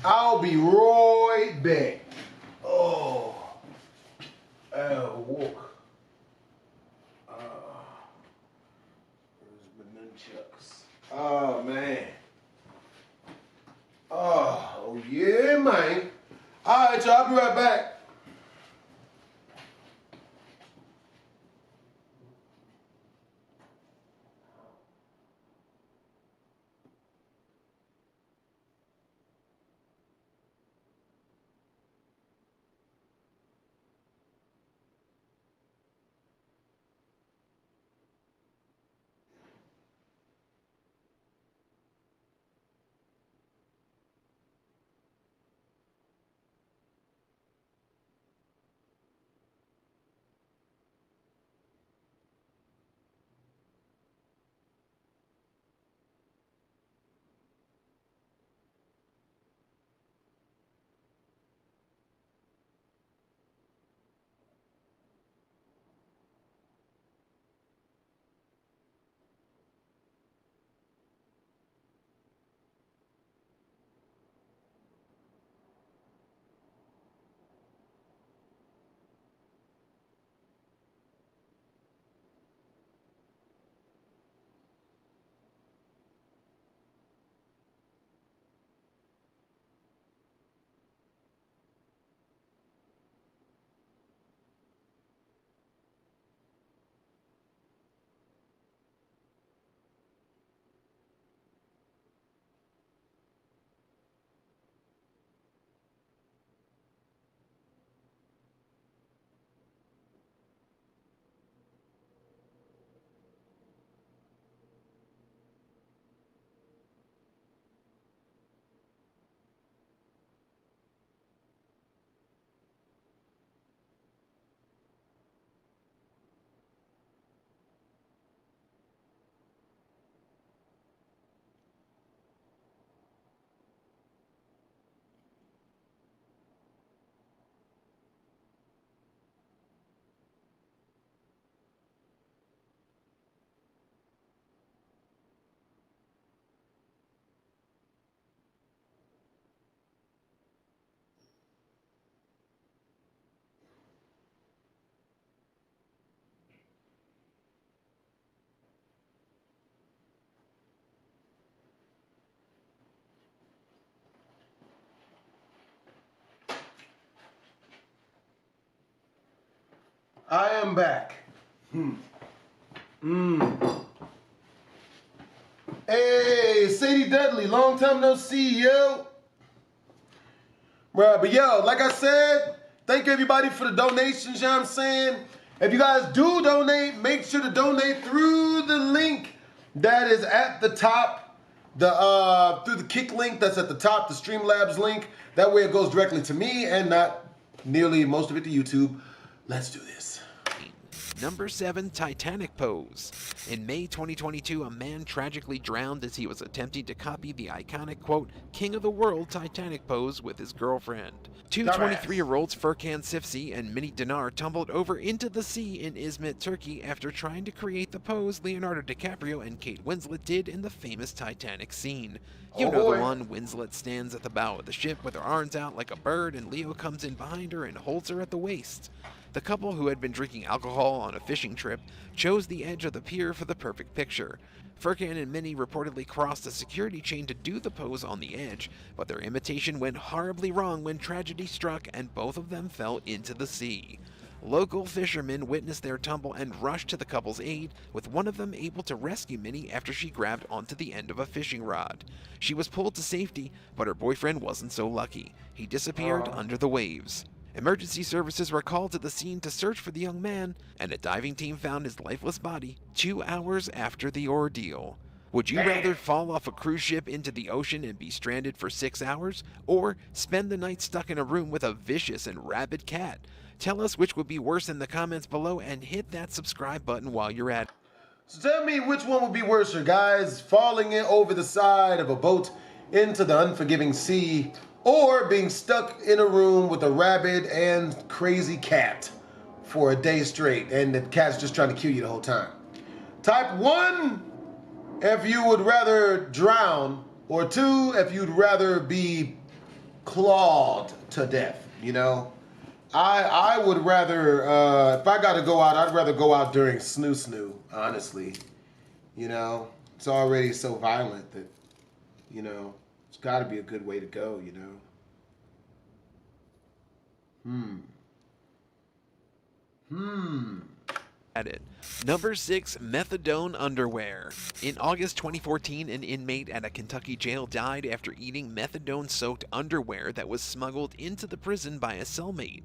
I'll be right back. Oh, walk. Where's my nunchucks? Oh, man. Oh, yeah. I ain't. All right, y'all. I'll be right back. I am back. Hey, Sadie Dudley, long time no see, yo. Bruh, but yo, like I said, thank everybody for the donations, you know what I'm saying? If you guys do donate, make sure to donate through the link that is at the top, through the Kick link that's at the top, the Streamlabs link. That way it goes directly to me and not nearly most of it to YouTube. Let's do this. Number 7, Titanic Pose. In May 2022, a man tragically drowned as he was attempting to copy the iconic, quote, King of the World Titanic pose with his girlfriend. Two 23-year-olds Furkan Sifsi and Mini Dinar tumbled over into the sea in Izmit, Turkey after trying to create the pose Leonardo DiCaprio and Kate Winslet did in the famous Titanic scene. You know the one. Winslet stands at the bow of the ship with her arms out like a bird, and Leo comes in behind her and holds her at the waist. The couple, who had been drinking alcohol on a fishing trip, chose the edge of the pier for the perfect picture. Furkan and Minnie reportedly crossed a security chain to do the pose on the edge, but their imitation went horribly wrong when tragedy struck and both of them fell into the sea. Local fishermen witnessed their tumble and rushed to the couple's aid, with one of them able to rescue Minnie after she grabbed onto the end of a fishing rod. She was pulled to safety, but her boyfriend wasn't so lucky. He disappeared under the waves. Emergency services were called to the scene to search for the young man, and a diving team found his lifeless body 2 hours after the ordeal. Would you rather fall off a cruise ship into the ocean and be stranded for 6 hours, or spend the night stuck in a room with a vicious and rabid cat? Tell us which would be worse in the comments below, and hit that subscribe button while you're at it. So tell me which one would be worse, guys, falling in over the side of a boat into the unforgiving sea, or being stuck in a room with a rabid and crazy cat for a day straight, and the cat's just trying to kill you the whole time. Type 1 if you would rather drown, or 2 if you'd rather be clawed to death, you know? I would rather, if I gotta go out, I'd rather go out during snoo, honestly. You know, it's already so violent that, you know, it's gotta be a good way to go, you know? At it. Number 6, methadone underwear. In August 2014, an inmate at a Kentucky jail died after eating methadone-soaked underwear that was smuggled into the prison by a cellmate.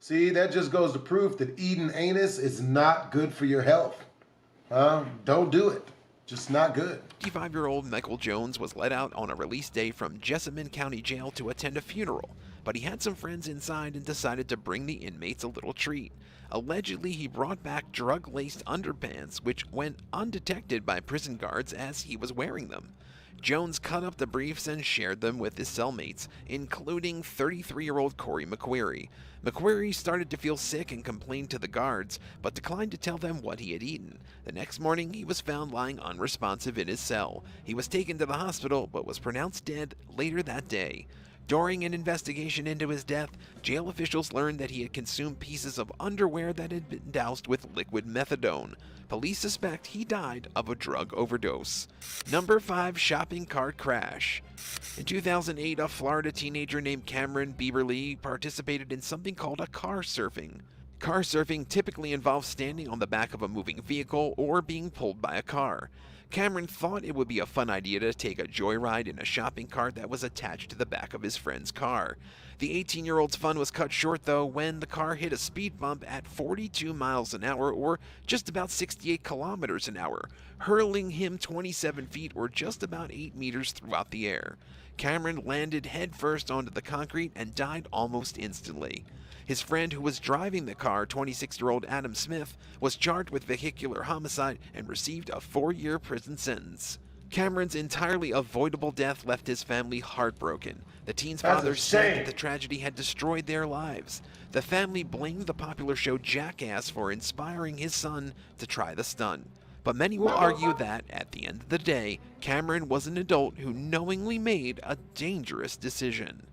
See, that just goes to proof that eating anus is not good for your health. Don't do it. Just not good. 55-year-old Michael Jones was let out on a release day from Jessamine County Jail to attend a funeral, but he had some friends inside and decided to bring the inmates a little treat. Allegedly, he brought back drug-laced underpants, which went undetected by prison guards as he was wearing them. Jones cut up the briefs and shared them with his cellmates, including 33-year-old Corey McQuarrie. McQuarrie started to feel sick and complained to the guards, but declined to tell them what he had eaten. The next morning, he was found lying unresponsive in his cell. He was taken to the hospital, but was pronounced dead later that day. During an investigation into his death, jail officials learned that he had consumed pieces of underwear that had been doused with liquid methadone. Police suspect he died of a drug overdose. Number 5, shopping cart crash. In 2008, a Florida teenager named Cameron Bieberly participated in something called a car surfing. Car surfing typically involves standing on the back of a moving vehicle or being pulled by a car. Cameron thought it would be a fun idea to take a joyride in a shopping cart that was attached to the back of his friend's car. The 18-year-old's fun was cut short, though, when the car hit a speed bump at 42 miles an hour, or just about 68 kilometers an hour, hurling him 27 feet or just about 8 meters throughout the air. Cameron landed headfirst onto the concrete and died almost instantly. His friend who was driving the car, 26-year-old Adam Smith, was charged with vehicular homicide and received a 4-year prison sentence. Cameron's entirely avoidable death left his family heartbroken. The teen's father said that the tragedy had destroyed their lives. The family blamed the popular show Jackass for inspiring his son to try the stunt. But many will argue that, at the end of the day, Cameron was an adult who knowingly made a dangerous decision.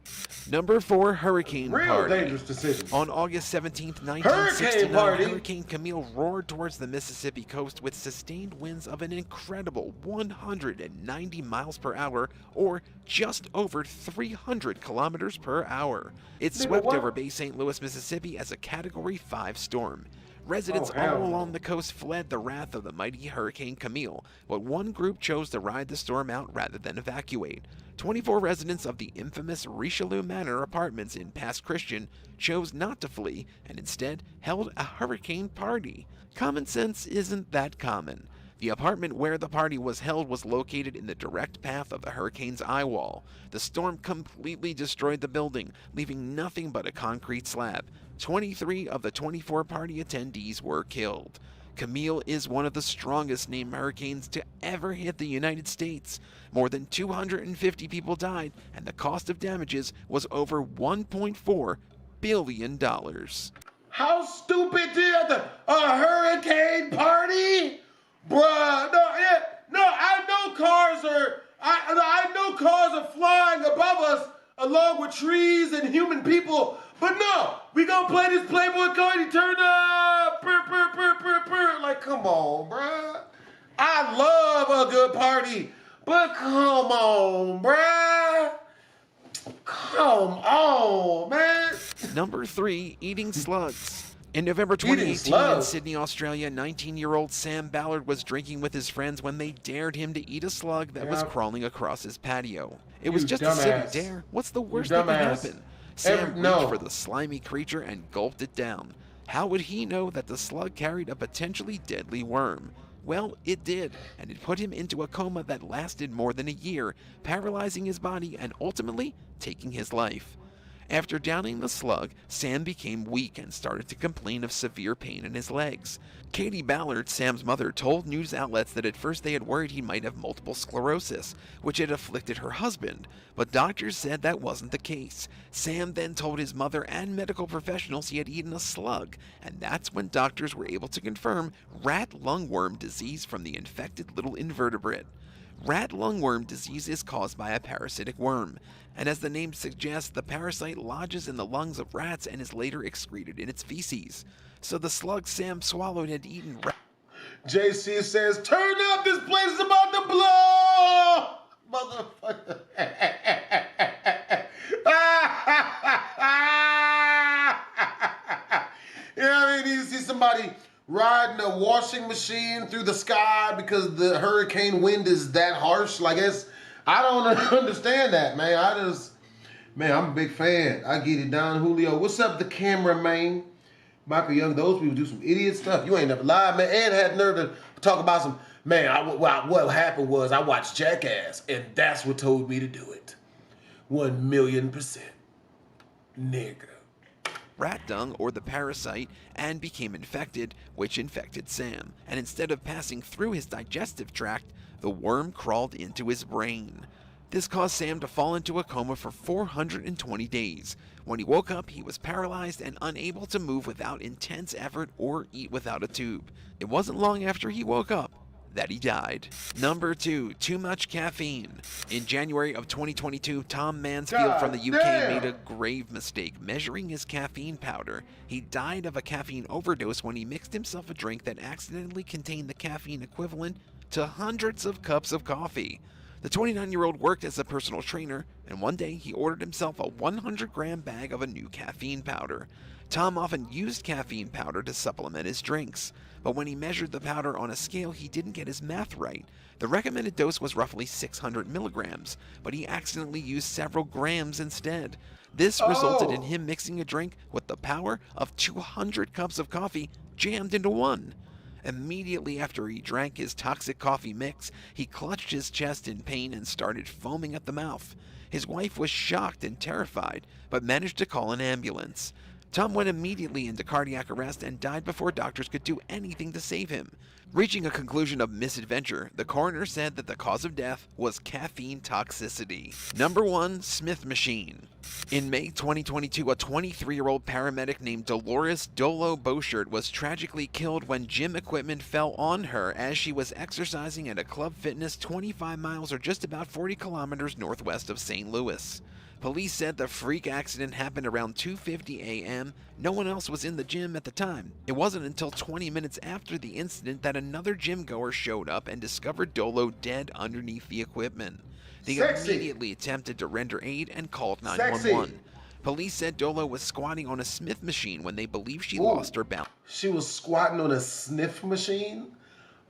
Number 4, Hurricane Party. Dangerous decision. On August 17, 1969, Hurricane Camille roared towards the Mississippi coast with sustained winds of an incredible 190 miles per hour, or just over 300 kilometers per hour. It swept over Bay St. Louis, Mississippi as a Category 5 storm. Residents all along the coast fled the wrath of the mighty Hurricane Camille, but one group chose to ride the storm out rather than evacuate. 24 residents of the infamous Richelieu Manor apartments in Pass Christian chose not to flee and instead held a hurricane party. Common sense isn't that common. The apartment where the party was held was located in the direct path of the hurricane's eye wall. The storm completely destroyed the building, leaving nothing but a concrete slab. 23 of the 24 party attendees were killed. Camille is one of the strongest named hurricanes to ever hit the United States. More than 250 people died, and the cost of damages was over $1.4 billion. How stupid do you have to, a hurricane party? Bruh, I know cars are flying above us along with trees and human people, but no, we gonna play this Playboy Cardi turn up, like, come on, bruh. I love a good party, but come on, bruh. Come on, man. Number 3, eating slugs. In November 2018 in Sydney, Australia, 19-year-old Sam Ballard was drinking with his friends when they dared him to eat a slug that was crawling across his patio. It was just a silly dare. What's the worst that could happen? Sam reached for the slimy creature and gulped it down. How would he know that the slug carried a potentially deadly worm? Well, it did, and it put him into a coma that lasted more than a year, paralyzing his body and ultimately taking his life. After downing the slug, Sam became weak and started to complain of severe pain in his legs. Katie Ballard, Sam's mother, told news outlets that at first they had worried he might have multiple sclerosis, which had afflicted her husband, but doctors said that wasn't the case. Sam then told his mother and medical professionals he had eaten a slug, and that's when doctors were able to confirm rat lungworm disease from the infected little invertebrate. Rat lungworm disease is caused by a parasitic worm, and as the name suggests, the parasite lodges in the lungs of rats and is later excreted in its feces. So the slug Sam swallowed had eaten JC says, turn up, this place is about to blow! Motherfucker. somebody riding a washing machine through the sky because the hurricane wind is that harsh. Like, I don't understand that, man. Man, I'm a big fan. I get it down, Julio. What's up, the cameraman? Michael Young, those people do some idiot stuff. You ain't never lied, man. And had nerve to talk about some, man, what happened was I watched Jackass, and that's what told me to do it. 1,000,000%. Nigga. Rat dung or the parasite and became infected, which infected Sam. And instead of passing through his digestive tract, the worm crawled into his brain. This caused Sam to fall into a coma for 420 days. When he woke up, he was paralyzed and unable to move without intense effort or eat without a tube. It wasn't long after he woke up that he died. Number 2, too much caffeine. In January of 2022, Tom Mansfield from the UK made a grave mistake measuring his caffeine powder. He died of a caffeine overdose when he mixed himself a drink that accidentally contained the caffeine equivalent to hundreds of cups of coffee. The 29-year-old worked as a personal trainer, and one day he ordered himself a 100-gram bag of a new caffeine powder. Tom often used caffeine powder to supplement his drinks, but when he measured the powder on a scale, he didn't get his math right. The recommended dose was roughly 600 milligrams, but he accidentally used several grams instead. This resulted in him mixing a drink with the power of 200 cups of coffee jammed into one. Immediately after he drank his toxic coffee mix, he clutched his chest in pain and started foaming at the mouth. His wife was shocked and terrified, but managed to call an ambulance. Tom went immediately into cardiac arrest and died before doctors could do anything to save him. Reaching a conclusion of misadventure, the coroner said that the cause of death was caffeine toxicity. Number 1, Smith machine. In May 2022, a 23-year-old paramedic named Dolores Dolo Beauchert was tragically killed when gym equipment fell on her as she was exercising at a Club Fitness 25 miles or just about 40 kilometers northwest of St. Louis. Police said the freak accident happened around 2:50 a.m. No one else was in the gym at the time. It wasn't until 20 minutes after the incident that another gym goer showed up and discovered Dolo dead underneath the equipment. They immediately attempted to render aid and called 911. Police said Dolo was squatting on a Smith machine when they believed she lost her balance. She was squatting on a sniff machine?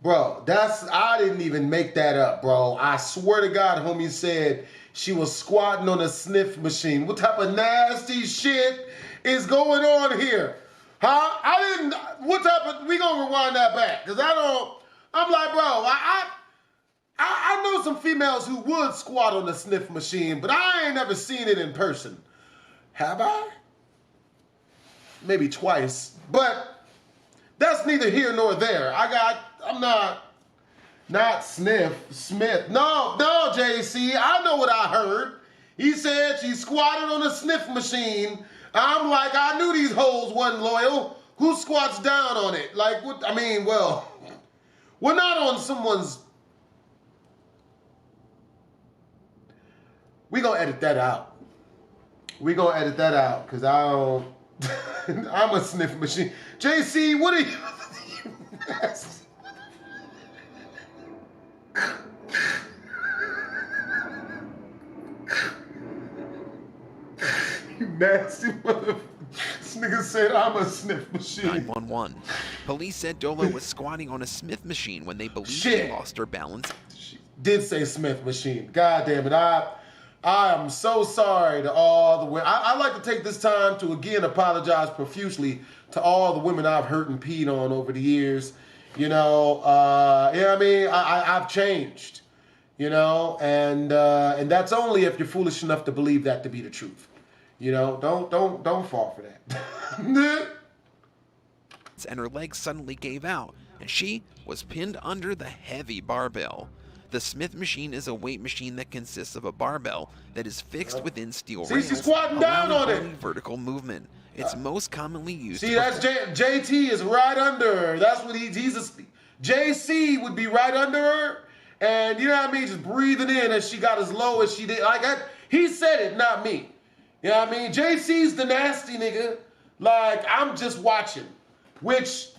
Bro, I didn't even make that up, bro. I swear to God, homie said she was squatting on a sniff machine. What type of nasty shit is going on here? Huh? We gonna rewind that back. Cause I'm like, bro, I know some females who would squat on a sniff machine, but I ain't never seen it in person. Have I? Maybe twice, but that's neither here nor there. I'm not Smith. No, JC, I know what I heard. He said she squatted on a sniff machine. I'm like, I knew these hoes wasn't loyal. Who squats down on it? Like, what? I mean, well, we're not on someone's. We gonna edit that out. Cause I don't. I'm a sniff machine. JC, what are you? You nasty motherfucker. This nigga said I'm a sniff machine. 911. Police said Dolo was squatting on a Smith machine when they believed she lost her balance. She did say Smith machine. God damn it. I am so sorry to all the women. I'd like to take this time to again apologize profusely to all the women I've hurt and peed on over the years. You know, I mean, I've changed, you know, and that's only if you're foolish enough to believe that to be the truth. You know, don't fall for that. And her legs suddenly gave out, and she was pinned under the heavy barbell. The Smith machine is a weight machine that consists of a barbell that is fixed within steel rails, she's squatting down on it. Vertical movement. It's most commonly used. See, that's JT is right under her. That's what JC would be right under her, and you know what I mean, just breathing in as she got as low as she did. Like he said it, not me. You know what I mean? JC's the nasty nigga. Like, I'm just watching. Which,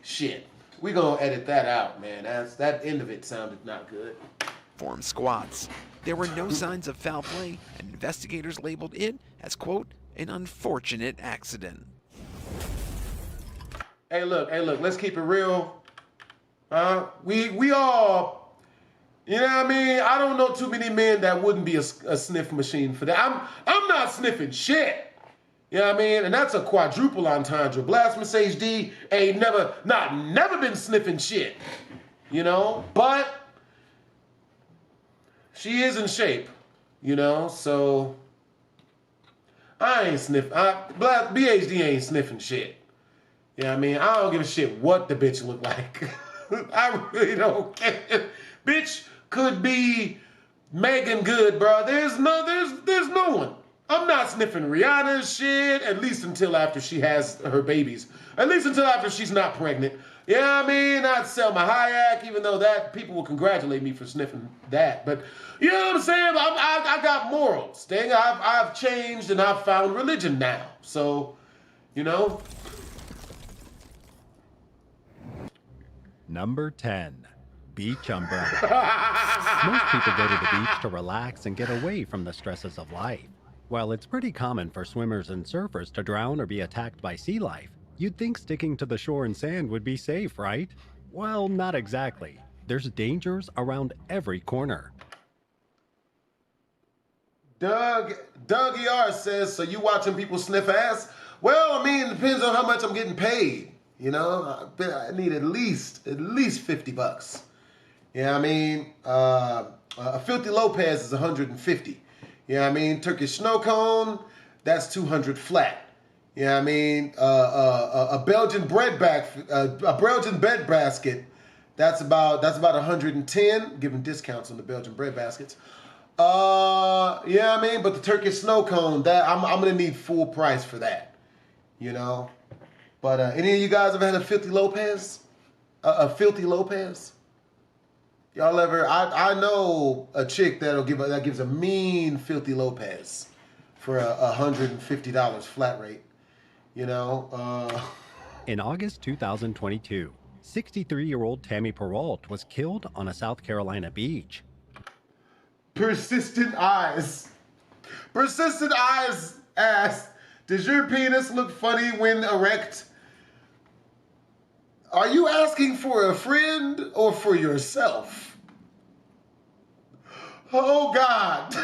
shit, we gonna edit that out, man. That end of it sounded not good. Form squats. There were no signs of foul play, and investigators labeled it as, quote, an unfortunate accident. Hey, look. Let's keep it real. We all, you know what I mean? I don't know too many men that wouldn't be a sniff machine for that. I'm not sniffing shit. You know what I mean? And that's a quadruple entendre. BHD ain't never been sniffing shit. You know? But she is in shape. You know? So I ain't sniffing. BHD ain't sniffing shit. You know what I mean? I don't give a shit what the bitch look like. I really don't care. Bitch could be Megan Good, bro. There's no one. I'm not sniffing Rihanna's shit, at least until after she has her babies. At least until after she's not pregnant. You know what I mean? Not Selma Hayek, even though that people will congratulate me for sniffing that. But you know what I'm saying? I got morals. Dang, I've changed and I've found religion now. So, you know. Number 10. Beach umbrella. Most people go to the beach to relax and get away from the stresses of life. While it's pretty common for swimmers and surfers to drown or be attacked by sea life, you'd think sticking to the shore and sand would be safe, right? Well, not exactly. There's dangers around every corner. Doug ER says, so you watching people sniff ass? Well, I mean, it depends on how much I'm getting paid. You know, I need at least $50. You know what I mean? A Filthy Lopez is 150. You know what I mean? Turkish snow cone, that's 200 flat. You know what I mean? A Belgian bed basket, that's about 110, giving discounts on the Belgian bread baskets. Yeah, I mean, but the Turkish snow cone, that I'm gonna need full price for that. You know? But any of you guys ever had a Filthy Lopez? A Filthy Lopez? Y'all ever? I know a chick that gives a mean Filthy Lopez for $150 flat rate. You know. In August 2022, 63-year-old Tammy Perrault was killed on a South Carolina beach. Persistent eyes asked, does your penis look funny when erect? Are you asking for a friend or for yourself? Oh, God.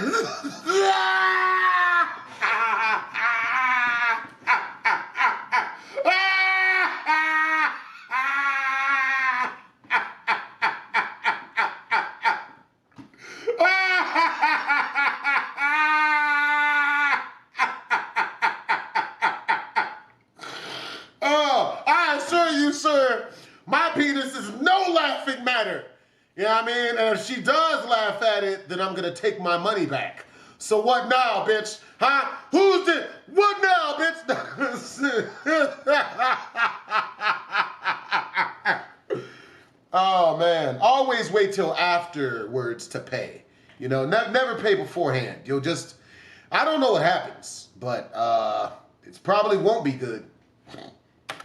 I assure you, sir, my penis is no laughing matter. You know what I mean? And if she does laugh at it, then I'm going to take my money back. So what now, bitch? Huh? Who's this? What now, bitch? Oh, man. Always wait till afterwards to pay. You know, never pay beforehand. You'll just... I don't know what happens, but it probably won't be good.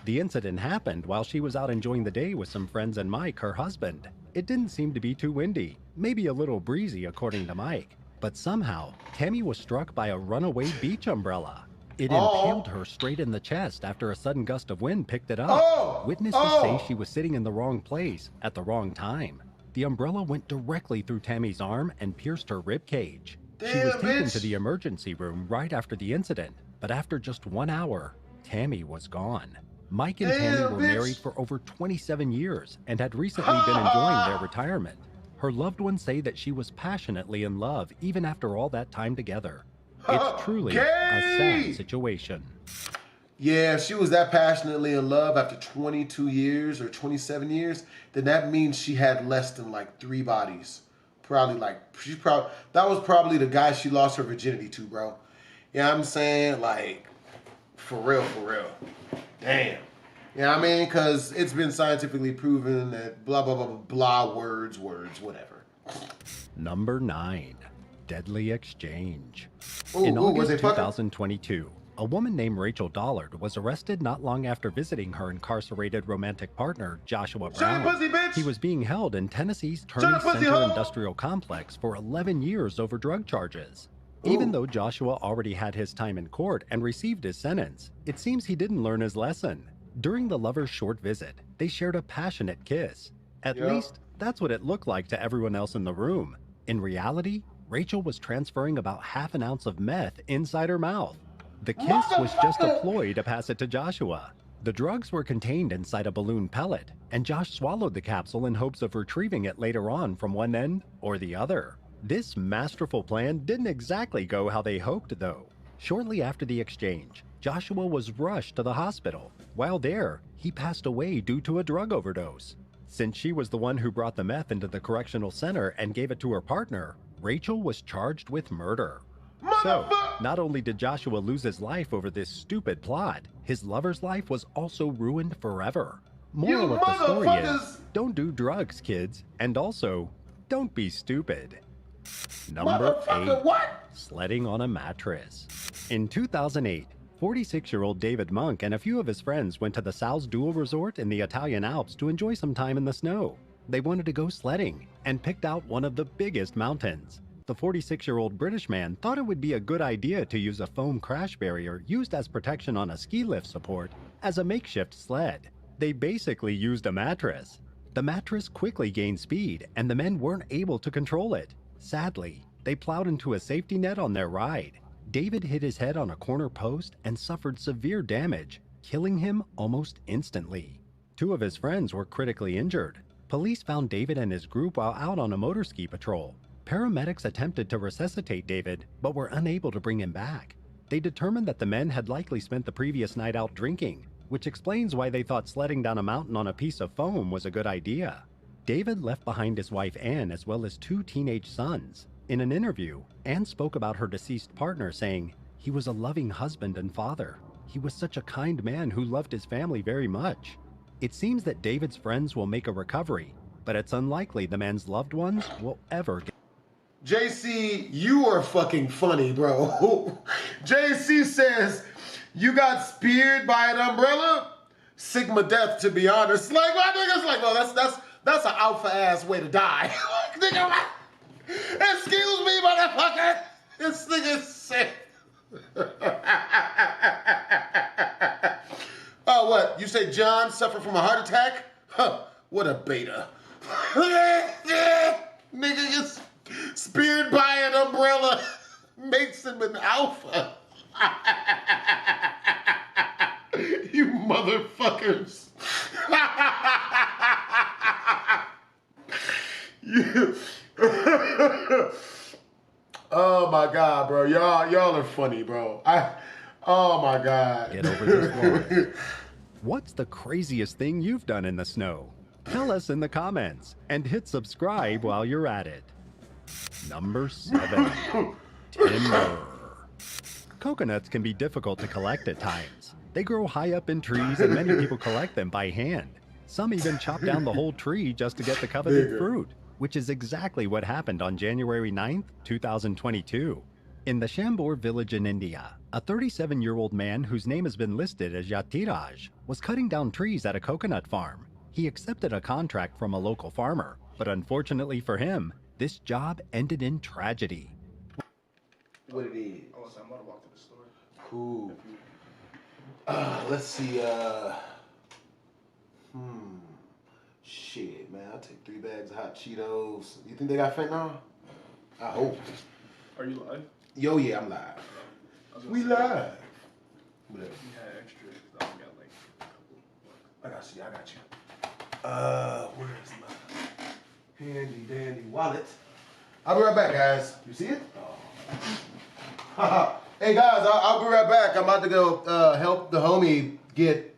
The incident happened while she was out enjoying the day with some friends and Mike, her husband. It didn't seem to be too windy, maybe a little breezy according to Mike. But somehow, Tammy was struck by a runaway beach umbrella. It impaled her straight in the chest after a sudden gust of wind picked it up. Witnesses say she was sitting in the wrong place at the wrong time. The umbrella went directly through Tammy's arm and pierced her rib cage. She was taken to the emergency room right after the incident, but after just 1 hour, Tammy was gone. Mike and Tammy were married for over 27 years and had recently been enjoying their retirement. Her loved ones say that she was passionately in love even after all that time together. It's truly a sad situation. Yeah, if she was that passionately in love after 22 years or 27 years, then that means she had less than like 3 bodies. That was probably the guy she lost her virginity to, bro. You know what I'm saying? Like, for real. Damn. You know what I mean? Because it's been scientifically proven that blah, blah, blah, blah, words, whatever. Number 9. Deadly exchange. Ooh, In was August they fucking? 2022, a woman named Rachel Dollard was arrested not long after visiting her incarcerated romantic partner, Joshua Brown. Shut up, pussy, bitch! He was being held in Tennessee's Turney Center hoe! Industrial Complex for 11 years over drug charges. Even though Joshua already had his time in court and received his sentence, it seems he didn't learn his lesson. During the lovers' short visit, they shared a passionate kiss. At Yeah. least, that's what it looked like to everyone else in the room. In reality, Rachel was transferring about half an ounce of meth inside her mouth. The kiss was just a ploy to pass it to Joshua. The drugs were contained inside a balloon pellet, and Josh swallowed the capsule in hopes of retrieving it later on from one end or the other. This masterful plan didn't exactly go how they hoped, though. Shortly after the exchange, Joshua was rushed to the hospital. While there, he passed away due to a drug overdose. Since she was the one who brought the meth into the correctional center and gave it to her partner, Rachel was charged with murder. So, not only did Joshua lose his life over this stupid plot, his lover's life was also ruined forever. Moral of the story is, don't do drugs, kids, and also, don't be stupid. Number 8. Sledding on a mattress. In 2008, 46-year-old David Monk and a few of his friends went to the Sal's Duel Resort in the Italian Alps to enjoy some time in the snow. They wanted to go sledding and picked out one of the biggest mountains. The 46-year-old British man thought it would be a good idea to use a foam crash barrier used as protection on a ski lift support as a makeshift sled. They basically used a mattress. The mattress quickly gained speed and the men weren't able to control it. Sadly, they plowed into a safety net on their ride. David hit his head on a corner post and suffered severe damage, killing him almost instantly. 2 of his friends were critically injured. Police found David and his group while out on a motor ski patrol. Paramedics attempted to resuscitate David, but were unable to bring him back. They determined that the men had likely spent the previous night out drinking, which explains why they thought sledding down a mountain on a piece of foam was a good idea. David left behind his wife Anne as well as 2 teenage sons. In an interview, Anne spoke about her deceased partner, saying, "He was a loving husband and father. He was such a kind man who loved his family very much." It seems that David's friends will make a recovery, but it's unlikely the man's loved ones will ever get. JC, you are fucking funny, bro. JC says, you got speared by an umbrella? Sigma death, to be honest. Like, my nigga's like, well, that's an alpha ass way to die. Nigga, excuse me, motherfucker. This nigga's sick. Oh, what? You say John suffered from a heart attack? Huh, what a beta. Nigga gets speared by an umbrella. Makes him an alpha. You motherfuckers. You. Oh my God, bro. Y'all are funny, bro. Oh my God. Get over this one. What's the craziest thing you've done in the snow? Tell us in the comments and hit subscribe while you're at it. Number 7. Timber. Coconuts can be difficult to collect at times. They grow high up in trees and many people collect them by hand. Some even chop down the whole tree just to get the coveted fruit, which is exactly what happened on January 9th, 2022. In the Shambur village in India, a 37-year-old man whose name has been listed as Yatiraj was cutting down trees at a coconut farm. He accepted a contract from a local farmer, but unfortunately for him, this job ended in tragedy. What it is? Oh, so I'm about to walk to the store. Cool. Let's see. Shit, man. I'll take 3 bags of hot Cheetos. You think they got fentanyl? I hope. Are you live? Yo, yeah, I'm live. We live. Whatever. You had extra. I only got like a couple. I got you. Where's my handy dandy wallet? I'll be right back, guys. You see it? Oh. Hey, guys, I'll be right back. I'm about to go help the homie get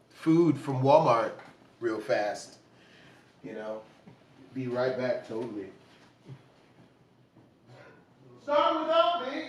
food from Walmart real fast. You know? Be right back, totally. Start without me.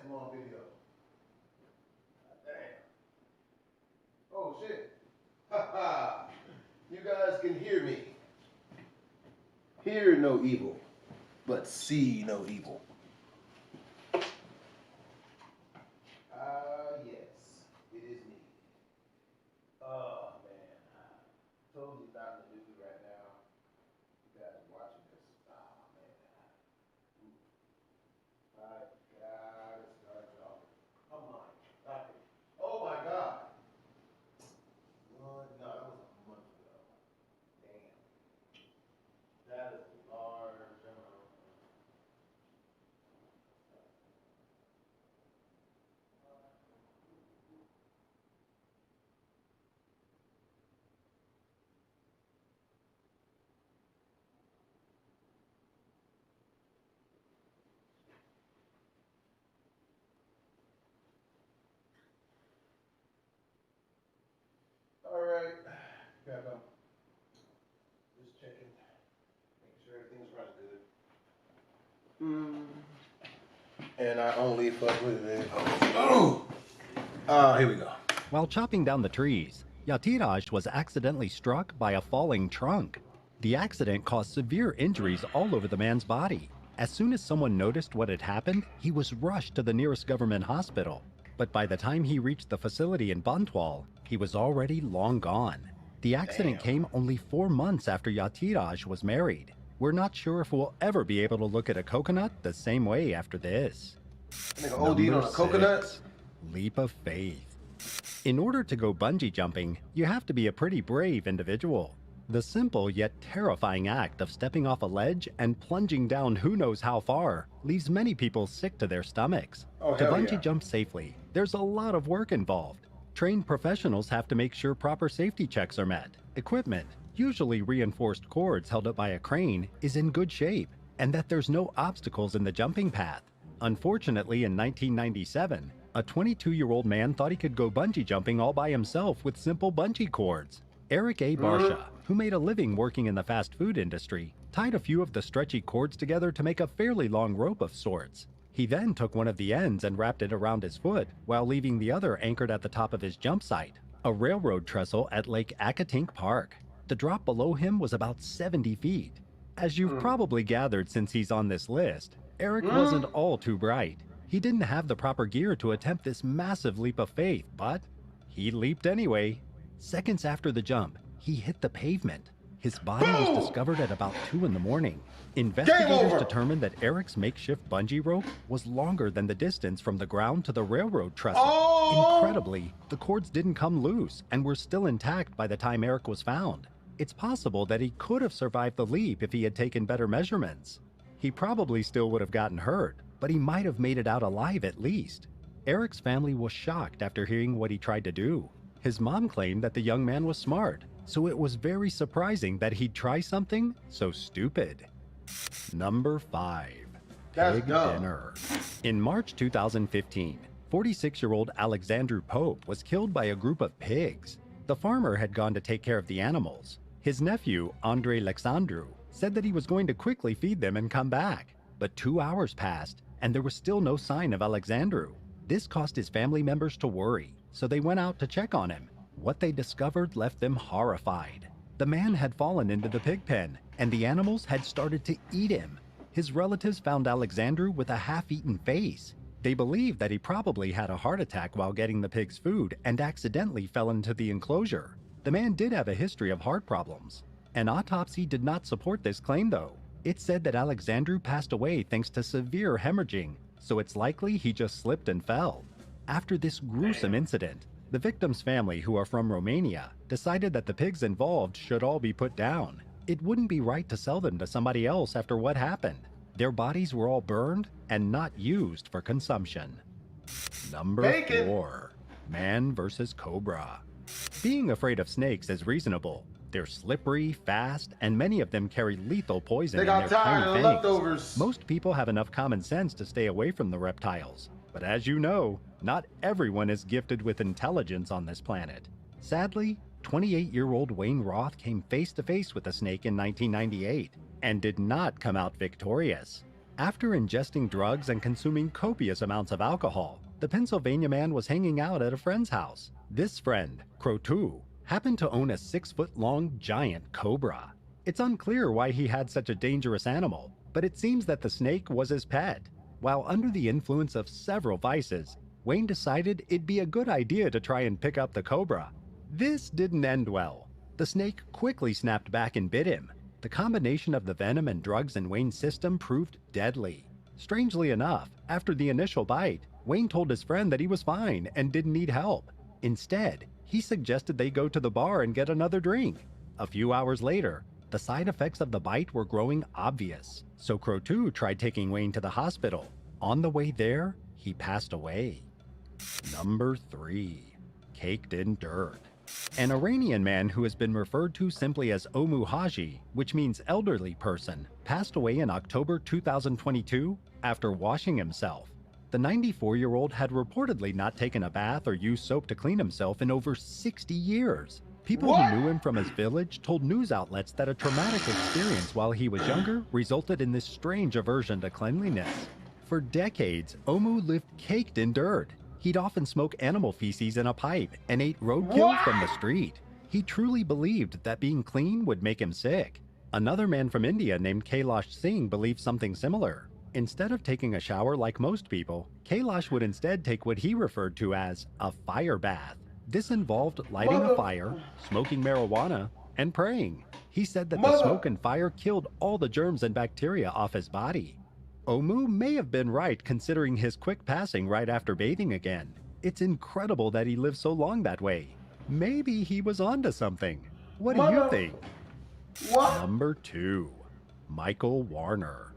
That's a long video. Damn. Oh shit. Ha ha. You guys can hear me. Hear no evil, but see no evil. Yes, it is me. Oh man, totally not in the mood right now. You guys are watching this. Oh man. I gotta start it off. Come on, stop it. Oh my God. What? No, that was a month ago. Damn. That is a large amount. All right, gotta go. Just checking, making sure everything's running good. And I only fuck with it. Here we go. While chopping down the trees, Yatiraj was accidentally struck by a falling trunk. The accident caused severe injuries all over the man's body. As soon as someone noticed what had happened, he was rushed to the nearest government hospital. But by the time he reached the facility in Bantwal, he was already long gone. The accident came only 4 months after Yatiraj was married. We're not sure if we'll ever be able to look at a coconut the same way after this. Nigga OD'd on a coconut? 6. Leap of faith. In order to go bungee jumping, you have to be a pretty brave individual. The simple yet terrifying act of stepping off a ledge and plunging down who knows how far leaves many people sick to their stomachs. To bungee jump safely, there's a lot of work involved. Trained professionals have to make sure proper safety checks are met. Equipment, usually reinforced cords held up by a crane, is in good shape, and that there's no obstacles in the jumping path. Unfortunately, in 1997, a 22-year-old man thought he could go bungee jumping all by himself with simple bungee cords. Eric A. Barsha, who made a living working in the fast food industry, tied a few of the stretchy cords together to make a fairly long rope of sorts. He then took one of the ends and wrapped it around his foot, while leaving the other anchored at the top of his jump site, a railroad trestle at Lake Akatink Park. The drop below him was about 70 feet. As you've probably gathered since he's on this list, Eric wasn't all too bright. He didn't have the proper gear to attempt this massive leap of faith, but he leaped anyway. Seconds after the jump, he hit the pavement. His body was discovered at about 2 in the morning. Investigators determined that Eric's makeshift bungee rope was longer than the distance from the ground to the railroad trestle. Incredibly, the cords didn't come loose and were still intact by the time Eric was found. It's possible that he could have survived the leap if he had taken better measurements. He probably still would have gotten hurt, but he might have made it out alive at least. Eric's family was shocked after hearing what he tried to do. His mom claimed that the young man was smart, so it was very surprising that he'd try something so stupid. Number 5. Pig dinner. In March 2015, 46-year-old Alexandru Pope was killed by a group of pigs. The farmer had gone to take care of the animals. His nephew, Andrei Alexandru, said that he was going to quickly feed them and come back. But 2 hours passed, and there was still no sign of Alexandru. This caused his family members to worry, so they went out to check on him. What they discovered left them horrified. The man had fallen into the pig pen, and the animals had started to eat him. His relatives found Alexandru with a half-eaten face. They believed that he probably had a heart attack while getting the pig's food and accidentally fell into the enclosure. The man did have a history of heart problems. An autopsy did not support this claim, though. It said that Alexandru passed away thanks to severe hemorrhaging, so it's likely he just slipped and fell. After this gruesome incident, the victim's family, who are from Romania, decided that the pigs involved should all be put down. It wouldn't be right to sell them to somebody else after what happened. Their bodies were all burned and not used for consumption. Number 4. Man vs. Cobra. Being afraid of snakes is reasonable. They're slippery, fast, and many of them carry lethal poison in their tiny fangs. Most people have enough common sense to stay away from the reptiles. But as you know, not everyone is gifted with intelligence on this planet. Sadly, 28-year-old Wayne Roth came face to face with a snake in 1998 and did not come out victorious. After ingesting drugs and consuming copious amounts of alcohol, the Pennsylvania man was hanging out at a friend's house. This friend, Crotu, happened to own a 6-foot-long giant cobra. It's unclear why he had such a dangerous animal, but it seems that the snake was his pet. While under the influence of several vices, Wayne decided it'd be a good idea to try and pick up the cobra. This didn't end well. The snake quickly snapped back and bit him. The combination of the venom and drugs in Wayne's system proved deadly. Strangely enough, after the initial bite, Wayne told his friend that he was fine and didn't need help. Instead, he suggested they go to the bar and get another drink. A few hours later, the side effects of the bite were growing obvious, so Crotu tried taking Wayne to the hospital. On the way there, he passed away. Number 3. Caked in dirt. An Iranian man who has been referred to simply as Omu Haji, which means elderly person, passed away in October 2022 after washing himself. The 94-year-old had reportedly not taken a bath or used soap to clean himself in over 60 years. People who knew him from his village told news outlets that a traumatic experience while he was younger resulted in this strange aversion to cleanliness. For decades, Omu lived caked in dirt. He'd often smoke animal feces in a pipe and ate roadkill from the street. He truly believed that being clean would make him sick. Another man from India named Kailash Singh believed something similar. Instead of taking a shower like most people, Kailash would instead take what he referred to as a fire bath. This involved lighting a fire, smoking marijuana, and praying. He said that the smoke and fire killed all the germs and bacteria off his body. Omu may have been right considering his quick passing right after bathing again. It's incredible that he lived so long that way. Maybe he was onto something. What do you think? Number 2. Michael Warner.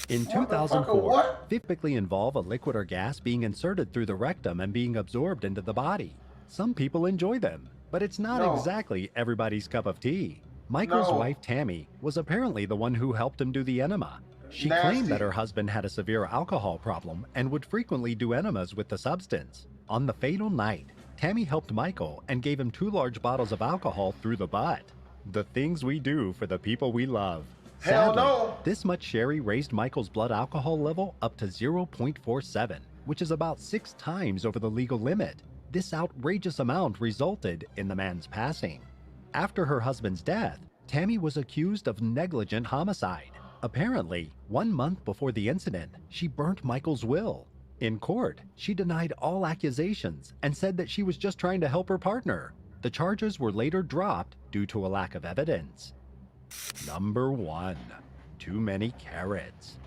In 2004, typically involve a liquid or gas being inserted through the rectum and being absorbed into the body. Some people enjoy them, but it's not exactly everybody's cup of tea. Michael's wife, Tammy, was apparently the one who helped him do the enema. She claimed that her husband had a severe alcohol problem and would frequently do enemas with the substance. On the fatal night, Tammy helped Michael and gave him 2 large bottles of alcohol through the butt. The things we do for the people we love. Sadly, this much sherry raised Michael's blood alcohol level up to 0.47, which is about 6 times over the legal limit. This outrageous amount resulted in the man's passing. After her husband's death, Tammy was accused of negligent homicide. Apparently, 1 month before the incident, she burnt Michael's will. In court, she denied all accusations and said that she was just trying to help her partner. The charges were later dropped due to a lack of evidence. Number 1. Too many carrots.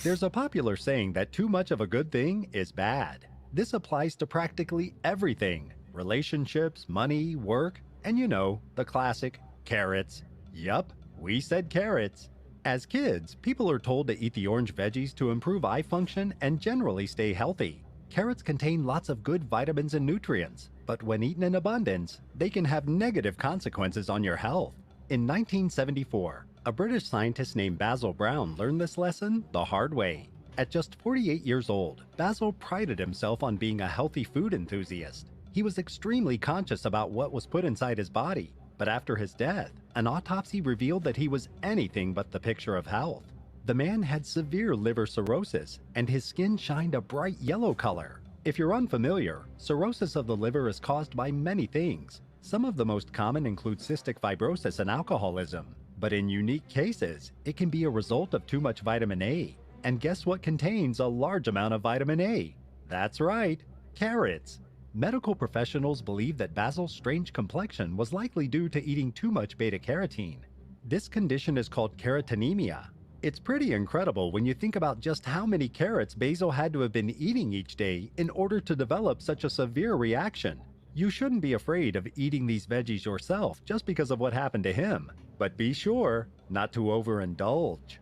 There's a popular saying that too much of a good thing is bad. This applies to practically everything. Relationships, money, work, and you know, the classic carrots. Yup, we said carrots. As kids, people are told to eat the orange veggies to improve eye function and generally stay healthy. Carrots contain lots of good vitamins and nutrients, but when eaten in abundance, they can have negative consequences on your health. In 1974, a British scientist named Basil Brown learned this lesson the hard way. At just 48 years old, Basil prided himself on being a healthy food enthusiast. He was extremely conscious about what was put inside his body, but after his death, an autopsy revealed that he was anything but the picture of health. The man had severe liver cirrhosis, and his skin shined a bright yellow color. If you're unfamiliar, cirrhosis of the liver is caused by many things. Some of the most common include cystic fibrosis and alcoholism, but in unique cases, it can be a result of too much vitamin A. And guess what contains a large amount of vitamin A? That's right, carrots. Medical professionals believe that Basil's strange complexion was likely due to eating too much beta-carotene. This condition is called carotenemia. It's pretty incredible when you think about just how many carrots Basil had to have been eating each day in order to develop such a severe reaction. You shouldn't be afraid of eating these veggies yourself just because of what happened to him, but be sure not to overindulge.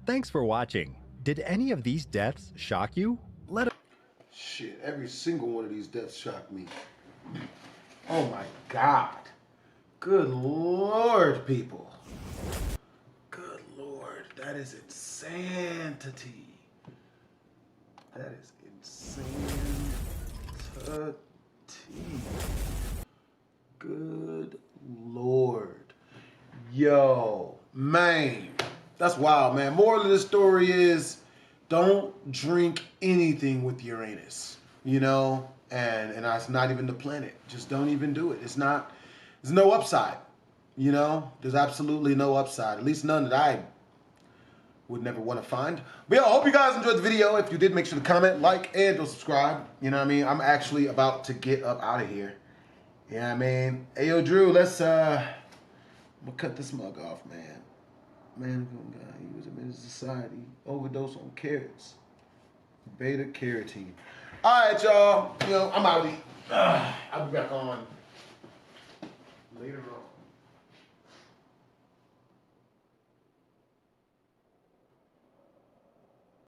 Thanks for watching. Did any of these deaths shock you? Shit, every single one of these deaths shocked me. Oh my God. Good Lord, people. Good Lord, that is insanity. That is insanity. Good Lord. Yo, man. That's wild, man. Moral of the story is, don't drink anything with Uranus, you know, and it's not even the planet. Just don't even do it. There's no upside, you know. There's absolutely no upside, at least none that I would never want to find. But yeah, I hope you guys enjoyed the video. If you did, make sure to comment, like, and or subscribe. You know what I mean? I'm actually about to get up out of here. You know what I mean? Hey, yo, Drew, let's, I'm gonna cut this mug off, man. Man, he was a menace to society. Overdose on carrots. Beta carotene. All right, y'all. You know, I'm out. I'll be back on later on.